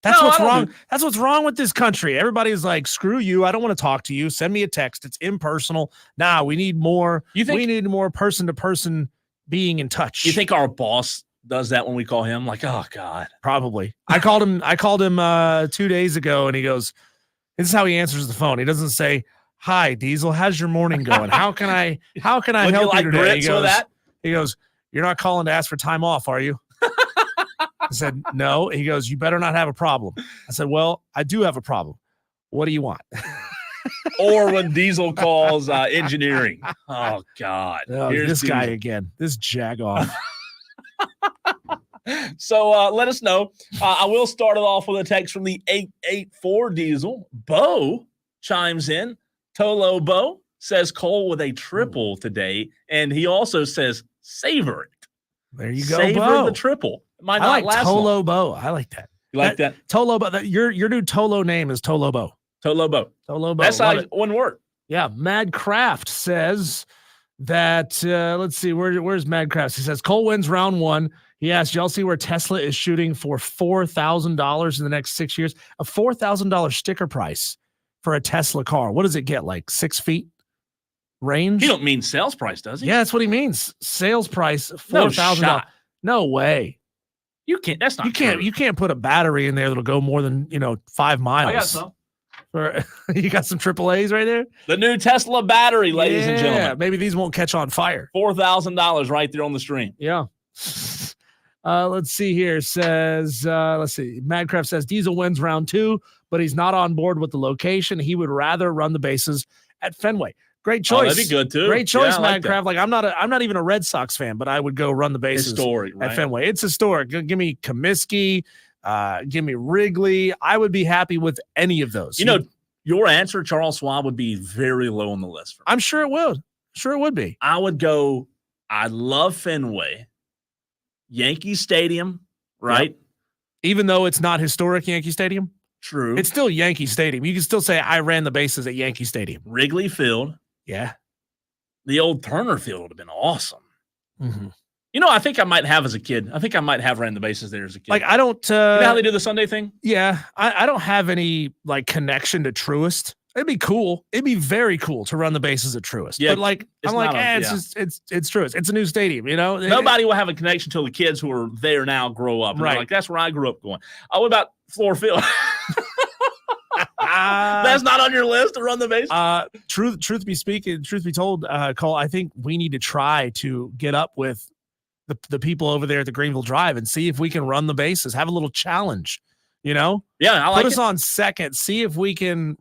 That's what's wrong. That's what's wrong with this country. Everybody's like, screw you. I don't want to talk to you. Send me a text. It's impersonal. Nah, we need more. We need more person-to-person being in touch. You think our boss does that when we call him? Like, oh God, probably. I called him 2 days ago, and he goes, "This is how he answers the phone. He doesn't say, 'Hi, Diesel. How's your morning going? How can I help you today?'" He goes, "You're not calling to ask for time off, are you?" I said, "No." He goes, "You better not have a problem." I said, "Well, I do have a problem. What do you want?" Or when Diesel calls engineering. Oh God, here's this guy again. This jagoff. So let us know. I will start it off with a text from the 884 Diesel. Bo chimes in. Tolo Bo says Cole with a triple today. And he also says savor it. There you go, Savor Bo. the triple. It might I not like last Tolo long. Bo. I like that. You like that? Tolo Bo. Your new Tolo name is Tolo Bo. Tolo Bo. Tolo Bo. That's one word. Yeah. Mad Craft says that, let's see, where's Mad Craft? He says Cole wins round one. He asked, y'all see where Tesla is shooting for $4,000 in the next 6 years? A $4,000 sticker price for a Tesla car. What does it get? Like 6 feet range? He don't mean sales price, does he? Yeah, that's what he means. Sales price, $4,000. No way. You can't. That's not. You can't put a battery in there that'll go more than 5 miles. I got some. You got some AAAs right there? The new Tesla battery, ladies and gentlemen. Maybe these won't catch on fire. $4,000 right there on the stream. Yeah. Let's see here. Says, let's see. Madcraft says Diesel wins round 2, but he's not on board with the location. He would rather run the bases at Fenway. Great choice. That'd be good too. Great choice, yeah, Madcraft. Like I'm not even a Red Sox fan, but I would go run the bases right? at Fenway. It's historic. Give me Comiskey, give me Wrigley. I would be happy with any of those. your answer, Charles Schwab, would be very low on the list for me. I'm sure it would. Sure it would be. I would go, I love Fenway, Yankee Stadium, right? Yep. Even though it's not historic Yankee Stadium, True. it's still Yankee Stadium. You can still say I ran the bases at Yankee Stadium. Wrigley Field. Yeah. The old Turner Field would have been awesome. Mm-hmm. You know, I think I might have as a kid. I think I might have ran the bases there as a kid. Like, I don't. You know how they do the Sunday thing? Yeah. I don't have any, like, connection to Truist. It'd be cool. It'd be very cool to run the bases at Truist. Yeah, but, like, it's I'm like, not a- it's yeah. just, it's Truist. It's a new stadium, you know? Nobody will have a connection till the kids who are there now grow up. And they're Right. like, that's where I grew up going. Oh, what about Floor Field? That's not on your list to run the base? Truth be told, Cole, I think we need to try to get up with the people over there at the Greenville Drive and see if we can run the bases, have a little challenge, you know? Yeah, I like Put us it. on second, see if we can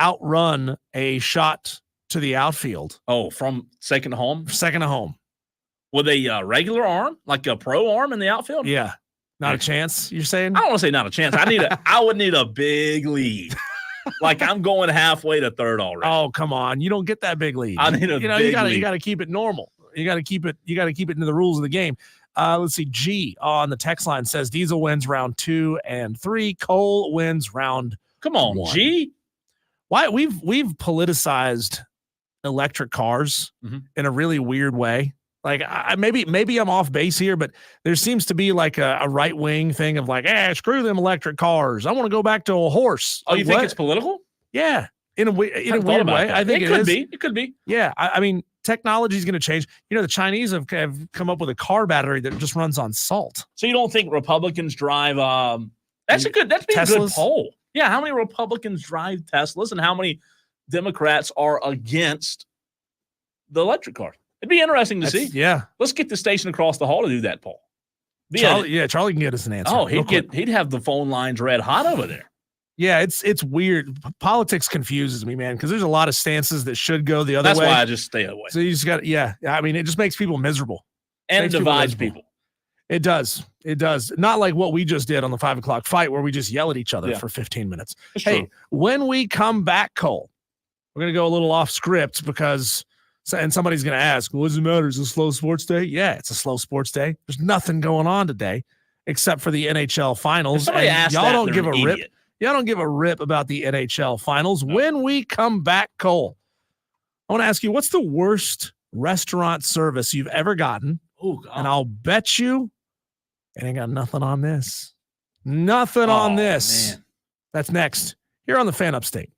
outrun a shot to the outfield. Oh, from second to home? Second to home. With a regular arm? Like a pro arm in the outfield? Yeah. Not a chance, you're saying? I don't want to say not a chance. I would need a big lead. Like I'm going halfway to third already. Oh, come on. You don't get that big lead. I need a big lead. You gotta keep it normal. You gotta keep it into the rules of the game. Let's see. G on the text line says Diesel wins round 2 and 3. Cole wins round Come on, 1. G. Why we've politicized electric cars in a really weird way. Like maybe I'm off base here, but there seems to be like a right wing thing of like, screw them electric cars. I want to go back to a horse. Oh, Like, you think what? it's political? Yeah, in a weird way. That. I think it could be. It could be. Yeah, I mean, technology is going to change. You know, the Chinese have come up with a car battery that just runs on salt. So you don't think Republicans drive? That'd be a good poll. Yeah, how many Republicans drive Teslas, and how many Democrats are against the electric cars? It'd be interesting to see. Yeah, let's get the station across the hall to do that poll. Charlie can get us an answer. Oh, he'd have the phone lines red hot over there. Yeah, it's weird. Politics confuses me, man, because there's a lot of stances that should go the other way. That's why I just stay away. So you just got I mean, it just makes people miserable. And it divides people. It does. It does. Not like what we just did on the 5 o'clock fight where we just yell at each other for 15 minutes. It's hey, true. When we come back, Cole, we're going to go a little off script because and somebody's going to ask, what does it matter? Is it a slow sports day? Yeah, it's a slow sports day. There's nothing going on today except for the NHL finals. If and y'all don't give a rip. Idiot. Y'all don't give a rip about the NHL finals. No. When we come back, Cole, I want to ask you, what's the worst restaurant service you've ever gotten? Oh, God. And I'll bet you it ain't got nothing on this. Nothing on this. Man. That's next here on the Fan Upstate.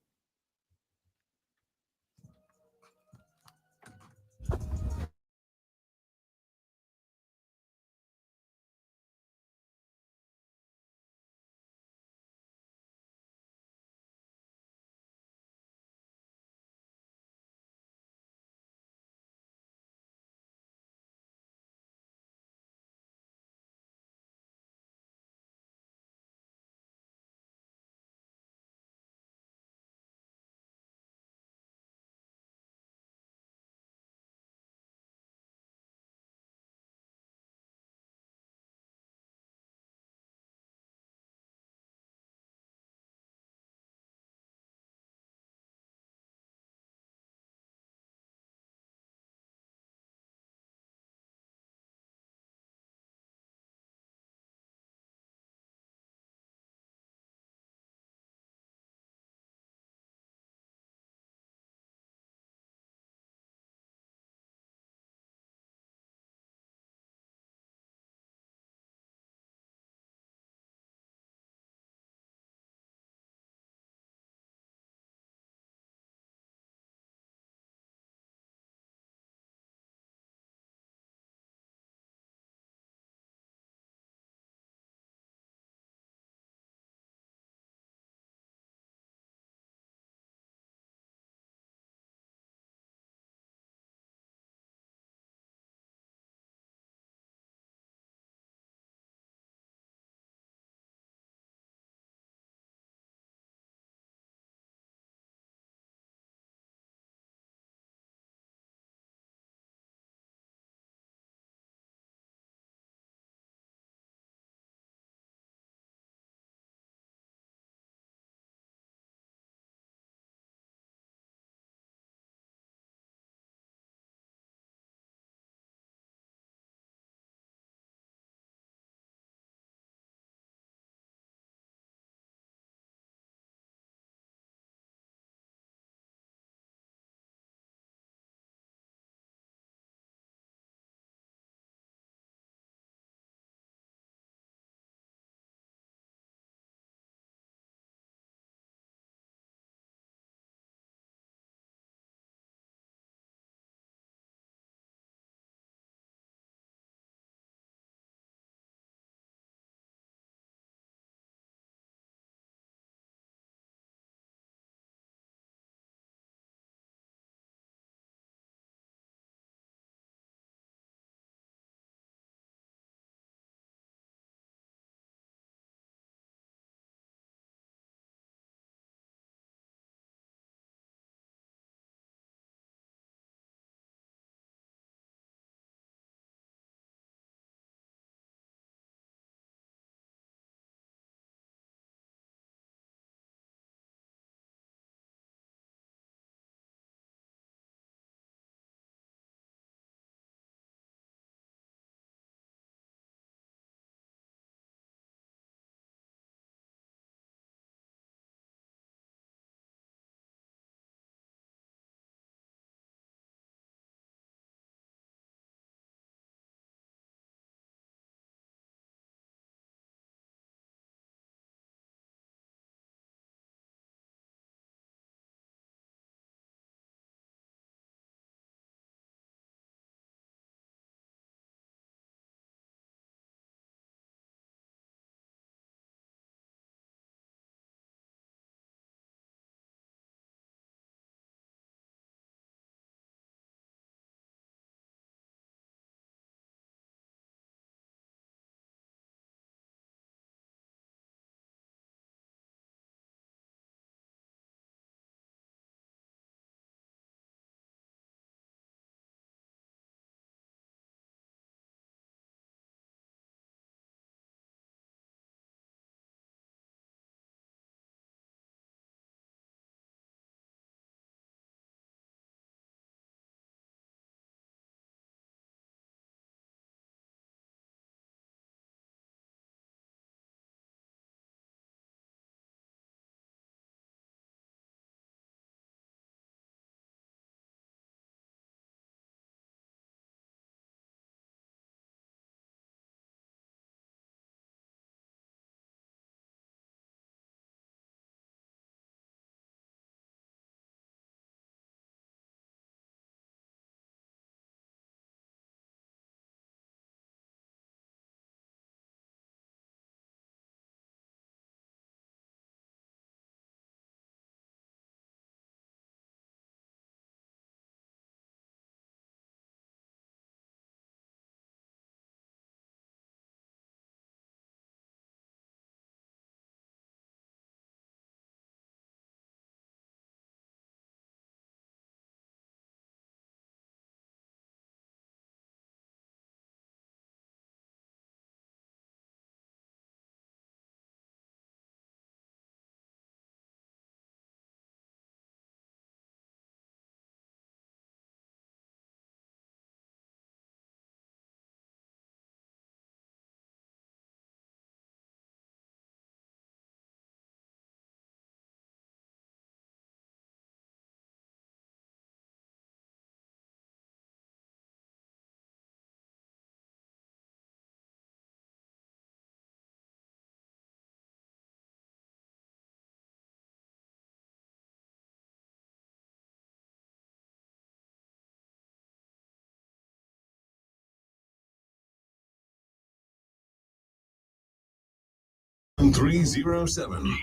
307.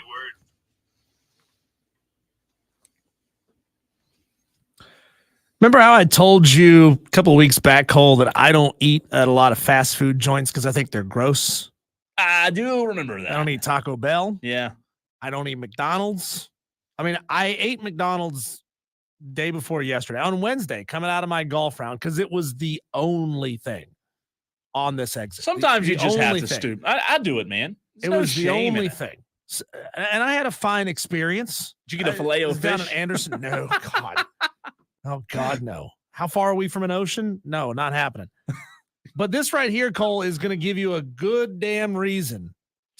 Remember how I told you a couple of weeks back, Cole, that I don't eat at a lot of fast food joints because I think they're gross? I do remember that. I don't eat Taco Bell. Yeah. I don't eat McDonald's. I mean, I ate McDonald's day before yesterday on Wednesday coming out of my golf round because it was the only thing on this exit. Sometimes The you just have only to thing. stoop. I do it, man. It was the only thing. And I had a fine experience. Did you get a filet of down fish? in Anderson? No, God. Oh, God, no. How far are we from an ocean? No, not happening. But this right here, Cole, is going to give you a good damn reason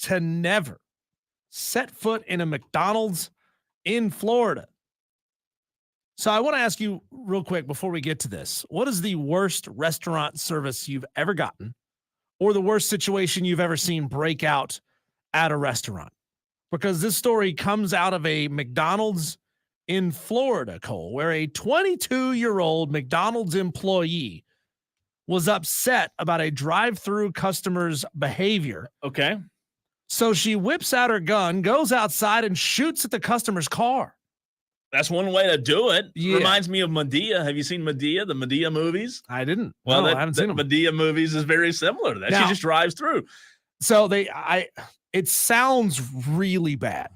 to never set foot in a McDonald's in Florida. So I want to ask you real quick before we get to this. What is the worst restaurant service you've ever gotten or the worst situation you've ever seen break out at a restaurant? Because this story comes out of a McDonald's in Florida, Cole, where a 22-year-old McDonald's employee was upset about a drive-through customer's behavior. Okay. So she whips out her gun, goes outside, and shoots at the customer's car. That's one way to do it. Yeah. Reminds me of Medea. Have you seen Medea, the Medea movies? I didn't. Well, No, I haven't seen them. Medea movies is very similar to that. Now- She just drives through. So it sounds really bad.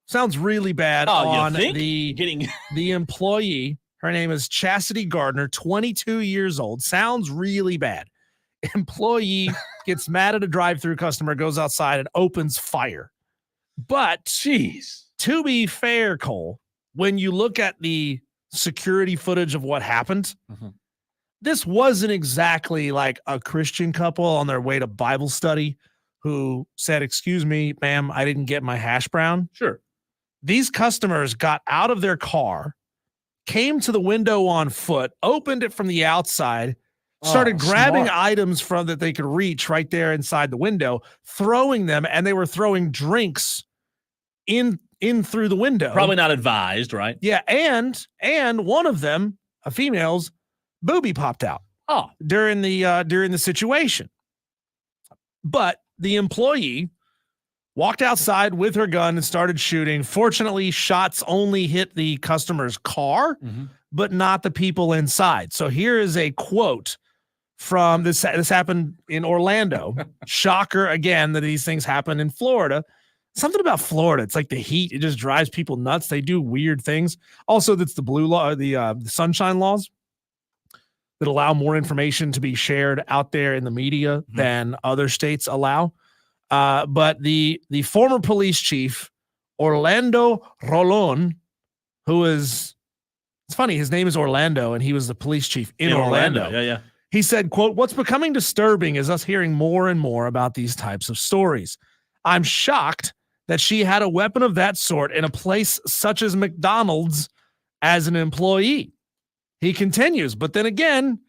Sounds really bad Oh, you on think? the employee. Her name is Chastity Gardner, 22 years old. Sounds really bad. Employee gets mad at a drive-through customer, goes outside and opens fire. But Jeez. to be fair, Cole, when you look at the security footage of what happened, Mhm. this wasn't exactly like a Christian couple on their way to Bible study who said, "Excuse me, ma'am, I didn't get my hash brown." Sure. These customers got out of their car, came to the window on foot, opened it from the outside, started Oh, grabbing smart. items from that they could reach right there inside the window, throwing them, and they were throwing drinks in through the window. Probably not advised, right? Yeah, and one of them, a female's boobie popped out Oh, during the situation. But the employee walked outside with her gun and started shooting. Fortunately, shots only hit the customer's car, but not the people inside. So here is a quote from this. This happened in Orlando. Shocker again that these things happen in Florida. Something about Florida. It's like the heat. It just drives people nuts. They do weird things. Also, that's the blue law, the sunshine laws that allow more information to be shared out there in the media than other states allow. But the former police chief, Orlando Rolon, who is, it's funny, his name is Orlando, and he was the police chief in Orlando. Yeah. He said, quote, "What's becoming disturbing is us hearing more and more about these types of stories. I'm shocked that she had a weapon of that sort in a place such as McDonald's as an employee." He continues, but then again,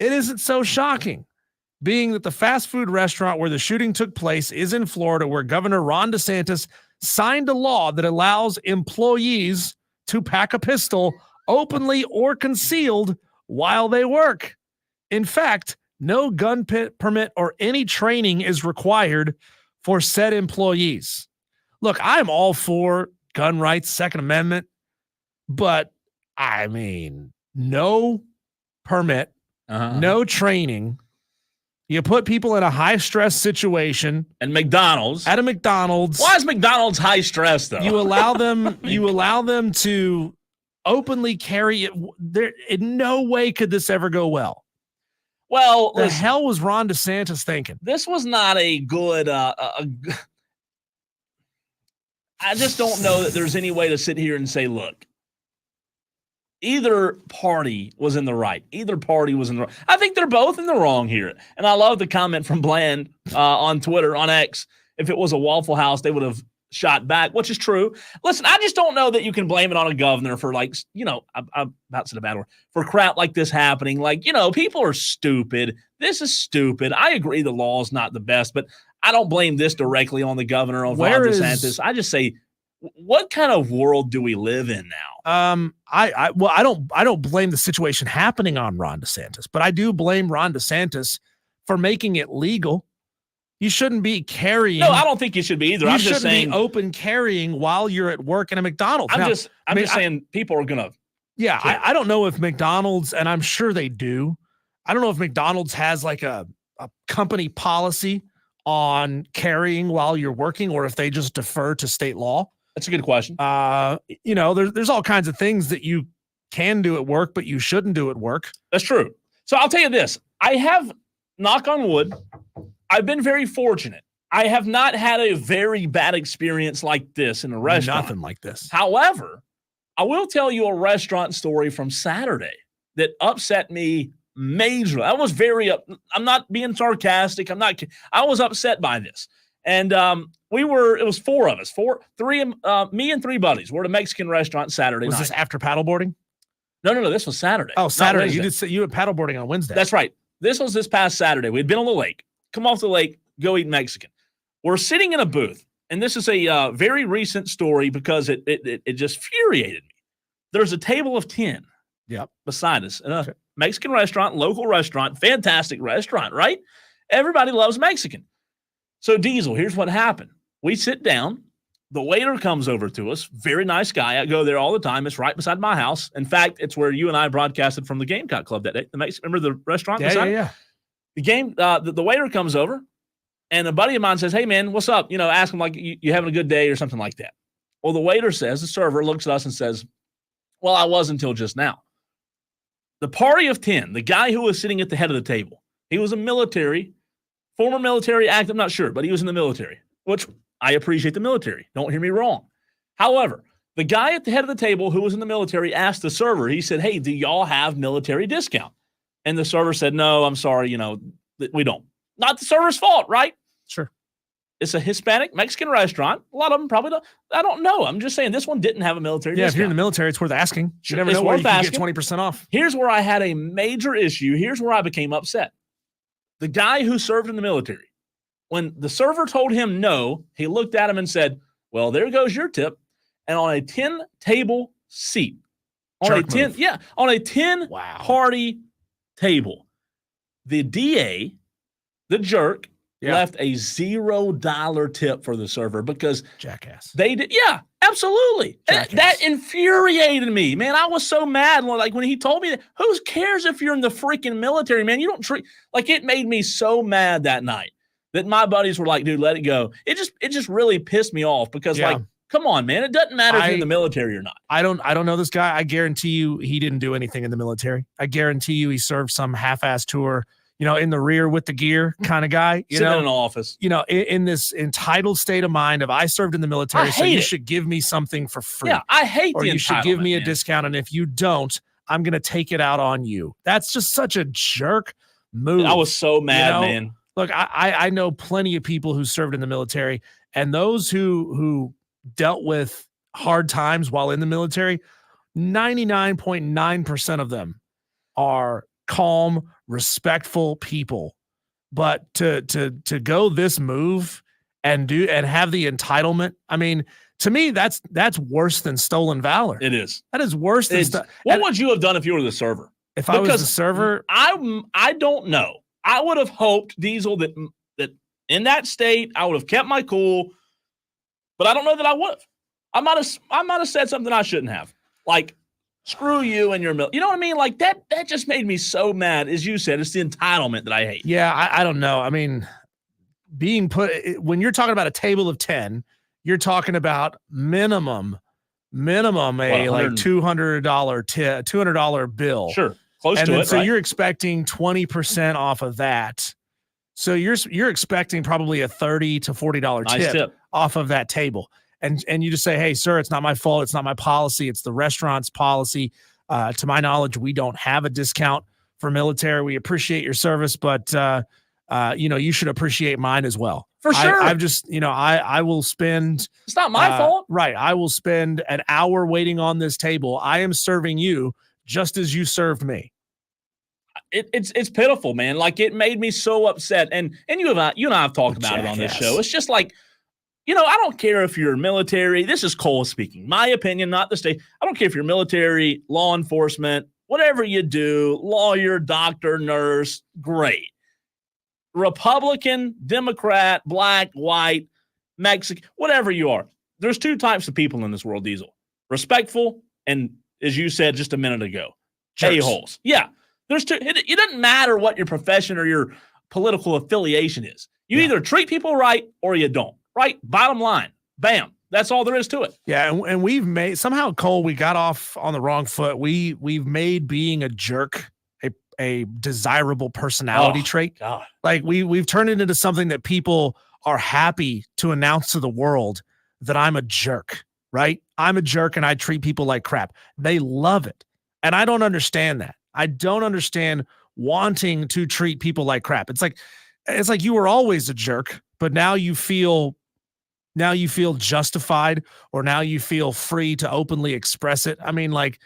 it isn't so shocking, being that the fast food restaurant where the shooting took place is in Florida, where Governor Ron DeSantis signed a law that allows employees to pack a pistol openly or concealed while they work. In fact, no gun permit or any training is required for said employees. Look, I'm all for gun rights, Second Amendment, but I mean, no permit, no training. You put people in a high stress situation And McDonald's. at a McDonald's. Why is McDonald's high stress though? You allow them to openly carry it. There, in no way could this ever go well. Well, The listen, hell was Ron DeSantis thinking? this was not a good. I just don't know that there's any way to sit here and say, look, either party was in the right. Either party was in the wrong. I think they're both in the wrong here. And I love the comment from Bland on Twitter, on X. If it was a Waffle House, they would have shot back, which is true. Listen, I just don't know that you can blame it on a governor for, like, you know, I'm about to say a bad word, for crap like this happening. Like, you know, people are stupid. This is stupid. I agree the law is not the best, but I don't blame this directly on the governor, on Ron DeSantis. I just say, what kind of world do we live in now? I don't blame the situation happening on Ron DeSantis, but I do blame Ron DeSantis for making it legal. You shouldn't be carrying. No, I don't think you should be either. You I'm shouldn't just saying be open carrying while you're at work in a McDonald's. I'm Now, just saying people are gonna. Yeah, carry. I don't know if McDonald's, and I'm sure they do. I don't know if McDonald's has like a company policy on carrying while you're working, or if they just defer to state law. That's a good question. There's all kinds of things that you can do at work, but you shouldn't do at work. That's true. So I'll tell you this. I have, knock on wood, I've been very fortunate. I have not had a very bad experience like this in a restaurant. Nothing like this. However, I will tell you a restaurant story from Saturday that upset me majorly. I was I'm not being sarcastic. I was upset by this. And it was four of us, me and three buddies. We're at a Mexican restaurant Saturday night. Was this after paddleboarding? No, this was Saturday. Oh, Saturday. You Wednesday. did say you had paddleboarding on Wednesday. That's right. This was this past Saturday. We'd been on the lake, come off the lake, go eat Mexican. We're sitting in a booth, and this is a very recent story because it just infuriated me. There's a table of 10 beside us in a Mexican restaurant, local restaurant, fantastic restaurant, right? Everybody loves Mexican. So, Diesel, here's what happened. We sit down. The waiter comes over to us. Very nice guy. I go there all the time. It's right beside my house. In fact, it's where you and I broadcasted from the Gamecock Club that day. Remember the restaurant? Yeah. The waiter comes over, and a buddy of mine says, "Hey, man, what's up?" Ask him like you having a good day or something like that. Well, the server looks at us and says, "Well, I was until just now." The party of 10, the guy who was sitting at the head of the table, he was former military active, I'm not sure, but he was in the military, which I appreciate the military. Don't hear me wrong. However, the guy at the head of the table who was in the military asked the server, he said, "Hey, do y'all have military discount?" And the server said, "No, I'm sorry, we don't." Not the server's fault, right? Sure. It's a Hispanic Mexican restaurant. A lot of them probably don't. I don't know. I'm just saying this one didn't have a military discount. If you're in the military, it's worth asking. Sure, you never know where you can get 20% off. Here's where I had a major issue. Here's where I became upset. The guy who served in the military, when the server told him no, he looked at him and said, "Well, there goes your tip." And on a 10-table seat, on a 10 party table, the DA, the jerk, left a $0 tip for the server because jackass. They did. Yeah, absolutely. That infuriated me, man. I was so mad. Like when he told me that, who cares if you're in the freaking military, man? You don't treat like it made me so mad that night that my buddies were like, "Dude, let it go." It just really pissed me off because come on, man. It doesn't matter if you're in the military or not. I don't know this guy. I guarantee you he didn't do anything in the military. I guarantee you he served some half-ass tour, in the rear with the gear kind of guy. Sitting in an office. In this entitled state of mind of I served in the military, so you should give me something for free. Yeah, I hate or the you should give me a man. discount, and if you don't, I'm going to take it out on you. That's just such a jerk move. I was so mad, man. Look, I know plenty of people who served in the military, and those who dealt with hard times while in the military, 99.9% of them are calm, respectful people. But to go this move and have the entitlement, I mean, to me, that's worse than stolen valor. It is. That is worse than what would you have done if you were the server? If I was the server, I don't know. I would have hoped, Diesel, that in that state I would have kept my cool, but I don't know that I would have. I might have said something I shouldn't have, like screw you and your you know what I mean? Like that just made me so mad. As you said, it's the entitlement that I hate. Yeah, I don't know. I mean, being put when you're talking about a table of 10, you're talking about minimum a like $200 bill. Sure. Close and to then, it. So right? you're expecting 20% off of that. So you're expecting probably a $30 to $40 tip off of that table. And you just say, "Hey, sir, it's not my fault. It's not my policy. It's the restaurant's policy. To my knowledge, we don't have a discount for military. We appreciate your service, but you should appreciate mine as well." For sure. I've just, I will spend. It's not my fault. Right. I will spend an hour waiting on this table. I am serving you just as you served me. It's pitiful, man. Like it made me so upset. And you and I have talked about it on this show. It's just like, I don't care if you're military. This is Cole speaking. My opinion, not the state. I don't care if you're military, law enforcement, whatever you do, lawyer, doctor, nurse, great. Republican, Democrat, black, white, Mexican, whatever you are. There's two types of people in this world, Diesel. Respectful and, as you said just a minute ago, a-holes. Yeah. There's two. It doesn't matter what your profession or your political affiliation is. You either treat people right or you don't. Right? Bottom line. Bam. That's all there is to it. Yeah, and we've made somehow, Cole, we got off on the wrong foot. We've made being a jerk a desirable personality trait. God. Like we've turned it into something that people are happy to announce to the world that I'm a jerk, right? I'm a jerk and I treat people like crap. They love it. And I don't understand that. I don't understand wanting to treat people like crap. It's like you were always a jerk, but now you feel justified, or now you feel free to openly express it. I mean, like,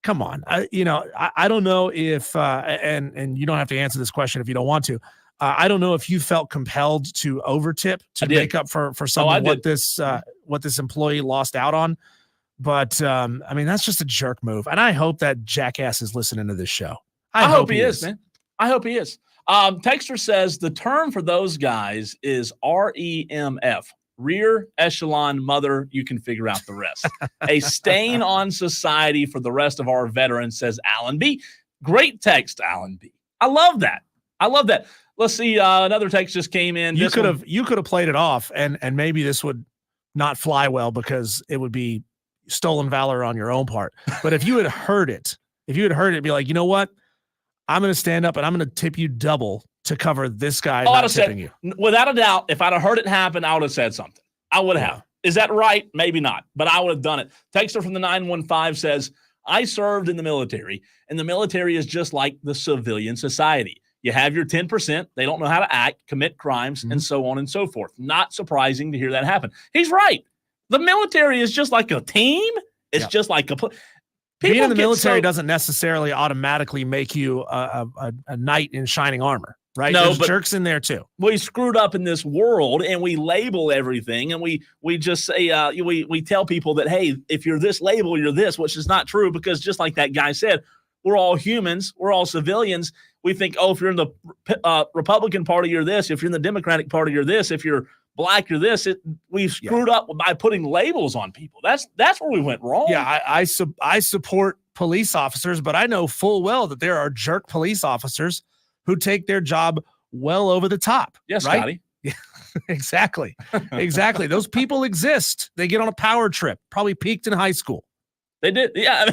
come on. I don't know if, and you don't have to answer this question if you don't want to. I don't know if you felt compelled to overtip to make up for some of what this employee lost out on. But I mean, that's just a jerk move. And I hope that jackass is listening to this show. I hope he is, man. I hope he is. Texter says the term for those guys is REMF. Rear echelon mother, you can figure out the rest. A stain on society for the rest of our veterans, says Alan B. Great text, Alan B. I love that. Let's see. Another text just came in. You could have played it off, and maybe this would not fly well because it would be stolen valor on your own part. But if you had heard it, be like, you know what? I'm going to stand up and I'm going to tip you double to cover this guy not tipping you. Without a doubt, if I'd have heard it happen, I would have said something. I would have. Is that right? Maybe not, but I would have done it. Texter from the 915 says, I served in the military, and the military is just like the civilian society. You have your 10%. They don't know how to act, commit crimes, and so on and so forth. Not surprising to hear that happen. He's right. The military is just like a team. It's just like a being in the military doesn't necessarily automatically make you a knight in shining armor, right? No, there's but jerks in there too. We screwed up in this world, and we label everything, and we just say we tell people that, hey, if you're this label, you're this, which is not true, because just like that guy said, we're all humans, we're all civilians. We think, if you're in the Republican Party, you're this. If you're in the Democratic Party, you're this. If you're black, you're this. We've screwed up by putting labels on people. That's where we went wrong. Yeah, I support police officers, but I know full well that there are jerk police officers who take their job well over the top. Yes, right? Scotty. Yeah, exactly. Those people exist. They get on a power trip. Probably peaked in high school. They did. Yeah.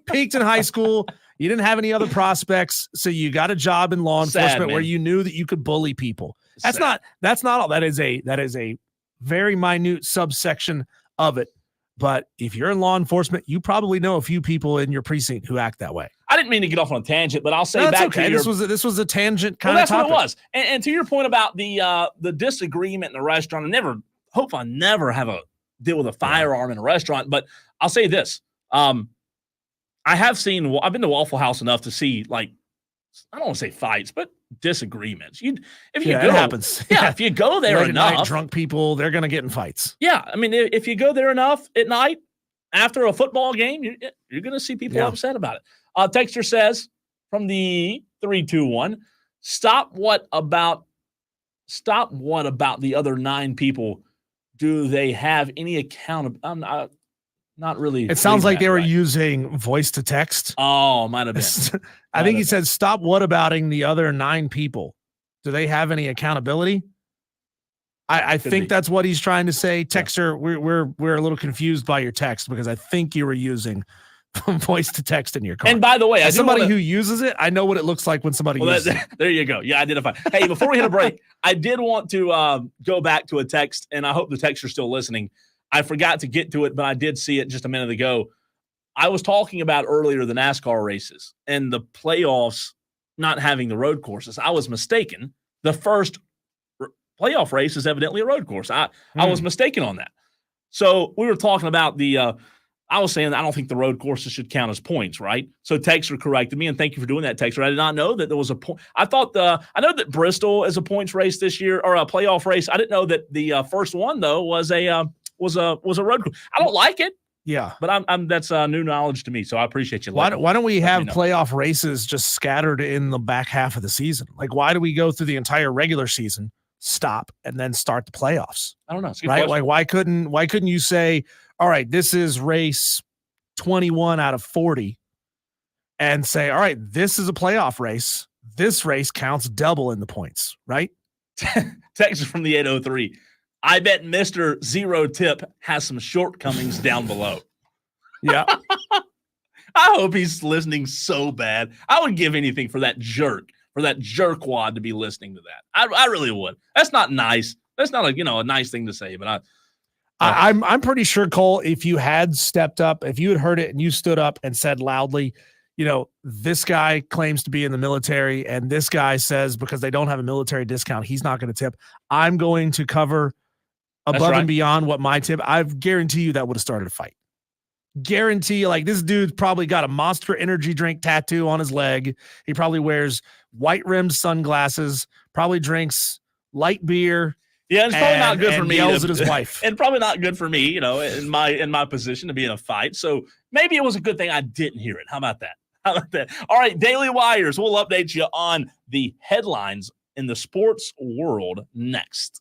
Peaked in high school. You didn't have any other prospects, so you got a job in law enforcement where you knew that you could bully people. That's not all. That is a very minute subsection of it. But if you're in law enforcement, you probably know a few people in your precinct who act that way. I didn't mean to get off on a tangent, but I'll say this was a tangent kind of topic. What it was. And to your point about the disagreement in the restaurant, I hope I never have a deal with a firearm in a restaurant. But I'll say this. I've been to Waffle House enough to see, like, I don't want to say fights, but disagreements. It happens. Yeah, if you go there enough, night, drunk people, they're going to get in fights. Yeah, I mean, if you go there enough at night after a football game, you're going to see people upset about it. Texter says from the 321, stop what about the other 9 people? Do they have any account? I'm not really. It sounds like they were using voice to text. Oh, might have been. I think he said, stop whatabouting the other 9 people. Do they have any accountability? I think that's what he's trying to say. Texter, we're a little confused by your text, because I think you were using voice to text in your car. And by the way, as somebody who uses it, I know what it looks like when somebody uses it. There you go. Yeah, identify. Hey, before we hit a break, I did want to go back to a text, and I hope the texter's still listening. I forgot to get to it, but I did see it just a minute ago. I was talking about earlier the NASCAR races and the playoffs not having the road courses. I was mistaken. The first playoff race is evidently a road course. I was mistaken on that. So we were talking about I was saying I don't think the road courses should count as points, right? So Texter corrected me, and thank you for doing that, Texter. I did not know that there was a point. I know that Bristol is a points race this year, or a playoff race. I didn't know that the first one though was a road course. I don't like it. Yeah. But that's new knowledge to me, so I appreciate you. Why don't we have me know. playoff races just scattered in the back half of the season? Like, why do we go through the entire regular season, stop, and then start the playoffs? I don't know. It's a good Right? question. Like, why couldn't you say, all right, this is race 21 out of 40, and say, all right, this is a playoff race. This race counts double in the points, right? Text from the 803. I bet Mr. Zero Tip has some shortcomings down below. Yeah. I hope he's listening so bad. I would give anything for that jerkwad to be listening to that. I really would. That's not nice. That's not a nice thing to say, but I'm pretty sure, Cole, if you had stepped up, if you had heard it and you stood up and said loudly, this guy claims to be in the military and this guy says because they don't have a military discount, he's not going to tip. I'm going to cover above and beyond what my tip. I guarantee you that would have started a fight. Guarantee you, like, this dude's probably got a Monster Energy drink tattoo on his leg. He probably wears white rimmed sunglasses, probably drinks light beer. Yeah, it's probably not good for me. Yells at his wife. And probably not good for me, in my position to be in a fight. So maybe it was a good thing I didn't hear it. How about that? All right, Daily Wires. We'll update you on the headlines in the sports world next.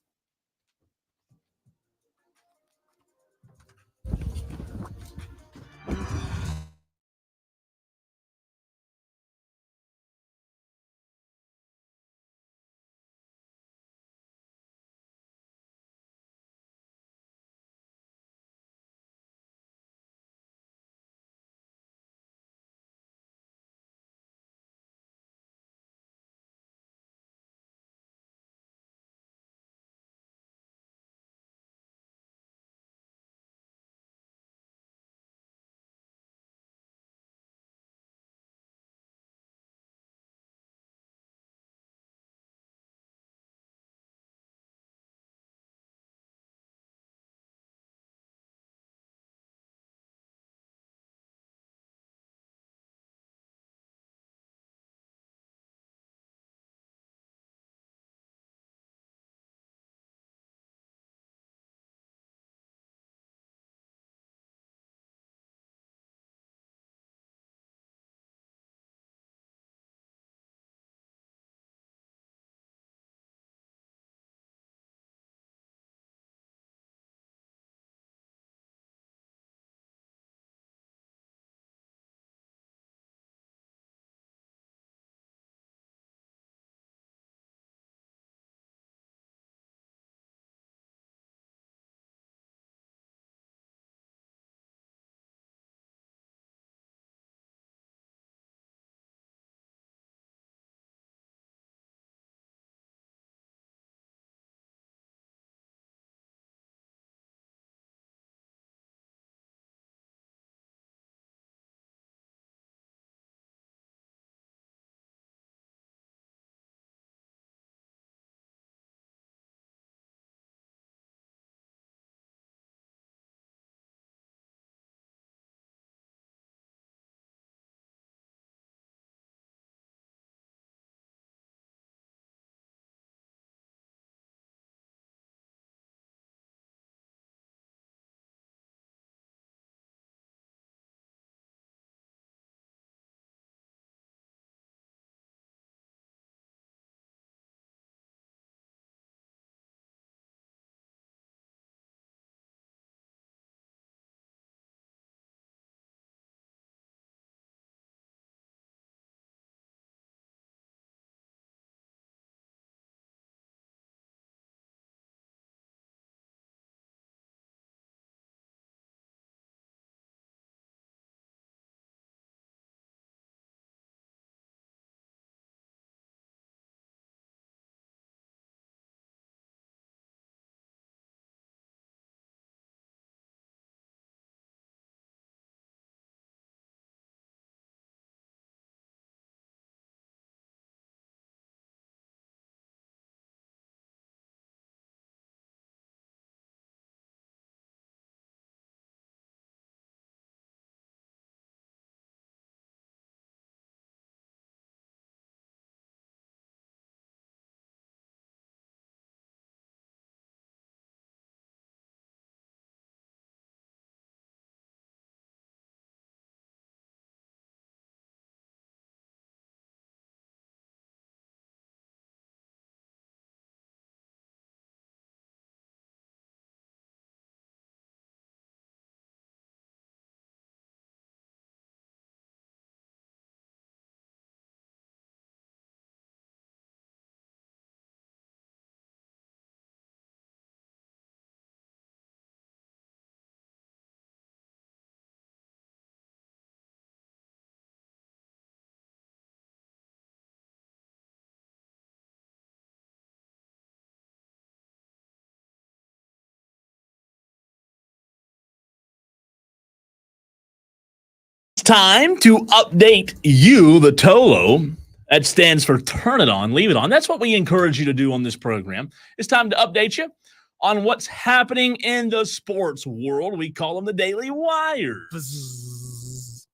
time to update you, the Tolo. That stands for turn it on, leave it on. That's what we encourage you to do on this program. It's time to update you on what's happening in the sports world. We call them the Daily Wires. Bzz.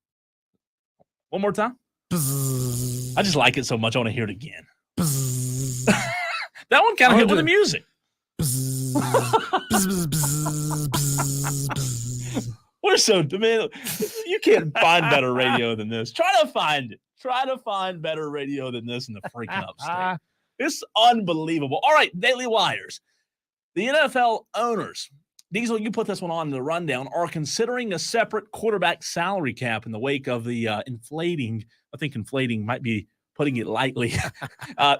One more time. Bzz. I just like it so much. I want to hear it again. Bzz. That one kind of hit with the do- music. Bzz. Bzz, bzz, bzz, bzz. We're so, man, you can't find better radio than this. Try to find it. Try to find better radio than this in the freaking upstate. It's unbelievable. All right, Daily Wires. The NFL owners, Diesel, you put this one on the rundown, are considering a separate quarterback salary cap in the wake of the inflating, I think inflating might be putting it lightly,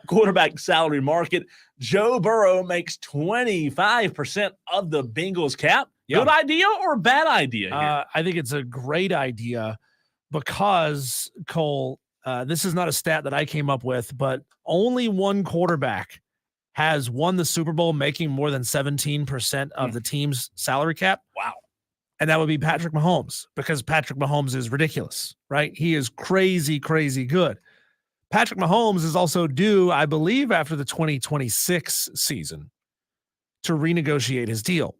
quarterback salary market. Joe Burrow makes 25% of the Bengals cap. Yeah. Good idea or bad idea here? I think it's a great idea because, Cole, this is not a stat that I came up with, but only one quarterback has won the Super Bowl making more than 17% of the team's salary cap. Wow. And that would be Patrick Mahomes, because Patrick Mahomes is ridiculous, right? He is crazy, crazy good. Patrick Mahomes is also due, I believe, after the 2026 season to renegotiate his deal.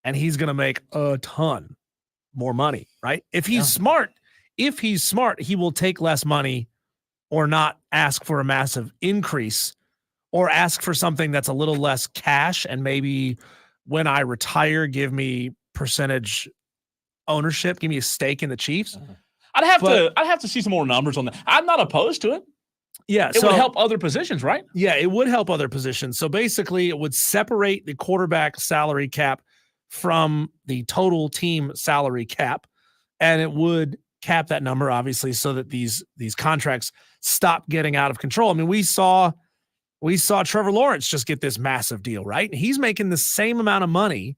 And he's going to make a ton more money, right? If he's smart, he will take less money or not ask for a massive increase or ask for something that's a little less cash. And maybe when I retire, give me percentage ownership, give me a stake in the Chiefs. I'd have to see some more numbers on that. I'm not opposed to it. Yeah. It would help other positions, right? Yeah, it would help other positions. So basically, it would separate the quarterback salary cap from the total team salary cap, and it would cap that number, obviously, so that these contracts stop getting out of control. I mean, we saw Trevor Lawrence just get this massive deal, right? He's making the same amount of money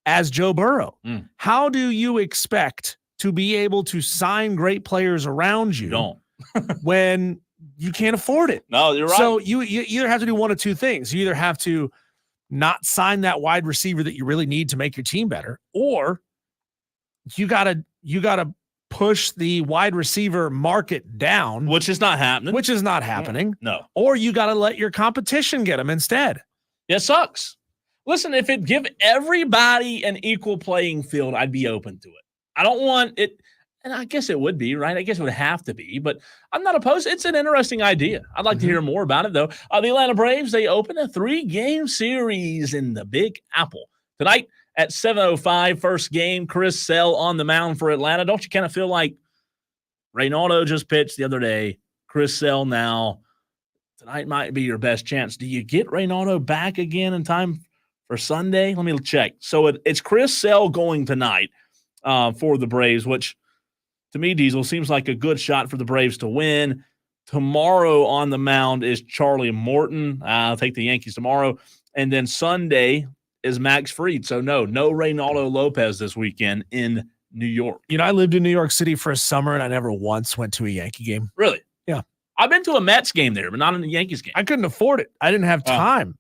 as Joe Burrow. How do you expect to be able to sign great players around you when you can't afford it? No, you're right. So you either have to do one of two things. You either have to not sign that wide receiver that you really need to make your team better, or you gotta push the wide receiver market down, which is not happening. No. Or you gotta let your competition get them instead. It sucks. Listen, if it give everybody an equal playing field, I'd be open to it. I don't want it, and I guess it would be, right? I guess it would have to be, but I'm not opposed. It's an interesting idea. I'd like to hear more about it, though. The Atlanta Braves, they open a 3-game series in the Big Apple. Tonight at 7:05, first game, Chris Sale on the mound for Atlanta. Don't you kind of feel like Reynaldo just pitched the other day, Chris Sale now? Tonight might be your best chance. Do you get Reynaldo back again in time for Sunday? Let me check. So it's Chris Sale going tonight for the Braves, which to me, Diesel, seems like a good shot for the Braves to win. Tomorrow on the mound is Charlie Morton. I'll take the Yankees tomorrow. And then Sunday is Max Fried. So no Reynaldo Lopez this weekend in New York. You know, I lived in New York City for a summer, and I never once went to a Yankee game. Really? Yeah. I've been to a Mets game there, but not in a Yankees game. I couldn't afford it. I didn't have time.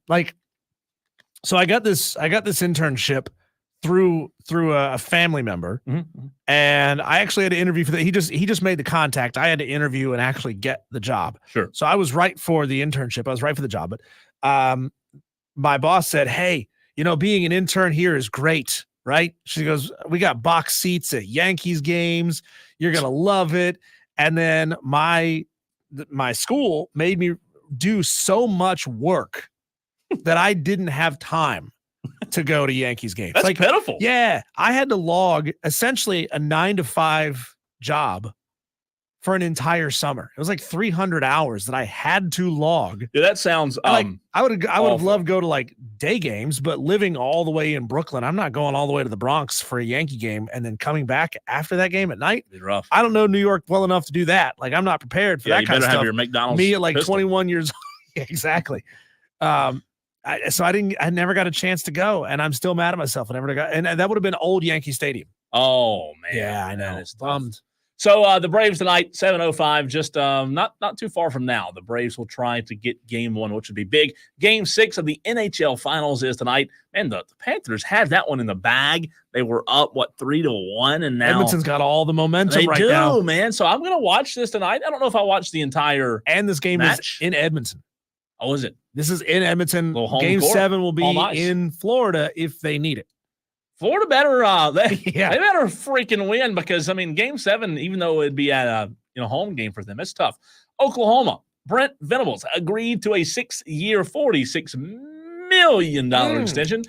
So I got this internship through a family member, and I actually had to interview for that. He just made the contact. I had to interview and actually get the job. Sure. So I was right for the internship. I was right for the job. But my boss said, "Hey, being an intern here is great, right?" She goes, "We got box seats at Yankees games. You're gonna love it." And then my school made me do so much work that I didn't have time to go to Yankees games. That's pitiful. Yeah. I had to log essentially a 9-to-5 job for an entire summer. It was like 300 hours that I had to log. Yeah, that sounds I would have loved to go to like day games, but living all the way in Brooklyn, I'm not going all the way to the Bronx for a Yankee game and then coming back after that game at night. It'd be rough. I don't know New York well enough to do that. Like, I'm not prepared for that kind of stuff. Have your McDonald's Me at like pistol. 21 years old. Yeah, exactly. I never got a chance to go, and I'm still mad at myself. I never got, and that would have been old Yankee Stadium. Oh man, Yeah, I know. That is tough. Bummed. So the Braves tonight, 7:05, just not too far from now. The Braves will try to get Game 1, which would be big. Game 6 of the NHL Finals is tonight. Man, the Panthers had that one in the bag. They were up, 3-1, and now Edmonton's got all the momentum they right do, now. man. So I'm going to watch this tonight. I don't know if I watched the entire And this game match. is in Edmonton. Oh, is it? This is in Edmonton. Little home Game court. 7 will be Home ice. in Florida if they need it. Florida better they Yeah. better freaking win because I mean Game 7, even though it'd be at a home game for them, it's tough. Oklahoma, Brent Venables agreed to a 6-year, $46 million extension.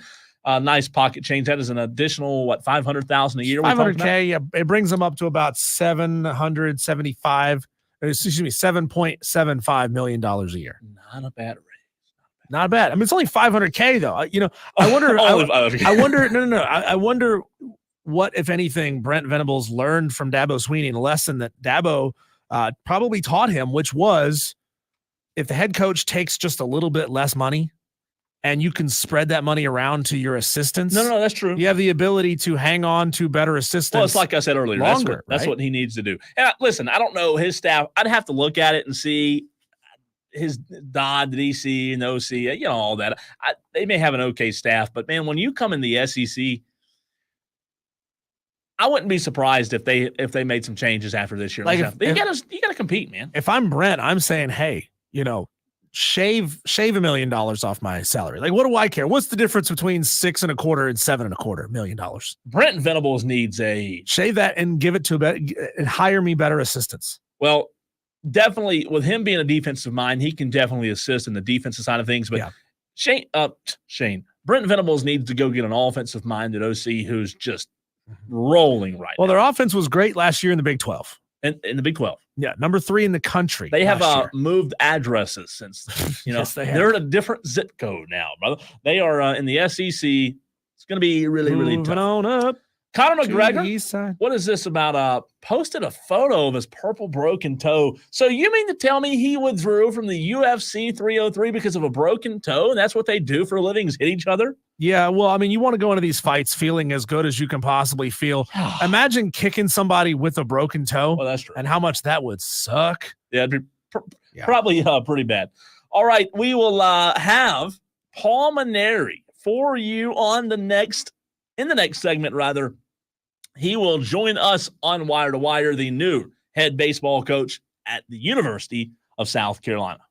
Nice pocket change. That is an additional $500,000 a year. $500K. Yeah, it brings them up to about $7.75 million a year. Not a bad rate. Not bad. I mean, it's only $500K though. I wonder. I wonder. No. I wonder what, if anything, Brent Venables learned from Dabo Sweeney, and a lesson that Dabo probably taught him, which was if the head coach takes just a little bit less money, and you can spread that money around to your assistants. No, that's true. You have the ability to hang on to better assistants. Well, it's like I said earlier. Longer, that's what he needs to do. And listen, I don't know his staff. I'd have to look at it and see his Dodd, the DC, and OC, all that. They may have an okay staff, but man, when you come in the SEC, I wouldn't be surprised if they made some changes after this year. Like you gotta compete, man. If I'm Brent, I'm saying, hey, shave $1 million off my salary. Like, what do I care? What's the difference between $6.25 and $7.25 million? Brent Venables needs a shave that and give it to and hire me better assistants. Well, definitely with him being a defensive mind, he can definitely assist in the defensive side of things. But Brent Venables needs to go get an offensive minded OC who's just rolling right now. Well, their offense was great last year in the Big 12. In the Big 12. Yeah, number 3 in the country. They have moved addresses since, yes, they're in a different zip code now, brother. They are in the SEC. It's going to be really, really tough. Moving on up. Conor McGregor, what is this about? Posted a photo of his purple broken toe. So you mean to tell me he withdrew from the UFC 303 because of a broken toe, and that's what they do for a living is hit each other? Yeah, well, I mean, you want to go into these fights feeling as good as you can possibly feel. Imagine kicking somebody with a broken toe. Well, that's true. And how much that would suck. Yeah, it'd be probably pretty bad. All right, we will have Paul Mainieri for you in the next segment, rather. He will join us on Wire to Wire, the new head baseball coach at the University of South Carolina.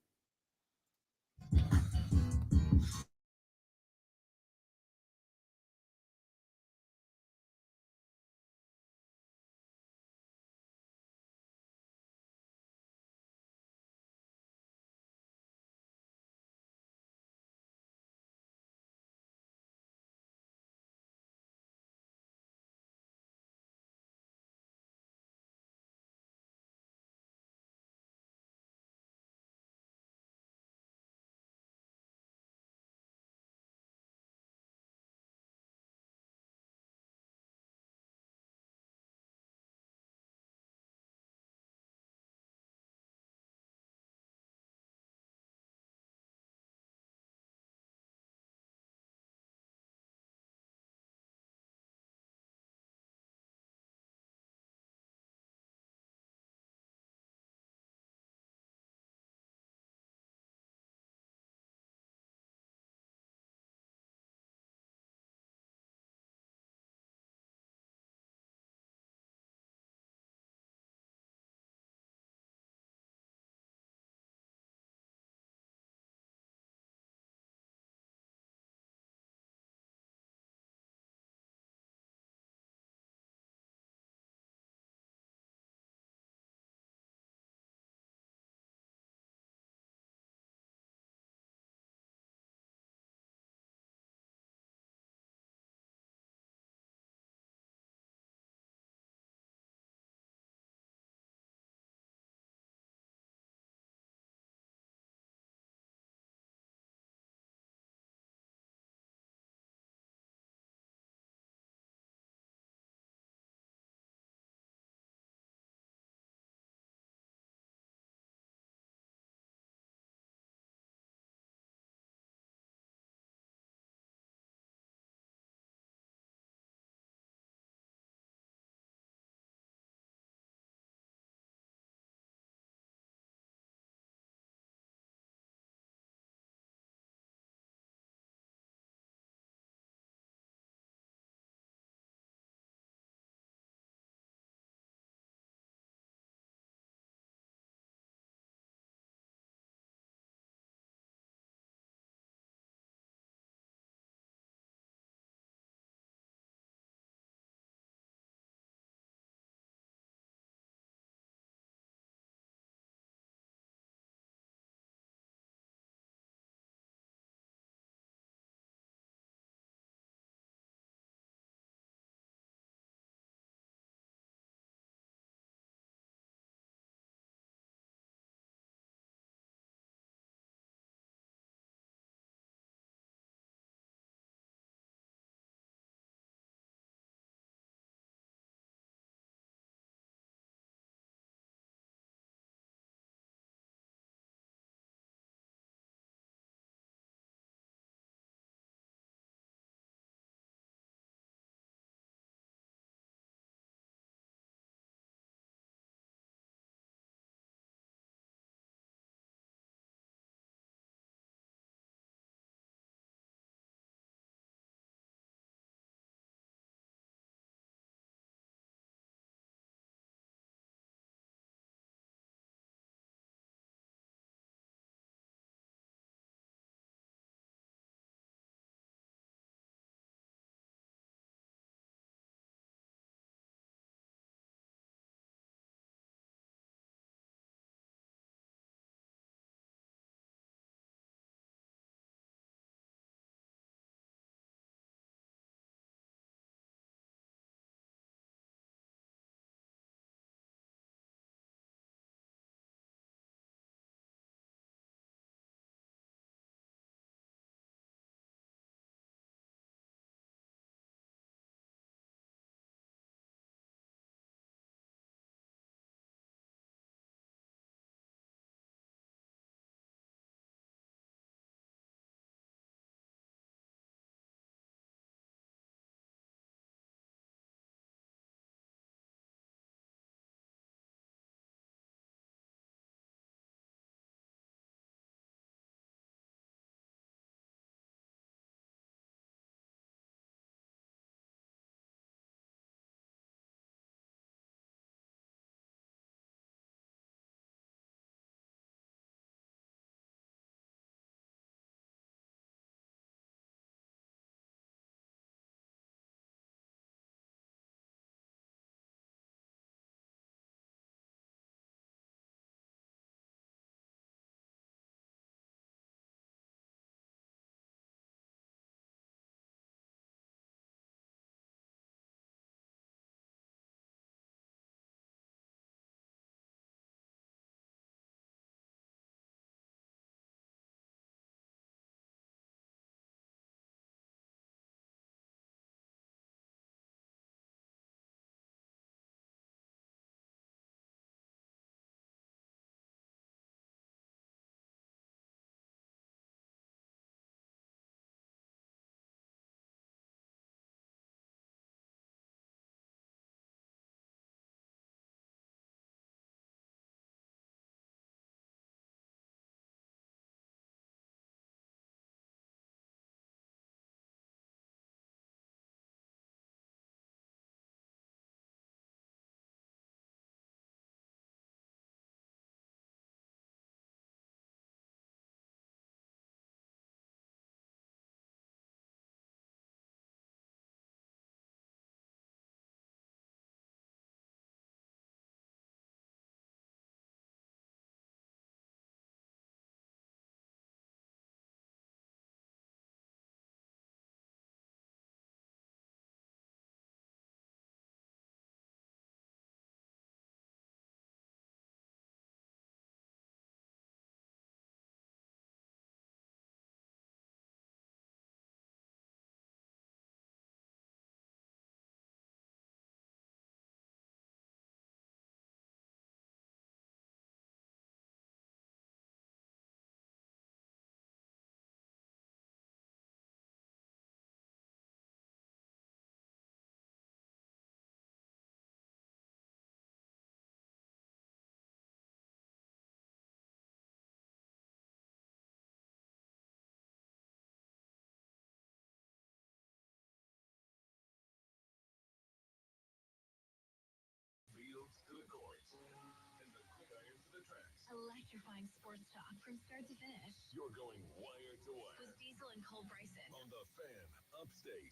electrifying sports talk from start to finish. You're going wire to wire With Diesel and Cole Bryson. on the Fan Upstate.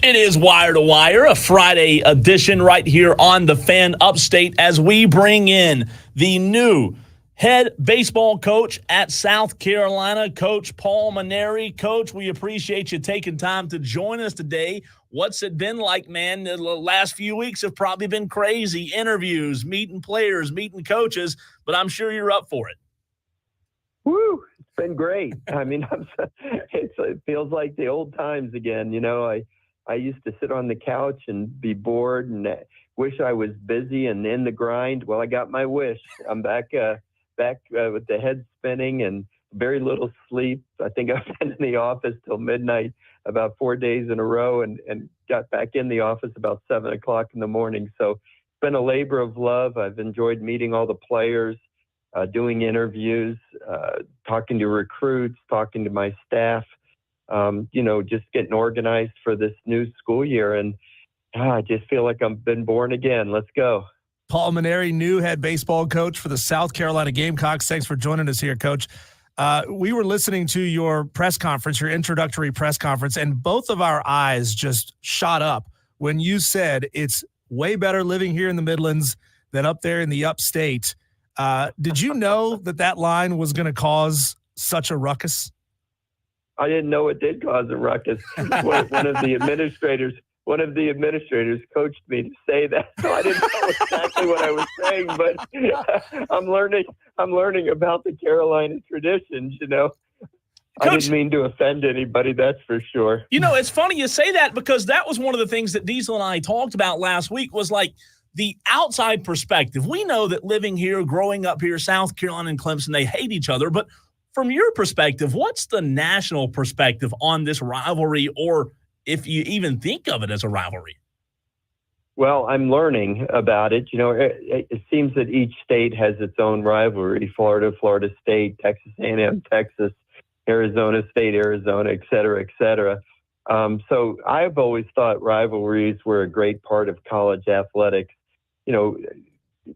It is Wire to Wire, a Friday edition right here on the Fan Upstate as we bring in the new head baseball coach at South Carolina, Coach Paul Mainieri. Coach, we appreciate you taking time to join us today. What's it been like, man? The last few weeks have probably been crazy. Interviews, meeting players, meeting coaches, but I'm sure you're up for it. Woo! It's been great. I mean, it feels like the old times again. You know, I used to sit on the couch and be bored and wish I was busy and in the grind. Well, I got my wish. I'm back with the head spinning and very little sleep. I think I've been in the office till midnight about 4 days in a row and got back in the office about 7 o'clock in the morning. So it's been a labor of love. I've enjoyed meeting all the players, doing interviews, talking to recruits, talking to my staff. Just getting organized for this new school year. And I just feel like I've been born again. Let's go. Paul Mainieri, new head baseball coach for the South Carolina Gamecocks. Thanks for joining us here, Coach. We were listening to your press conference, your introductory press conference, and both of our eyes just shot up when you said it's way better living here in the Midlands than up there in the upstate. Did you know that line was going to cause such a ruckus? I didn't know it did cause a ruckus. One of the administrators coached me to say that, so I didn't know exactly what I was saying. But I'm learning about the Carolina traditions. You know, Coach, I didn't mean to offend anybody. That's for sure. You know, it's funny you say that because that was one of the things that Diesel and I talked about last week. Was like the outside perspective. We know that living here, growing up here, South Carolina and Clemson, they hate each other, but from your perspective, what's the national perspective on this rivalry, or if you even think of it as a rivalry? Well, I'm learning about it. You know, it seems that each state has its own rivalry. Florida State, Texas A&M, Texas, Arizona State, Arizona, et cetera, et cetera. So I've always thought rivalries were a great part of college athletics. You know,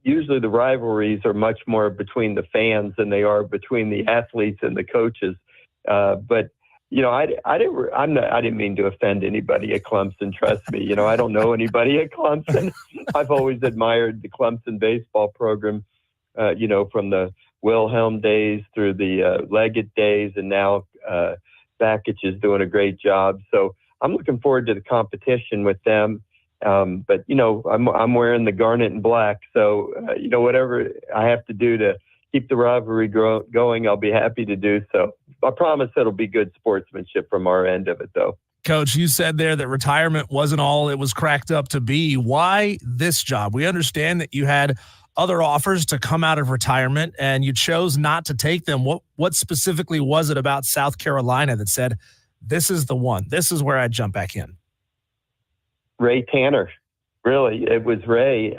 usually the rivalries are much more between the fans than they are between the athletes and the coaches. But you know, I didn't mean to offend anybody at Clemson. Trust me. You know, I don't know anybody at Clemson. I've always admired the Clemson baseball program. You know, from the Wilhelm days through the Leggett days, and now Bakich is doing a great job. So I'm looking forward to the competition with them. But you know, I'm wearing the garnet and black, so you know, whatever I have to do to keep the rivalry going, I'll be happy to do so. I promise it'll be good sportsmanship from our end of it, though. Coach, you said there that retirement wasn't all it was cracked up to be. Why this job? We understand that you had other offers to come out of retirement, and you chose not to take them. What specifically was it about South Carolina that said, this is the one, this is where I jump back in? Ray Tanner, really. It was Ray.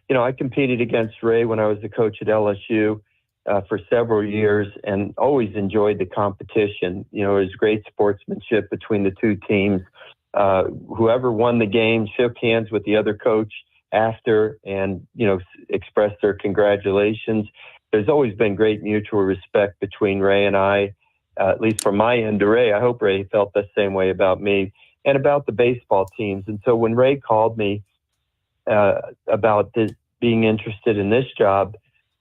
You know, I competed against Ray when I was the coach at LSU for several years and always enjoyed the competition. You know, it was great sportsmanship between the two teams. Whoever won the game shook hands with the other coach after and, you know, expressed their congratulations. There's always been great mutual respect between Ray and I, at least from my end to Ray. I hope Ray felt the same way about me and about the baseball teams. And so when Ray called me about being interested in this job,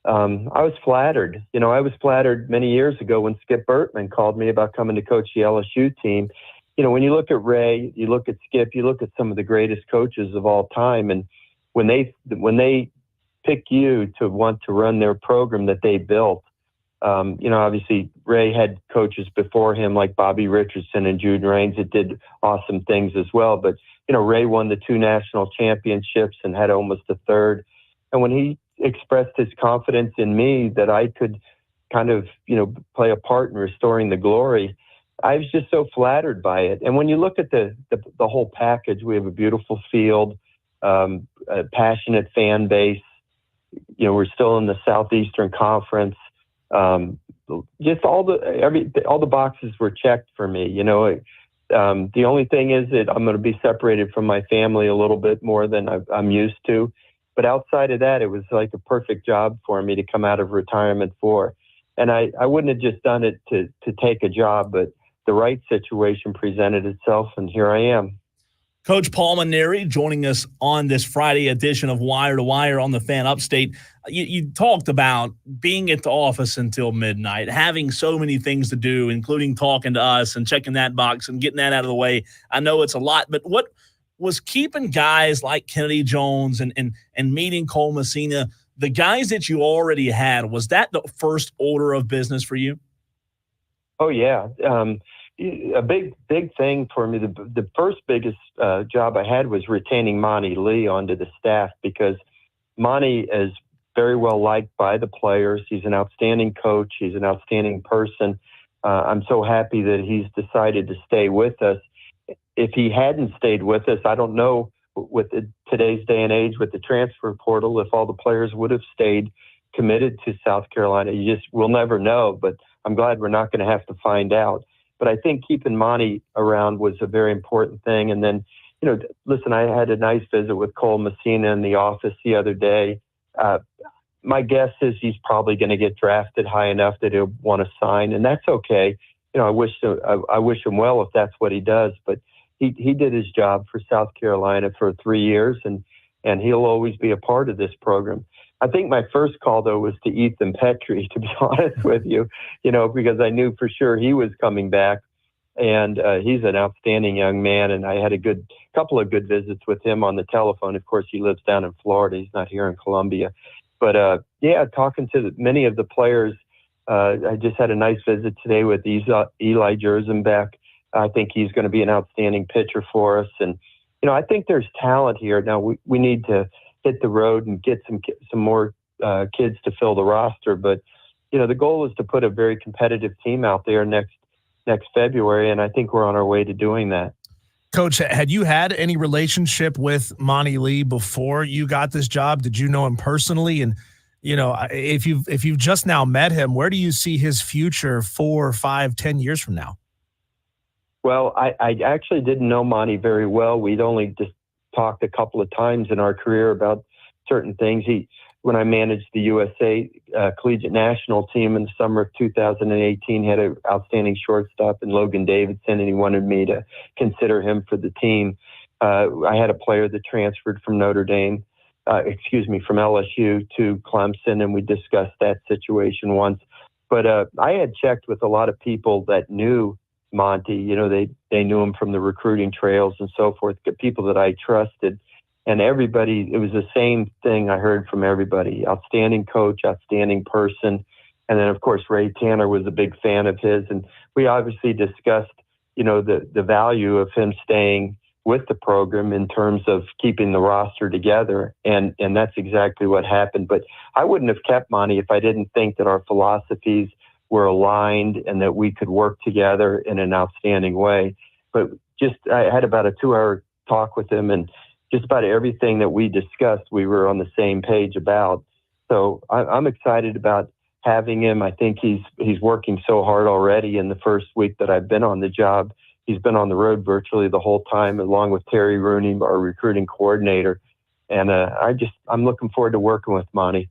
I was flattered. You know, I was flattered many years ago when Skip Bertman called me about coming to coach the LSU team. You know, when you look at Ray, you look at Skip, you look at some of the greatest coaches of all time, and when they pick you to want to run their program that they built, you know, obviously Ray had coaches before him like Bobby Richardson and Jude Raines that did awesome things as well. But, you know, Ray won the 2 national championships and had almost a third. And when he expressed his confidence in me that I could kind of, play a part in restoring the glory. I was just so flattered by it. And when you look at the whole package, we have a beautiful field, a passionate fan base. We're still in the Southeastern Conference. Just all the boxes were checked for me. The only thing is that I'm going to be separated from my family a little bit more than I'm used to. But outside of that, it was like a perfect job for me to come out of retirement for. And I wouldn't have just done it to take a job, but the right situation presented itself, and here I am. Coach Paul Mainieri joining us on this Friday edition of Wire to Wire on the Fan Upstate. You talked about being at the office until midnight, having so many things to do, including talking to us and checking that box and getting that out of the way. I know it's a lot, but what was keeping guys like Kennedy Jones and meeting Cole Messina, the guys that you already had, was that the first order of business for you? Oh, yeah. A big thing for me, the first biggest job I had was retaining Monty Lee onto the staff, because Monty is very well liked by the players. He's an outstanding coach. He's an outstanding person. I'm so happy that he's decided to stay with us. If he hadn't stayed with us, I don't know, with today's day and age with the transfer portal, if all the players would have stayed committed to South Carolina. We'll never know, but I'm glad we're not going to have to find out. But I think keeping Monty around was a very important thing. And then, listen, I had a nice visit with Cole Messina in the office the other day. My guess is he's probably going to get drafted high enough that he'll want to sign, and that's okay. I wish him well if that's what he does. But he did his job for South Carolina for 3 years, and he'll always be a part of this program. I think my first call, though, was to Ethan Petrie, to be honest with you, because I knew for sure he was coming back. And he's an outstanding young man, and I had a couple of good visits with him on the telephone. Of course, he lives down in Florida. He's not here in Columbia. But, talking to many of the players, I just had a nice visit today with Eli Jerzenbeck. I think he's going to be an outstanding pitcher for us. And, I think there's talent here. Now, we need to hit the road and get some more kids to fill the roster. But, the goal is to put a very competitive team out there next February, and I think we're on our way to doing that. Coach, had you had any relationship with Monty Lee before you got this job? Did you know him personally? And, if you've just now met him, where do you see his future 4, 5, 10 years from now? Well, I actually didn't know Monty very well. We'd only just talked a couple of times in our career about certain things. When I managed the USA collegiate national team in the summer of 2018, had an outstanding shortstop in Logan Davidson, and he wanted me to consider him for the team. I had a player that transferred from from LSU to Clemson, and we discussed that situation once. But I had checked with a lot of people that knew Monty. They knew him from the recruiting trails and so forth, people that I trusted. And everybody, it was the same thing I heard from everybody. Outstanding coach, outstanding person. And then, of course, Ray Tanner was a big fan of his. And we obviously discussed, the value of him staying with the program in terms of keeping the roster together. And that's exactly what happened. But I wouldn't have kept Monty if I didn't think that our philosophies were aligned and that we could work together in an outstanding way. But I had about a 2-hour talk with him, and just about everything that we discussed, we were on the same page about. So I'm excited about having him. I think he's working so hard already. In the first week that I've been on the job, he's been on the road virtually the whole time, along with Terry Rooney, our recruiting coordinator. And I'm looking forward to working with Monty.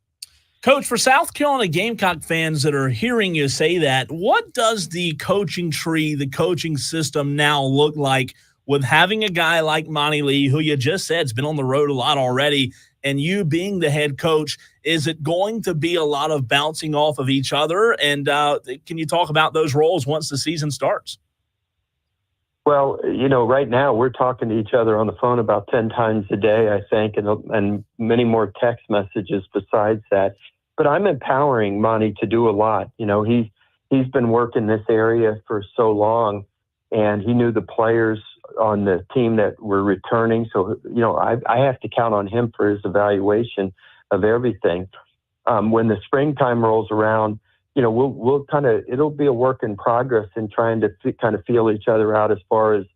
Coach, for South Carolina Gamecock fans that are hearing you say that, what does the coaching tree, the coaching system now look like with having a guy like Monty Lee, who you just said has been on the road a lot already, and you being the head coach? Is it going to be a lot of bouncing off of each other? And can you talk about those roles once the season starts? Well, right now we're talking to each other on the phone about 10 times a day, I think, and many more text messages besides that. But I'm empowering Monty to do a lot. He's been working this area for so long, and he knew the players on the team that were returning. So, I have to count on him for his evaluation of everything. When the springtime rolls around, we'll it'll be a work in progress in trying to kind of feel each other out as far as,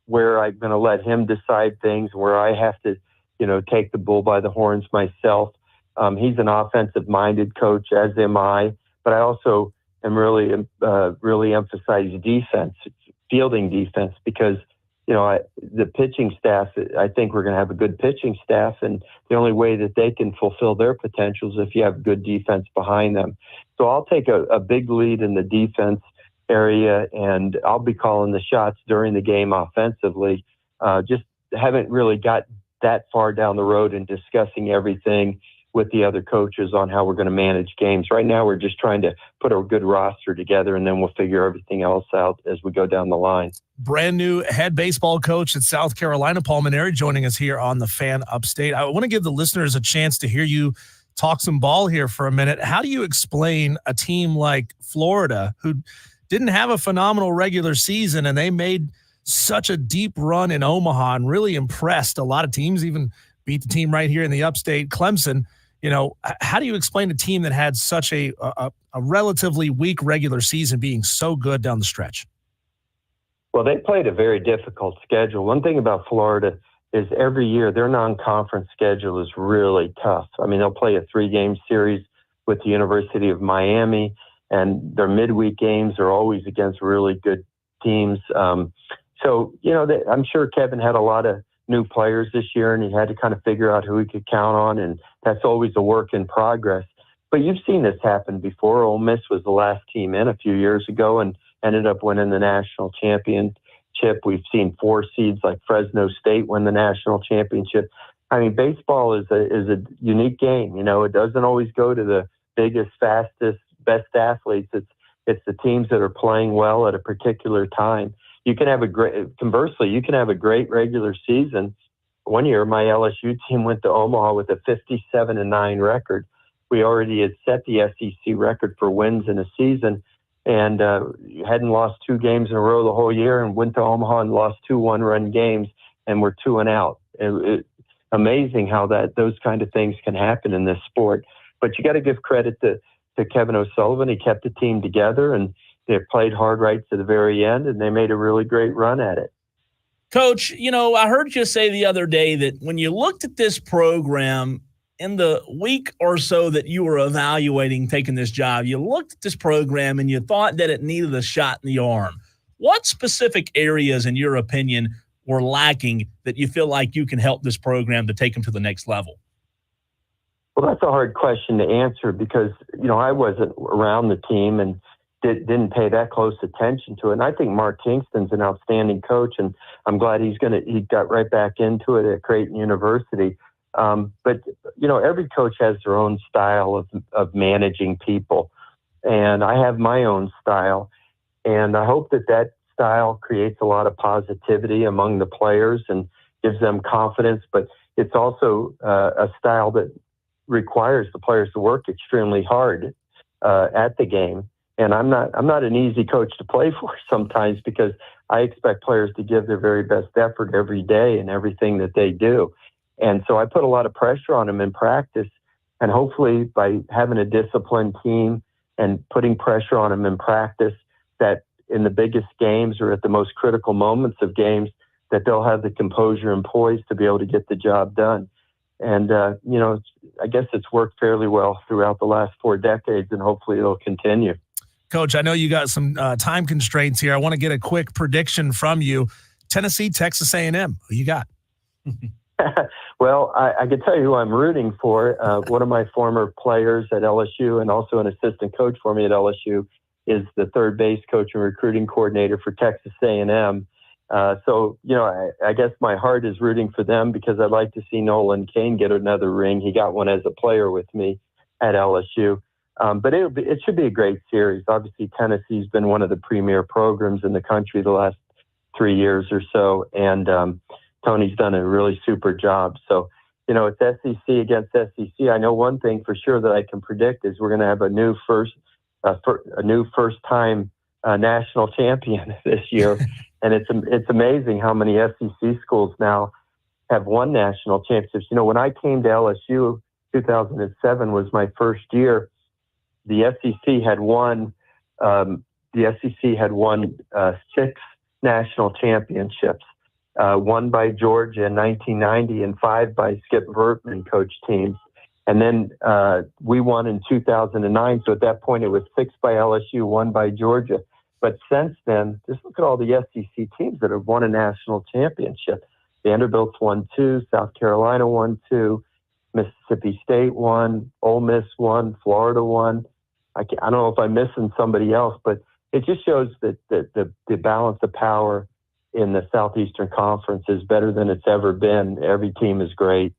where I'm going to let him decide things, where I have to, take the bull by the horns myself. He's an offensive-minded coach, as am I, but I also am really emphasize defense, fielding defense, because the pitching staff, I think we're going to have a good pitching staff, and the only way that they can fulfill their potential is if you have good defense behind them. So I'll take a big lead in the defense area, and I'll be calling the shots during the game offensively. Just haven't really got that far down the road in discussing everything with the other coaches on how we're going to manage games. Right now, we're just trying to put a good roster together, and then we'll figure everything else out as we go down the line. Brand new head baseball coach at South Carolina, Paul Mainieri, joining us here on the Fan Upstate. I want to give the listeners a chance to hear you talk some ball here for a minute. How do you explain a team like Florida, who didn't have a phenomenal regular season, and they made such a deep run in Omaha and really impressed a lot of teams, even beat the team right here in the Upstate, Clemson? How do you explain a team that had such a relatively weak regular season being so good down the stretch? Well, they played a very difficult schedule. One thing about Florida is every year their non-conference schedule is really tough. I mean, they'll play a 3-game series with the University of Miami, and their midweek games are always against really good teams. I'm sure Kevin had a lot of new players this year, and he had to kind of figure out who he could count on, and that's always a work in progress. But you've seen this happen before. Ole Miss was the last team in a few years ago and ended up winning the national championship. We've seen 4 seeds like Fresno State win the national championship. I mean, baseball is a unique game. It doesn't always go to the biggest, fastest, best athletes. It's the teams that are playing well at a particular time. Conversely, you can have a great regular season. One year, my LSU team went to Omaha with a 57-9 record. We already had set the SEC record for wins in a season, and hadn't lost 2 games in a row the whole year, and went to Omaha and lost 2 one-run games, and we're 2-out. It's amazing how those kind of things can happen in this sport. But you got to give credit to Kevin O'Sullivan. He kept the team together, and they played hard right to the very end, and they made a really great run at it. Coach, I heard you say the other day that when you looked at this program in the week or so that you were evaluating taking this job, you looked at this program and you thought that it needed a shot in the arm. What specific areas, in your opinion, were lacking that you feel like you can help this program to take them to the next level? Well, that's a hard question to answer because, I wasn't around the team and didn't pay that close attention to it. And I think Mark Kingston's an outstanding coach, and I'm glad he got right back into it at Creighton University. But every coach has their own style of managing people, and I have my own style, and I hope that style creates a lot of positivity among the players and gives them confidence. But it's also a style that requires the players to work extremely hard at the game. And I'm not an easy coach to play for sometimes because I expect players to give their very best effort every day in everything that they do. And so I put a lot of pressure on them in practice. And hopefully by having a disciplined team and putting pressure on them in practice, that in the biggest games or at the most critical moments of games, that they'll have the composure and poise to be able to get the job done. And, I guess it's worked fairly well throughout the last 4 decades, and hopefully it'll continue. Coach, I know you got some time constraints here. I want to get a quick prediction from you. Tennessee, Texas A&M. Who you got? Well, I can tell you who I'm rooting for. One of my former players at LSU and also an assistant coach for me at LSU is the third base coach and recruiting coordinator for Texas A&M. So, I guess my heart is rooting for them because I'd like to see Nolan Cain get another ring. He got one as a player with me at LSU. But it should be a great series. Obviously, Tennessee's been one of the premier programs in the country the last 3 years or so, and Tony's done a really super job. So, it's SEC against SEC. I know one thing for sure that I can predict is we're going to have a new first-time national champion this year, and it's amazing how many SEC schools now have won national championships. When I came to LSU, 2007 was my first year. the SEC had won. The SEC had won 6 national championships, one by Georgia in 1990 and 5 by Skip Vertman coach teams. And then we won in 2009. So at that point, it was 6 by LSU, 1 by Georgia. But since then, just look at all the SEC teams that have won a national championship. Vanderbilt's won 2, South Carolina won 2, Mississippi State won, Ole Miss won, Florida won. I don't know if I'm missing somebody else, but it just shows that the balance of power in the Southeastern Conference is better than it's ever been. Every team is great.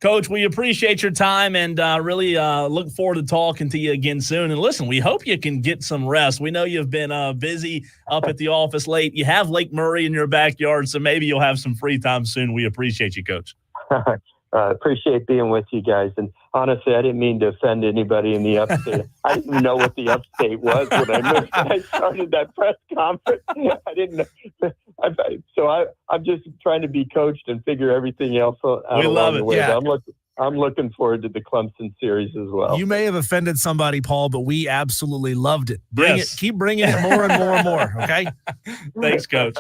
Coach, we appreciate your time and really look forward to talking to you again soon. And listen, we hope you can get some rest. We know you've been busy up at the office late. You have Lake Murray in your backyard, so maybe you'll have some free time soon. We appreciate you, Coach. Appreciate being with you guys. And honestly, I didn't mean to offend anybody in the upstate. I didn't even know what the upstate was when I started that press conference. I didn't know. So I'm just trying to be coached and figure everything else out we along love the it. way. Yeah. I'm looking forward to the Clemson series as well. You may have offended somebody, Paul, but we absolutely loved it. Keep bringing it more and more and more. Okay. Thanks, Coach.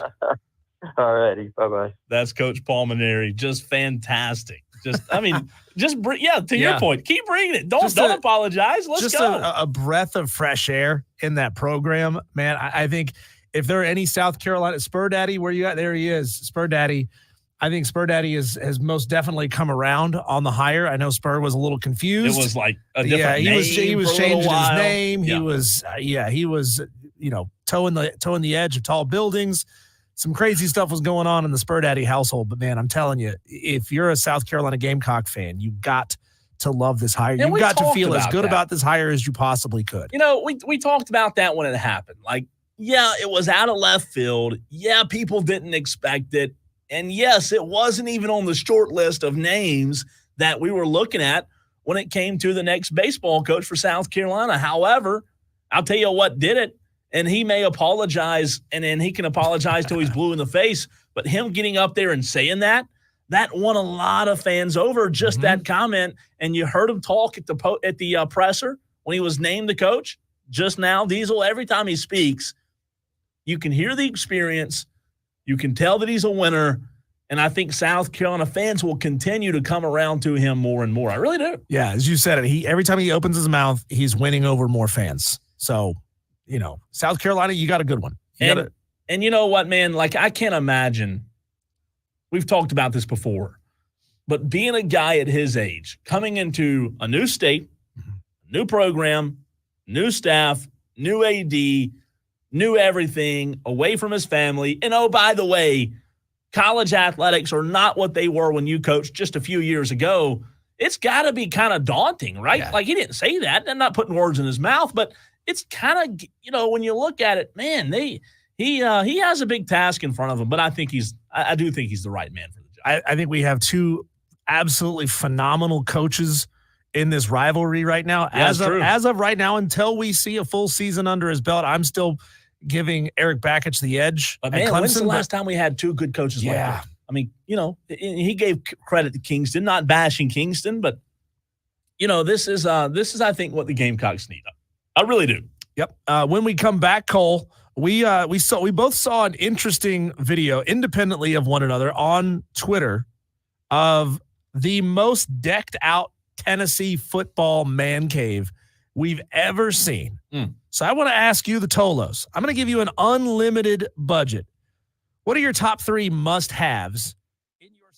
All righty. Bye-bye. That's Coach Paul Mainieri. Just fantastic. To your point, keep bringing it. Don't apologize. Let's go. A breath of fresh air in that program, man. I think if there are any South Carolina Spur Daddy, where you at? There he is, Spur Daddy. I think Spur Daddy has most definitely come around on the hire. I know Spur was a little confused. It was like a different name. He was changing his name. Yeah. He was towing the edge of tall buildings. Some crazy stuff was going on in the Spur Daddy household, but man, I'm telling you, if you're a South Carolina Gamecock fan, you got to love this hire. You've got to feel as good about this hire as you possibly could. We talked about that when it happened. Like, yeah, it was out of left field. Yeah, people didn't expect it. And yes, it wasn't even on the short list of names that we were looking at when it came to the next baseball coach for South Carolina. However, I'll tell you what did it. And he may apologize, and then he can apologize till he's blue in the face. But him getting up there and saying that won a lot of fans over, just that comment. And you heard him talk at the presser when he was named the coach just now. Diesel, every time he speaks, you can hear the experience. You can tell that he's a winner. And I think South Carolina fans will continue to come around to him more and more. I really do. Yeah, as you said it, every time he opens his mouth, he's winning over more fans. So, South Carolina, you got a good one. And you know what, man? Like, I can't imagine. We've talked about this before. But being a guy at his age, coming into a new state, new program, new staff, new AD, new everything, away from his family. And, oh, by the way, college athletics are not what they were when you coached just a few years ago. It's got to be kind of daunting, right? Yeah. Like, he didn't say that. I'm not putting words in his mouth, but it's kind of, when you look at it, man, he has a big task in front of him, but I do think he's the right man for the job. I think we have two absolutely phenomenal coaches in this rivalry right now. Yeah, as of right now, until we see a full season under his belt, I'm still giving Eric Bakich the edge. But man, when's the last time we had two good coaches like that? I mean, he gave credit to Kingston, not bashing Kingston, but this is I think what the Gamecocks need. I really do. Yep. When we come back, Cole, we both saw an interesting video independently of one another on Twitter of the most decked out Tennessee football man cave we've ever seen. So I want to ask you, the Tolos. I'm going to give you an unlimited budget. What are your top 3 must-haves in your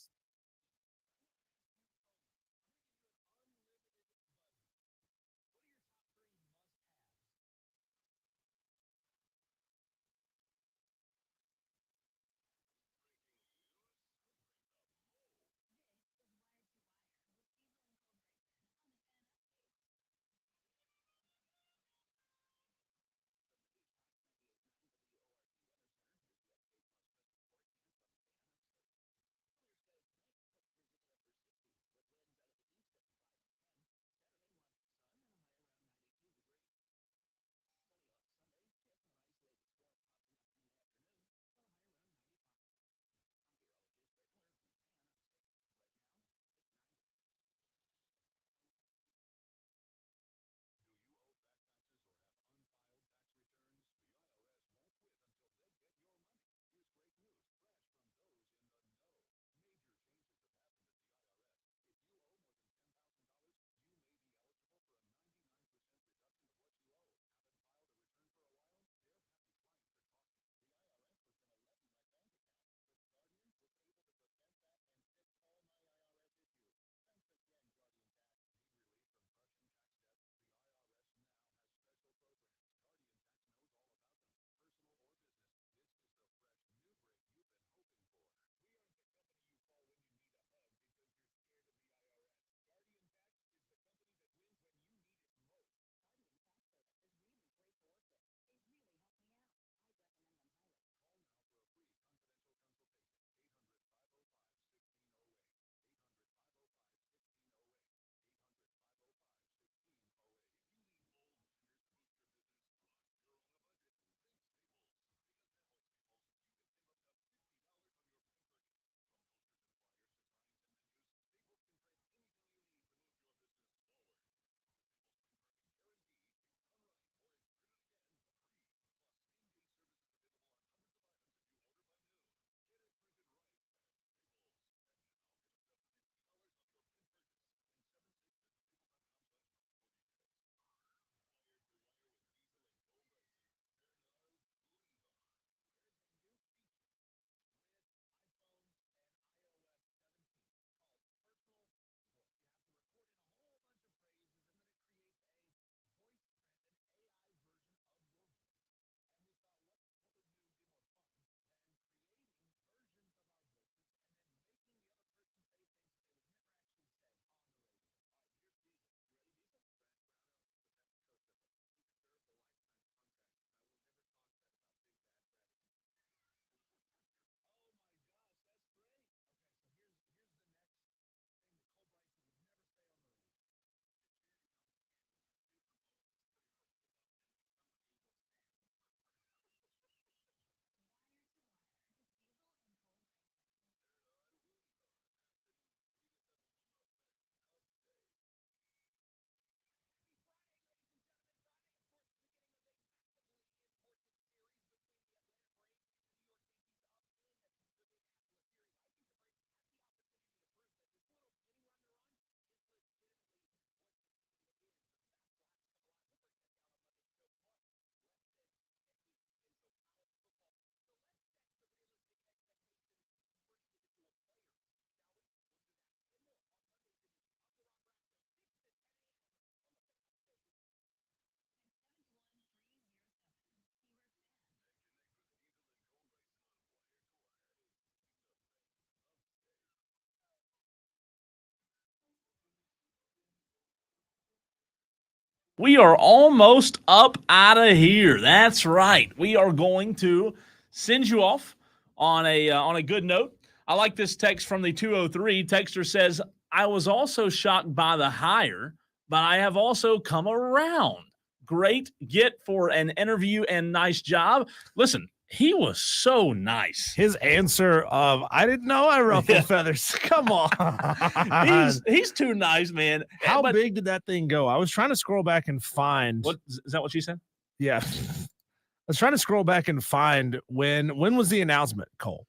We are almost up out of here. That's right. We are going to send you off on a good note. I like this text from the 203. Texter says, I was also shocked by the hire, but I have also come around. Great get for an interview and nice job. Listen, he was so nice. His answer of, I didn't know I ruffled feathers. Come on. He's too nice, man. How big did that thing go? I was trying to scroll back and find. What is that what she said? Yeah. I was trying to scroll back and find when was the announcement, Cole?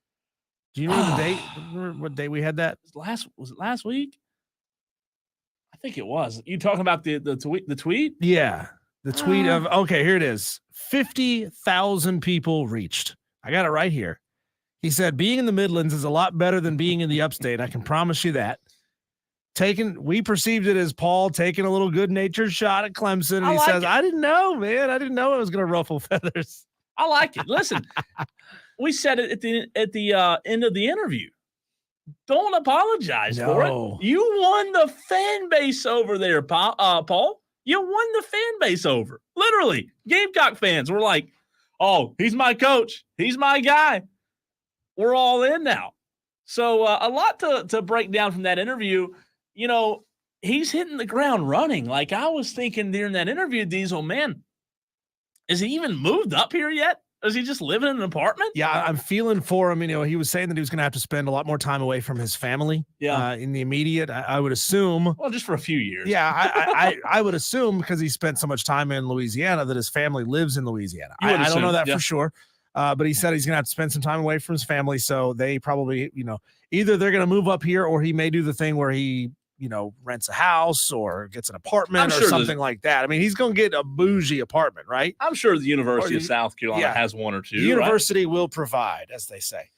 Do you know the date? Remember what day we had that? Was it last week? I think it was. You talking about the tweet? Yeah. The tweet of, okay, here it is. 50,000 people reached. I got it right here. He said, being in the Midlands is a lot better than being in the upstate. I can promise you that. We perceived it as Paul taking a little good-natured shot at Clemson. And he says, I didn't know, man. I didn't know it was going to ruffle feathers. I like it. Listen, we said it at the end of the interview. Don't apologize for it. You won the fan base over there, Paul. You won the fan base over. Literally, Gamecock fans were like, oh, he's my coach. He's my guy. We're all in now. So a lot to break down from that interview. You know, he's hitting the ground running. Like I was thinking during that interview, Diesel, man, is he even moved up here yet? Is he just living in an apartment? Yeah, I'm feeling for him. You know, he was saying that he was going to have to spend a lot more time away from his family. Yeah, in the immediate, I would assume. Well, just for a few years. Yeah, I would assume because he spent so much time in Louisiana that his family lives in Louisiana. I don't know that for sure, but he said he's going to have to spend some time away from his family. So they probably, you know, either they're going to move up here or he may do the thing where he, you know, rents a house or gets an apartment or something like that. I mean, he's going to get a bougie apartment, right? I'm sure the University of South Carolina has one or two. The university will provide, as they say.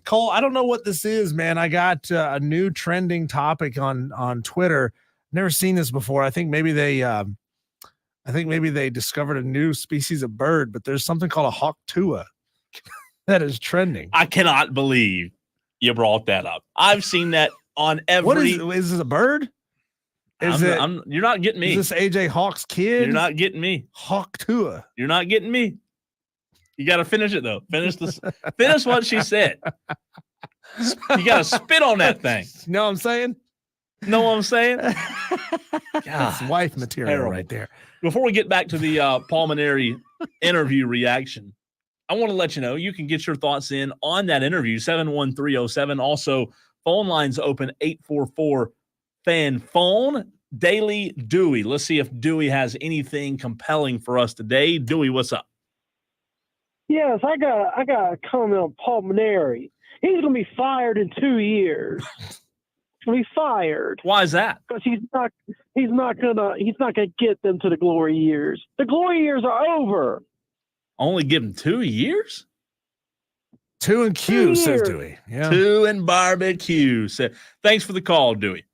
Cole, I don't know what this is, man. I got a new trending topic on Twitter. Never seen this before. I think maybe they discovered a new species of bird, but there's something called a hawk tua that is trending. I cannot believe you brought that up. I've seen that on every. What is this a bird? You're not getting me. Is this AJ Hawk's kid? You're not getting me. Hawk Tua. You're not getting me. You got to finish it though. Finish what she said. You got to spit on that thing. Know what I'm saying? Know what I'm saying? That's wife material terrible. Right there. Before we get back to the Paul Mainieri interview reaction, I want to let you know you can get your thoughts in on that interview, 71307. Also, phone lines open, 844-FAN phone. Daily Dewey. Let's see if Dewey has anything compelling for us today. Dewey, what's up? Yes, I got a comment on Paul Mainieri. He's going to be fired in 2 years. He's going to be fired. Why is that? Because he's not gonna get them to the glory years. The glory years are over. Only give him 2 years? 2 and Q, says Dewey. Yeah. 2 and barbecue. Thanks for the call, Dewey.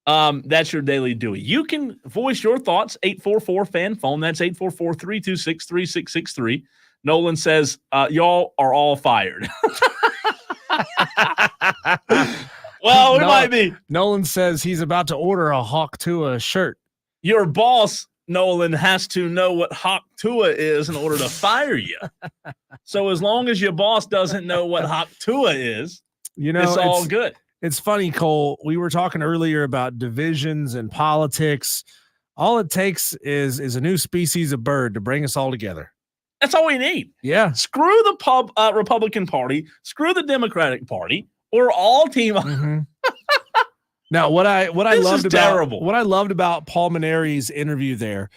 That's your Daily Dewey. You can voice your thoughts, 844-FAN phone. That's 844-326-3663. Nolan says, y'all are all fired. Well, we might be. Nolan says he's about to order a Hawk Tua shirt. Your boss, Nolan, has to know what Hawk Tua is in order to fire you. So as long as your boss doesn't know what Hawk Tua is, you know, it's all good. It's funny, Cole. We were talking earlier about divisions and politics. All it takes is a new species of bird to bring us all together. That's all we need. Yeah. Screw the Republican Party. Screw the Democratic Party. We're all team. Mm-hmm. Now, what I loved about Paul Mainieri's interview there,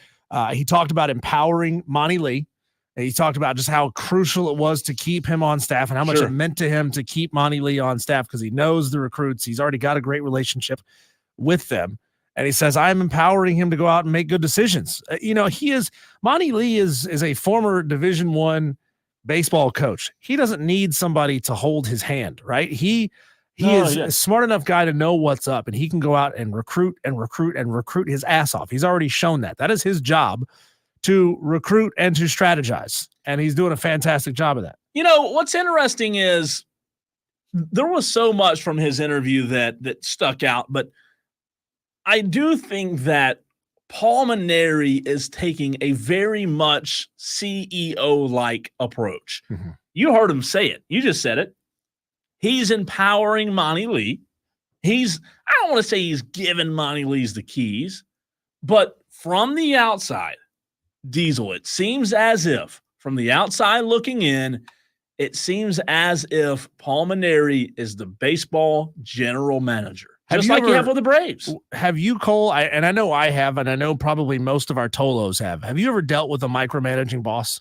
he talked about empowering Monty Lee. And he talked about just how crucial it was to keep him on staff and how much it meant to him to keep Monty Lee on staff because he knows the recruits. He's already got a great relationship with them. And he says, I'm empowering him to go out and make good decisions. Monty Lee is a former Division I baseball coach. He doesn't need somebody to hold his hand, right? He is a smart enough guy to know what's up, and he can go out and recruit his ass off. He's already shown that. That is his job, to recruit and to strategize. And he's doing a fantastic job of that. You know, what's interesting is there was so much from his interview that stuck out, but I do think that Paul Mainieri is taking a very much CEO-like approach. Mm-hmm. You heard him say it. You just said it. He's empowering Monty Lee. I don't want to say he's giving Monty Lee's the keys, but from the outside, Diesel, it seems as if, from the outside looking in, it seems as if Paul Mainieri is the baseball general manager. Just like you have with the Braves. Have you, Cole, and I know I have, and I know probably most of our Tolos have you ever dealt with a micromanaging boss?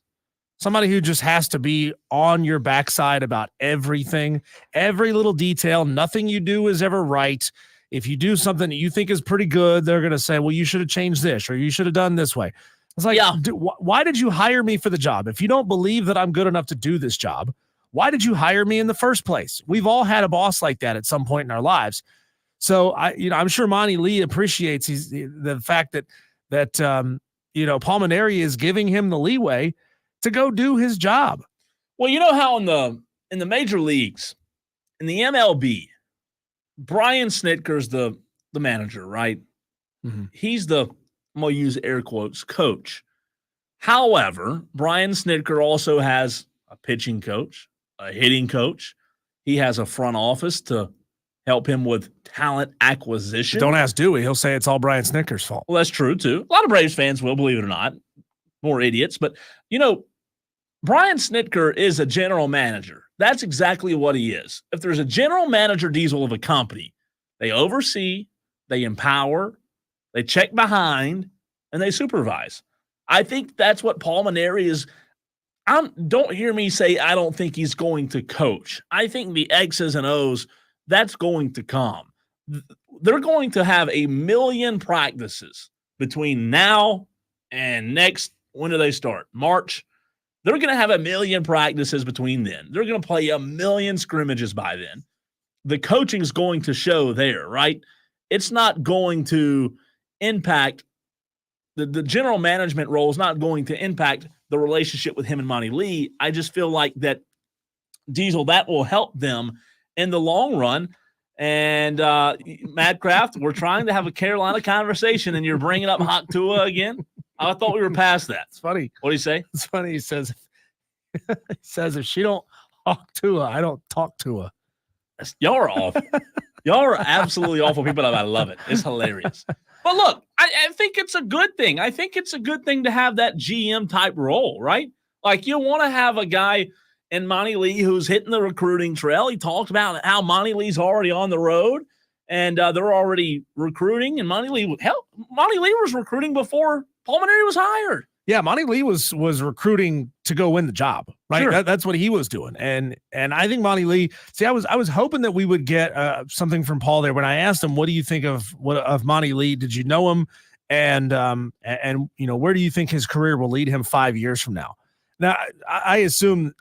Somebody who just has to be on your backside about everything, every little detail. Nothing you do is ever right. If you do something that you think is pretty good, they're going to say, well, you should have changed this, or you should have done this way. It's like, why did you hire me for the job? If you don't believe that I'm good enough to do this job, why did you hire me in the first place? We've all had a boss like that at some point in our lives. So I'm sure Monty Lee appreciates the fact that Paul Mainieri is giving him the leeway to go do his job. Well, you know how in the major leagues, in the MLB, Brian Snitker's the manager, right? Mm-hmm. He's the, I'm going to use air quotes, coach. However, Brian Snitker also has a pitching coach, a hitting coach. He has a front office to help him with talent acquisition. Don't ask Dewey. He'll say it's all Brian Snitker's fault. Well, that's true, too. A lot of Braves fans will, believe it or not. More idiots. But, Brian Snitker is a general manager. That's exactly what he is. If there's a general manager, Diesel, of a company, they oversee, they empower, they check behind, and they supervise. I think that's what Paul Mainieri is. Don't hear me say I don't think he's going to coach. I think the X's and O's, that's going to come. They're going to have 1 million practices between now and next. When do they start? March. They're going to have 1 million practices between then. They're going to play 1 million scrimmages by then. The coaching is going to show there, right? It's not going to impact the general management role is not going to impact the relationship with him and Monty Lee. I just feel like that, Diesel, that will help them in the long run. And Madcraft, we're trying to have a Carolina conversation, and you're bringing up Hawk Tua again. I thought we were past that. It's funny. What do you say? It's funny. He says, if she don't talk to her, I don't talk to her. Y'all are awful. Y'all are absolutely awful people. I love it. It's hilarious. But look, I think it's a good thing. I think it's a good thing to have that GM type role, right? Like, you want to have a guy in Monty Lee who's hitting the recruiting trail. He talked about how Monty Lee's already on the road, and they're already recruiting. And Monty Lee was recruiting before Paul Mainieri was hired. Yeah, Monty Lee was recruiting to go win the job, right? Sure. That's what he was doing, and I think Monty Lee. See, I was hoping that we would get something from Paul there when I asked him, "What do you think of Monty Lee? Did you know him? And where do you think his career will lead him 5 years from now?" Now, I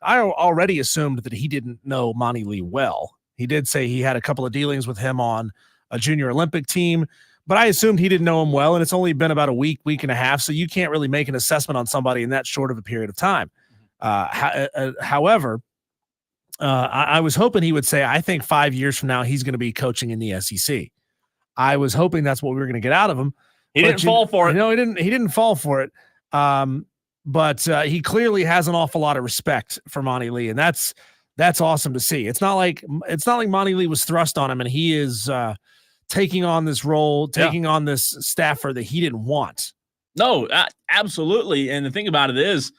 already assumed that he didn't know Monty Lee well. He did say he had a couple of dealings with him on a junior Olympic team. But I assumed he didn't know him well, and it's only been about a week and a half, so you can't really make an assessment on somebody in that short of a period of time. However, I was hoping he would say, I think 5 years from now he's going to be coaching in the SEC. I was hoping that's what we were going to get out of him. He didn't fall for it. No, he didn't fall for it. But he clearly has an awful lot of respect for Monty Lee, and that's awesome to see. It's not like Monty Lee was thrust on him, and he is taking on this role, taking on this staffer that he didn't want. No, absolutely. And the thing about it is,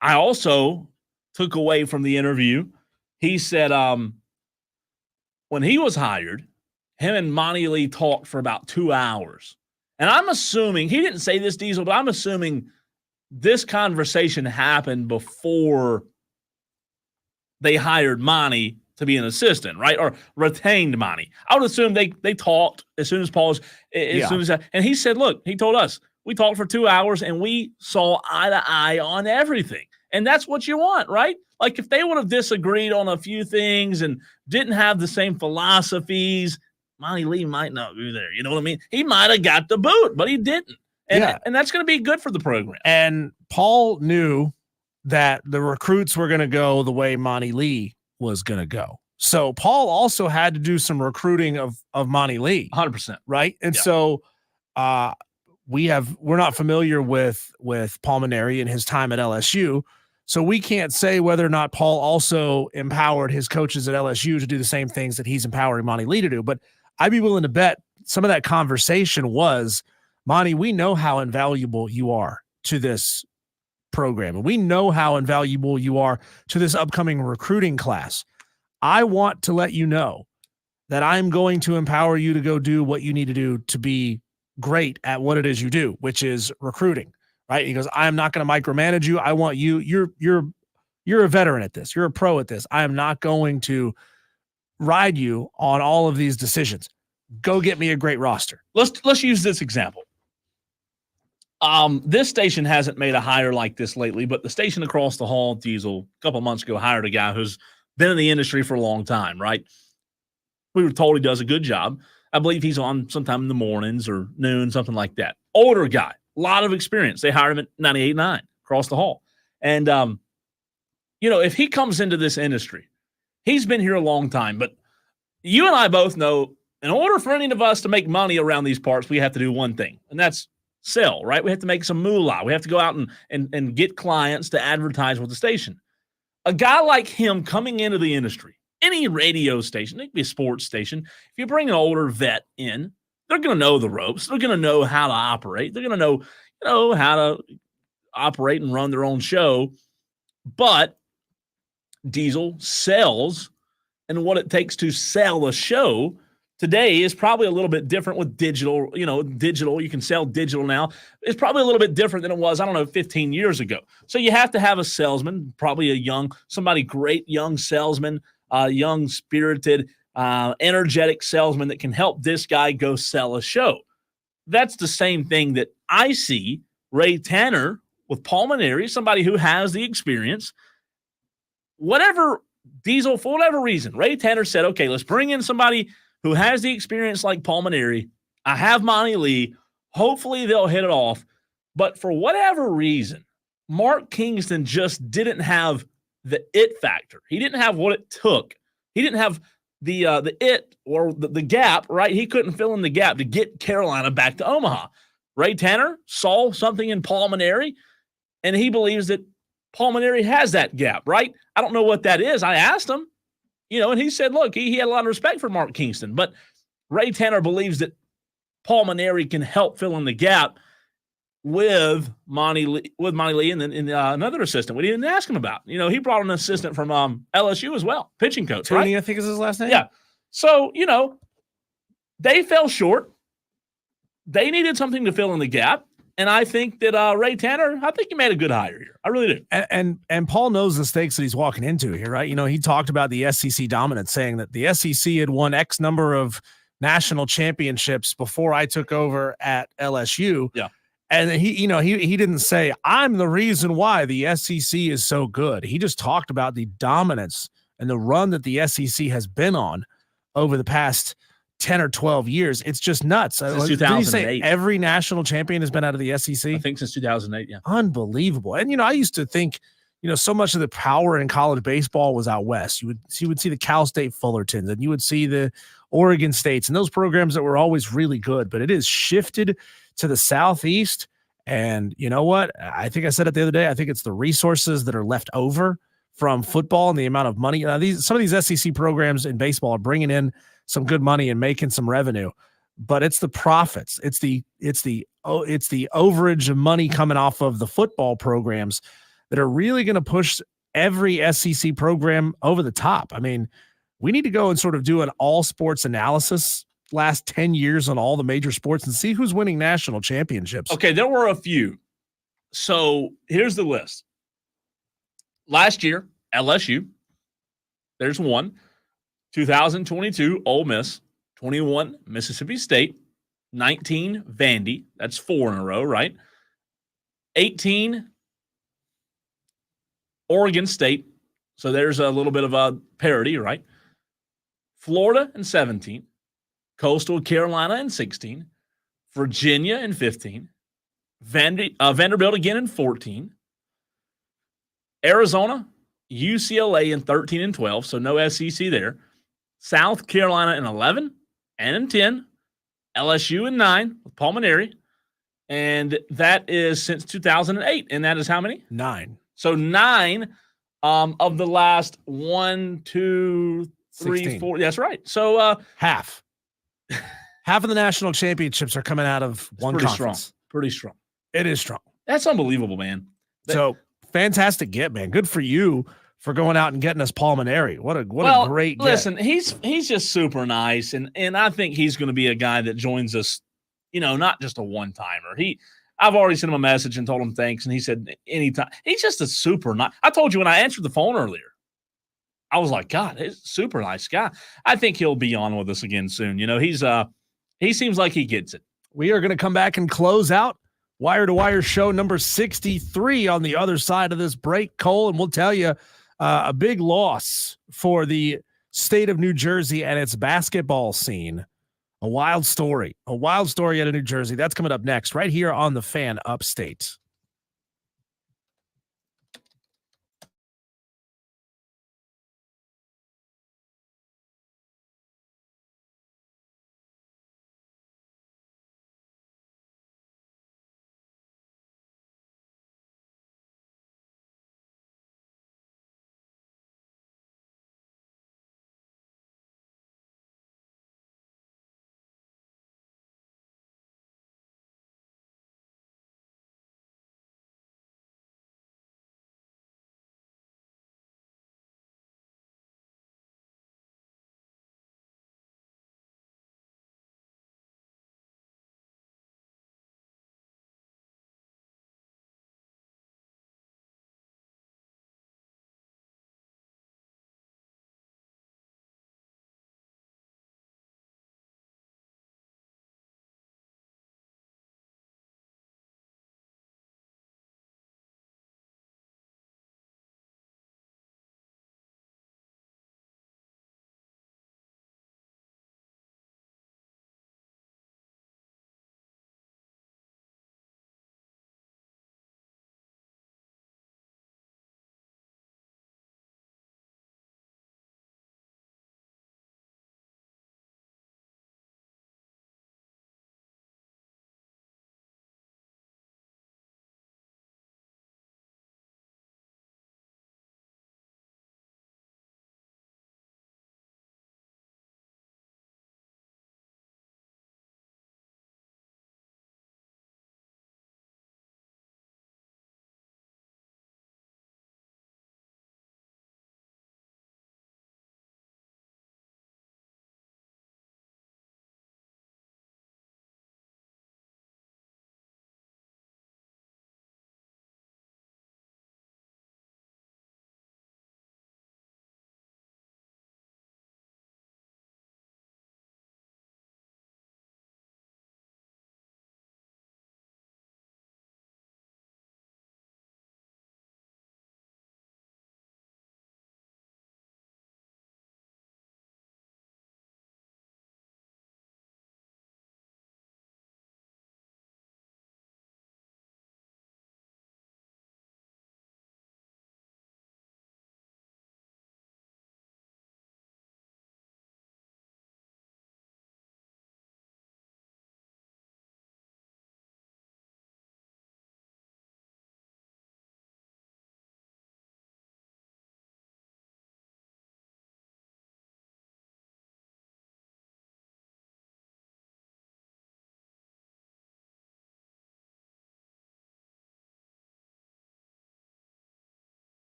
I also took away from the interview, he said when he was hired, him and Monty Lee talked for about 2 hours. And I'm assuming, he didn't say this, Diesel, but I'm assuming this conversation happened before they hired Monty to be an assistant, right? Or retained Monty. I would assume they talked as soon as Paul's, and he said, look, he told us, we talked for 2 hours and we saw eye to eye on everything. And that's what you want, right? Like, if they would have disagreed on a few things and didn't have the same philosophies, Monty Lee might not be there. You know what I mean? He might have got the boot, but he didn't. And that's going to be good for the program. And Paul knew that the recruits were going to go the way Monty Lee was going to go. So Paul also had to do some recruiting of Monty Lee. 100%. Right? And so we're not familiar with Paul Mainieri and his time at LSU. So we can't say whether or not Paul also empowered his coaches at LSU to do the same things that he's empowering Monty Lee to do. But I'd be willing to bet some of that conversation was, Monty, we know how invaluable you are to this program. And we know how invaluable you are to this upcoming recruiting class. I want to let you know that I'm going to empower you to go do what you need to do to be great at what it is you do, which is recruiting. Right? He goes, I'm not going to micromanage you. I want you. You're a veteran at this. You're a pro at this. I am not going to ride you on all of these decisions. Go get me a great roster. Let's use this example. This station hasn't made a hire like this lately, but the station across the hall, Diesel, a couple months ago, hired a guy who's been in the industry for a long time, right? We were told he does a good job. I believe he's on sometime in the mornings or noon, something like that. Older guy. A lot of experience. They hired him at 98.9 across the hall. And, if he comes into this industry, he's been here a long time. But you and I both know in order for any of us to make money around these parts, we have to do one thing, and that's sell, right? We have to make some moolah. We have to go out and get clients to advertise with the station. A guy like him coming into the industry, any radio station, it could be a sports station, if you bring an older vet in, they're going to know the ropes. They're going to know how to operate. They're going to know, how to operate and run their own show. But Diesel sells, and what it takes to sell a show today is probably a little bit different with digital. Digital, you can sell digital now. It's probably a little bit different than it was, 15 years ago. So you have to have a salesman, probably somebody great young salesman, young spirited, energetic salesman that can help this guy go sell a show. That's the same thing that I see Ray Tanner with Paul Mainieri, somebody who has the experience. Whatever Diesel, for whatever reason, Ray Tanner said, okay, let's bring in somebody who has the experience like Paul Mainieri. I have Monty Lee. Hopefully they'll hit it off. But for whatever reason, Mark Kingston just didn't have the it factor. He didn't have what it took. He didn't have the it or the gap, right? He couldn't fill in the gap to get Carolina back to Omaha. Ray Tanner saw something in Paul Mainieri, and he believes that Paul Mainieri has that gap, right? I don't know what that is. I asked him, and he said, look, he had a lot of respect for Mark Kingston, but Ray Tanner believes that Paul Mainieri can help fill in the gap with Monty Lee and then another assistant. We didn't ask him about. He brought an assistant from LSU as well, pitching coach, Tooney, right? I think is his last name. Yeah. So, they fell short. They needed something to fill in the gap. And I think that Ray Tanner, I think he made a good hire here. I really do. And Paul knows the stakes that he's walking into here, right? He talked about the SEC dominance, saying that the SEC had won X number of national championships before I took over at LSU. Yeah. And he didn't say, I'm the reason why the SEC is so good. He just talked about the dominance and the run that the SEC has been on over the past 10 or 12 years. It's just nuts. Since Did he say 2008. every national champion has been out of the SEC? I think since 2008, yeah. Unbelievable. And, I used to think, so much of the power in college baseball was out west. You would see the Cal State Fullertons, and you would see the Oregon States and those programs that were always really good. But it is shifted to the Southeast. And you know what? I think I said it the other day. I think it's the resources that are left over from football and the amount of money. Some of these SEC programs in baseball are bringing in some good money and making some revenue, but it's the profits. It's the overage of money coming off of the football programs that are really going to push every SEC program over the top. I mean, we need to go and sort of do an all sports analysis last 10 years on all the major sports and see who's winning national championships. Okay, there were a few. So here's the list. Last year, LSU, there's one. 2022, Ole Miss. 21, Mississippi State. 19, Vandy. That's 4 in a row, right? 18, Oregon State. So there's a little bit of a parity, right? Florida in 17. Coastal Carolina in 16. Virginia in 15. Vanderbilt again in 14. Arizona, UCLA in 13 and 12, so no SEC there. South Carolina in 11 and in 10. LSU in 9 with Paul Mainieri. And that is since 2008. And that is how many? 9. So 9 of the last 1, 2, 3, 16. 4. That's right. So half of the national championships are coming out of one pretty conference. strong. Pretty strong. It is strong. That's unbelievable, man. So fantastic get, man. Good for you for going out and getting us Paul Mainieri. What a great get. Listen, he's just super nice, and I think he's going to be a guy that joins us. Not just a one timer. I've already sent him a message and told him thanks, and he said anytime. He's just a super nice. I told you when I answered the phone earlier, I was like, God, he's a super nice guy. I think he'll be on with us again soon. He seems like he gets it. We are going to come back and close out Wire to Wire show number 63 on the other side of this break, Cole, and we'll tell you a big loss for the state of New Jersey and its basketball scene. A wild story out of New Jersey. That's coming up next right here on the Fan Upstate.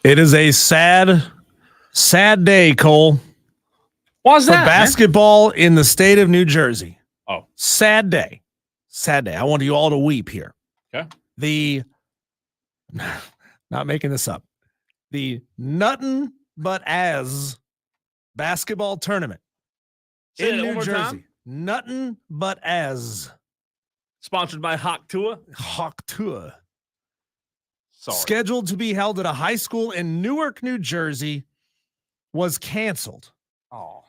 It is a sad day, Cole. Why's for that, man? basketball in the state of New Jersey. Oh. Sad day. Sad day. I want you all to weep here. Okay. Not making this up. The Nuttin' But As basketball tournament Say in that one New more Jersey. time. Nuttin' But As. Sponsored by Hawk Tua. Hawk Tua. Sorry. Scheduled to be held at a high school in Newark, New Jersey, was canceled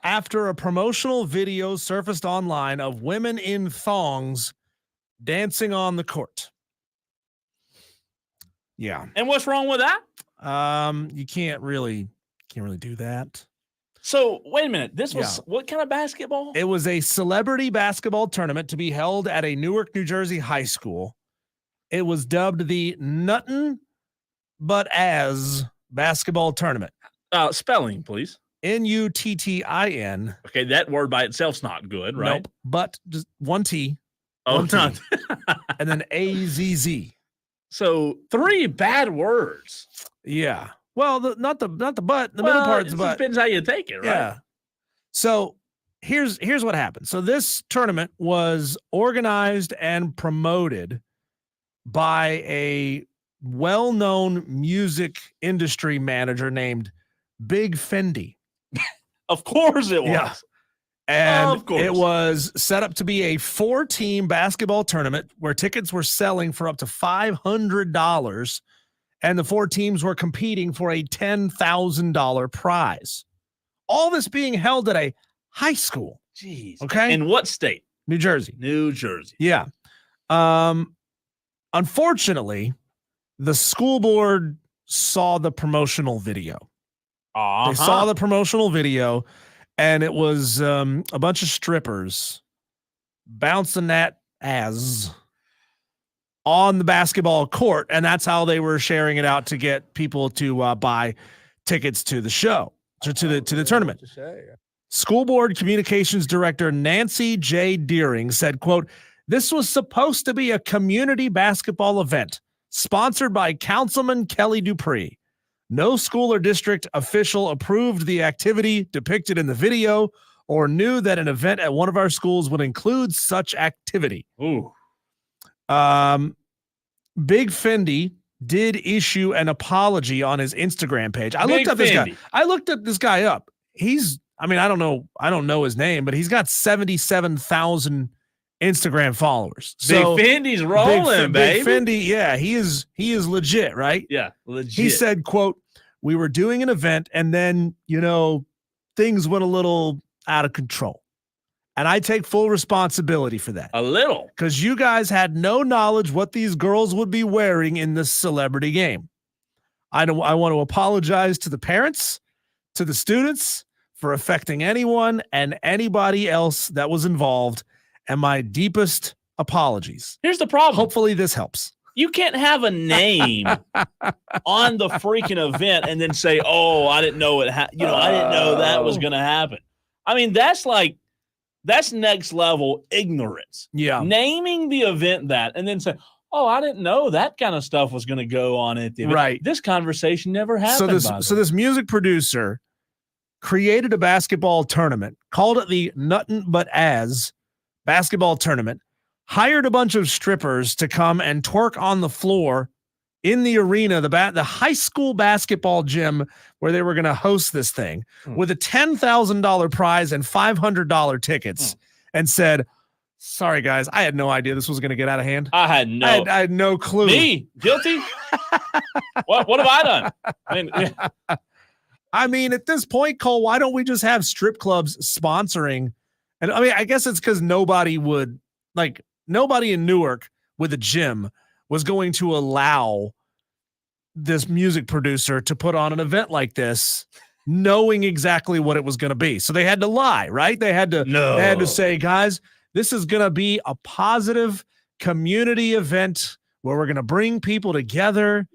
after a promotional video surfaced online of women in thongs dancing on the court. Yeah. And what's wrong with that? You can't really do that. So wait a minute. This was what kind of basketball? It was a celebrity basketball tournament to be held at a Newark, New Jersey high school. It was dubbed the Nuttin' But As basketball tournament. Spelling, please. Nuttin. Okay, that word by itself's not good, right? Nope. But just one T. Oh, one T, not. and then AZZ. So 3 bad words. Yeah. Well, not the but. The Well, middle part's it but. depends how you take it, right? Yeah. So here's what happened. So this tournament was organized and promoted by a well-known music industry manager named Big Fendi. Of course it was. Yeah. And of course. it was set up to be a 4-team basketball tournament where tickets were selling for up to $500, and the 4 teams were competing for a $10,000 prize. All this being held at a high school. Jeez. Okay. In what state? New Jersey. New Jersey. Yeah. Unfortunately, the school board saw the promotional video. They saw the promotional video, and it was a bunch of strippers bouncing that ass on the basketball court, and that's how they were sharing it out to get people to buy tickets to the show, to the tournament. School board communications director Nancy J. Deering said, quote, "This was supposed to be a community basketball event sponsored by Councilman Kelly Dupree. No school or district official approved the activity depicted in the video or knew that an event at one of our schools would include such activity." Ooh. Big Fendi did issue an apology on his Instagram page. I looked up this guy up. I don't know his name, but he's got 77,000 Instagram followers. So Big Fendi's rolling, baby. Big Fendi, yeah, he is legit, right? Yeah, legit. He said, quote, "We were doing an event and then, things went a little out of control. And I take full responsibility for that. A little. Because you guys had no knowledge what these girls would be wearing in this celebrity game. I want to apologize to the parents, to the students for affecting anyone and anybody else that was involved. And my deepest apologies." Here's the problem. Hopefully this helps. You can't have a name on the freaking event and then say, "Oh, I didn't know it. I didn't know that was going to happen." I mean, that's next level ignorance. Yeah. Naming the event that and then say, "Oh, I didn't know that kind of stuff was going to go on at the event." Right. This conversation never happened. So this music producer created a basketball tournament, called it the Nuttin' But As basketball tournament, hired a bunch of strippers to come and twerk on the floor in the arena, the high school basketball gym where they were going to host this thing with a $10,000 prize and $500 tickets, and said, "Sorry guys, I had no idea this was going to get out of hand. I had no clue." Me guilty? What have I done? I mean, at this point, Cole, why don't we just have strip clubs sponsoring? And I mean, I guess it's because nobody in Newark with a gym was going to allow this music producer to put on an event like this, knowing exactly what it was going to be. So they had to lie, right? They had to say, "Guys, this is going to be a positive community event where we're going to bring people together.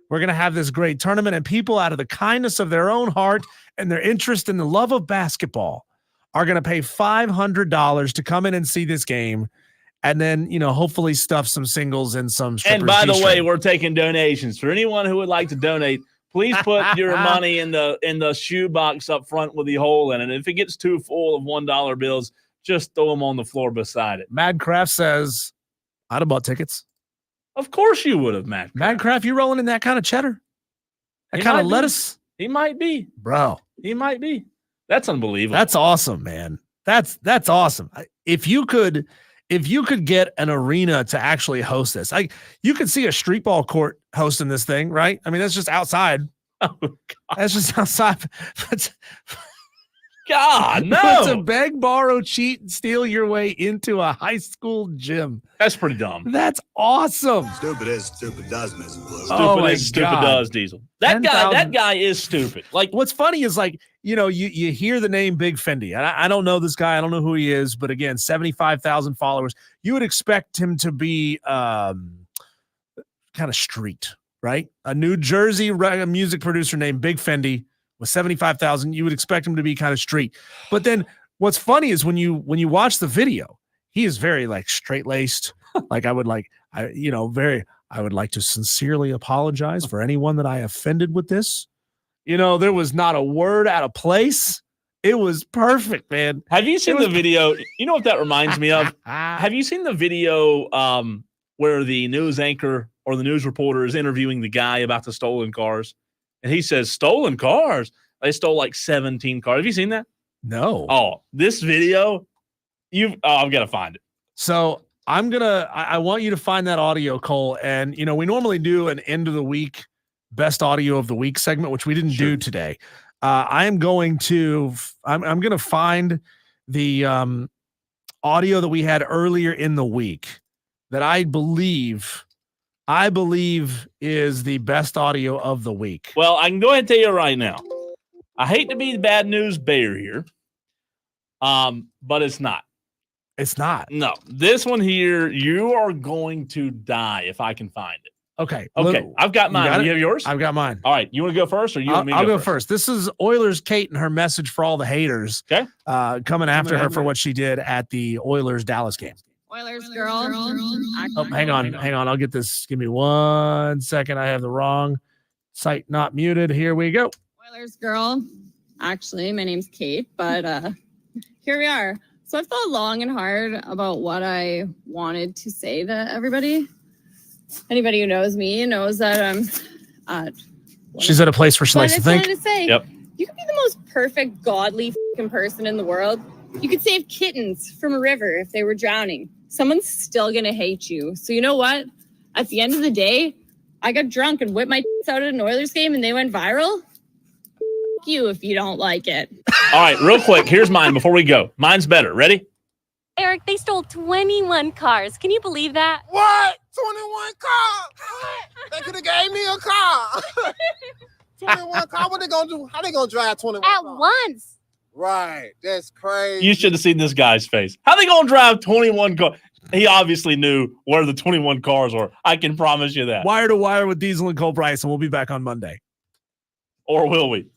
We're going to have this great tournament, and people out of the kindness of their own heart and their interest in the love of basketball are going to pay $500 to come in and see this game. And then, hopefully stuff some singles and some strippers." And by the way, we're taking donations. For anyone who would like to donate, Please put your money in the shoebox up front with the hole in it. If it gets too full of $1 bills, just throw them on the floor beside it. Madcraft says, I'd have bought tickets. Of course you would have, Matt. Madcraft, you rolling in that kind of cheddar? That kind of lettuce? He might be. Bro. He might be. That's unbelievable. That's awesome, man. That's awesome. If you could get an arena to actually host this, you could see a street ball court hosting this thing, right? I mean, that's just outside. Oh, God. That's just outside. God, no. To beg, borrow, cheat, and steal your way into a high school gym. That's pretty dumb. That's awesome. Stupid is, stupid does, Mrs. Blue. Stupid is, stupid does, Diesel. That guy is stupid. Like, what's funny is, like, you hear the name Big Fendi. I don't know this guy. I don't know who he is. But again, 75,000 followers. You would expect him to be kind of street, right? A New Jersey music producer named Big Fendi with 75,000. You would expect him to be kind of street. But then what's funny is when you watch the video, he is very like straight laced. Like I would like to sincerely apologize for anyone that I offended with this. There was not a word out of place. It was perfect, man. Have you seen the video? You know what that reminds me of? Have you seen the video where the news anchor or the news reporter is interviewing the guy about the stolen cars? And he says, stolen cars? They stole like 17 cars. Have you seen that? No. Oh, this video, I've got to find it. So I want you to find that audio, Cole. And, we normally do an end of the week, best audio of the week segment, which we didn't do today. I'm going to find the audio that we had earlier in the week that I believe is the best audio of the week. Well, I can go ahead and tell you right now. I hate to be the bad news bear here, but it's not. It's not. No, this one here, you are going to die if I can find it. Okay. I've got mine. You have yours? I've got mine. All right. You want to go first, or you want me to go I'll go first? first. This is Oilers Kate and her message for all the haters. Okay. Coming after her for what she did at the Oilers Dallas game. Oilers girl. Oh, hang on. I'll get this. Give me 1 second. I have the wrong site not muted. Here we go. Oilers girl. Actually, my name's Kate, but here we are. So I've thought long and hard about what I wanted to say to everybody. Anybody who knows me knows that she's at a place where she likes to think. To say, yep. You could be the most perfect, godly person in the world. You could save kittens from a river if they were drowning. Someone's still going to hate you. So you know what? At the end of the day, I got drunk and whipped my out at an Oilers game and they went viral. F you if you don't like it. All right, real quick. Here's mine before we go. Mine's better. Ready? Eric, they stole 21 cars. Can you believe that? What? 21 cars? They could have gave me a car. 21 cars? What they going to do? How they going to drive 21 At cars? once. Right. That's crazy. You should have seen this guy's face. How they going to drive 21 cars? He obviously knew where the 21 cars were. I can promise you that. Wire to wire with Diesel and Cole Bryce, and we'll be back on Monday. Or will we?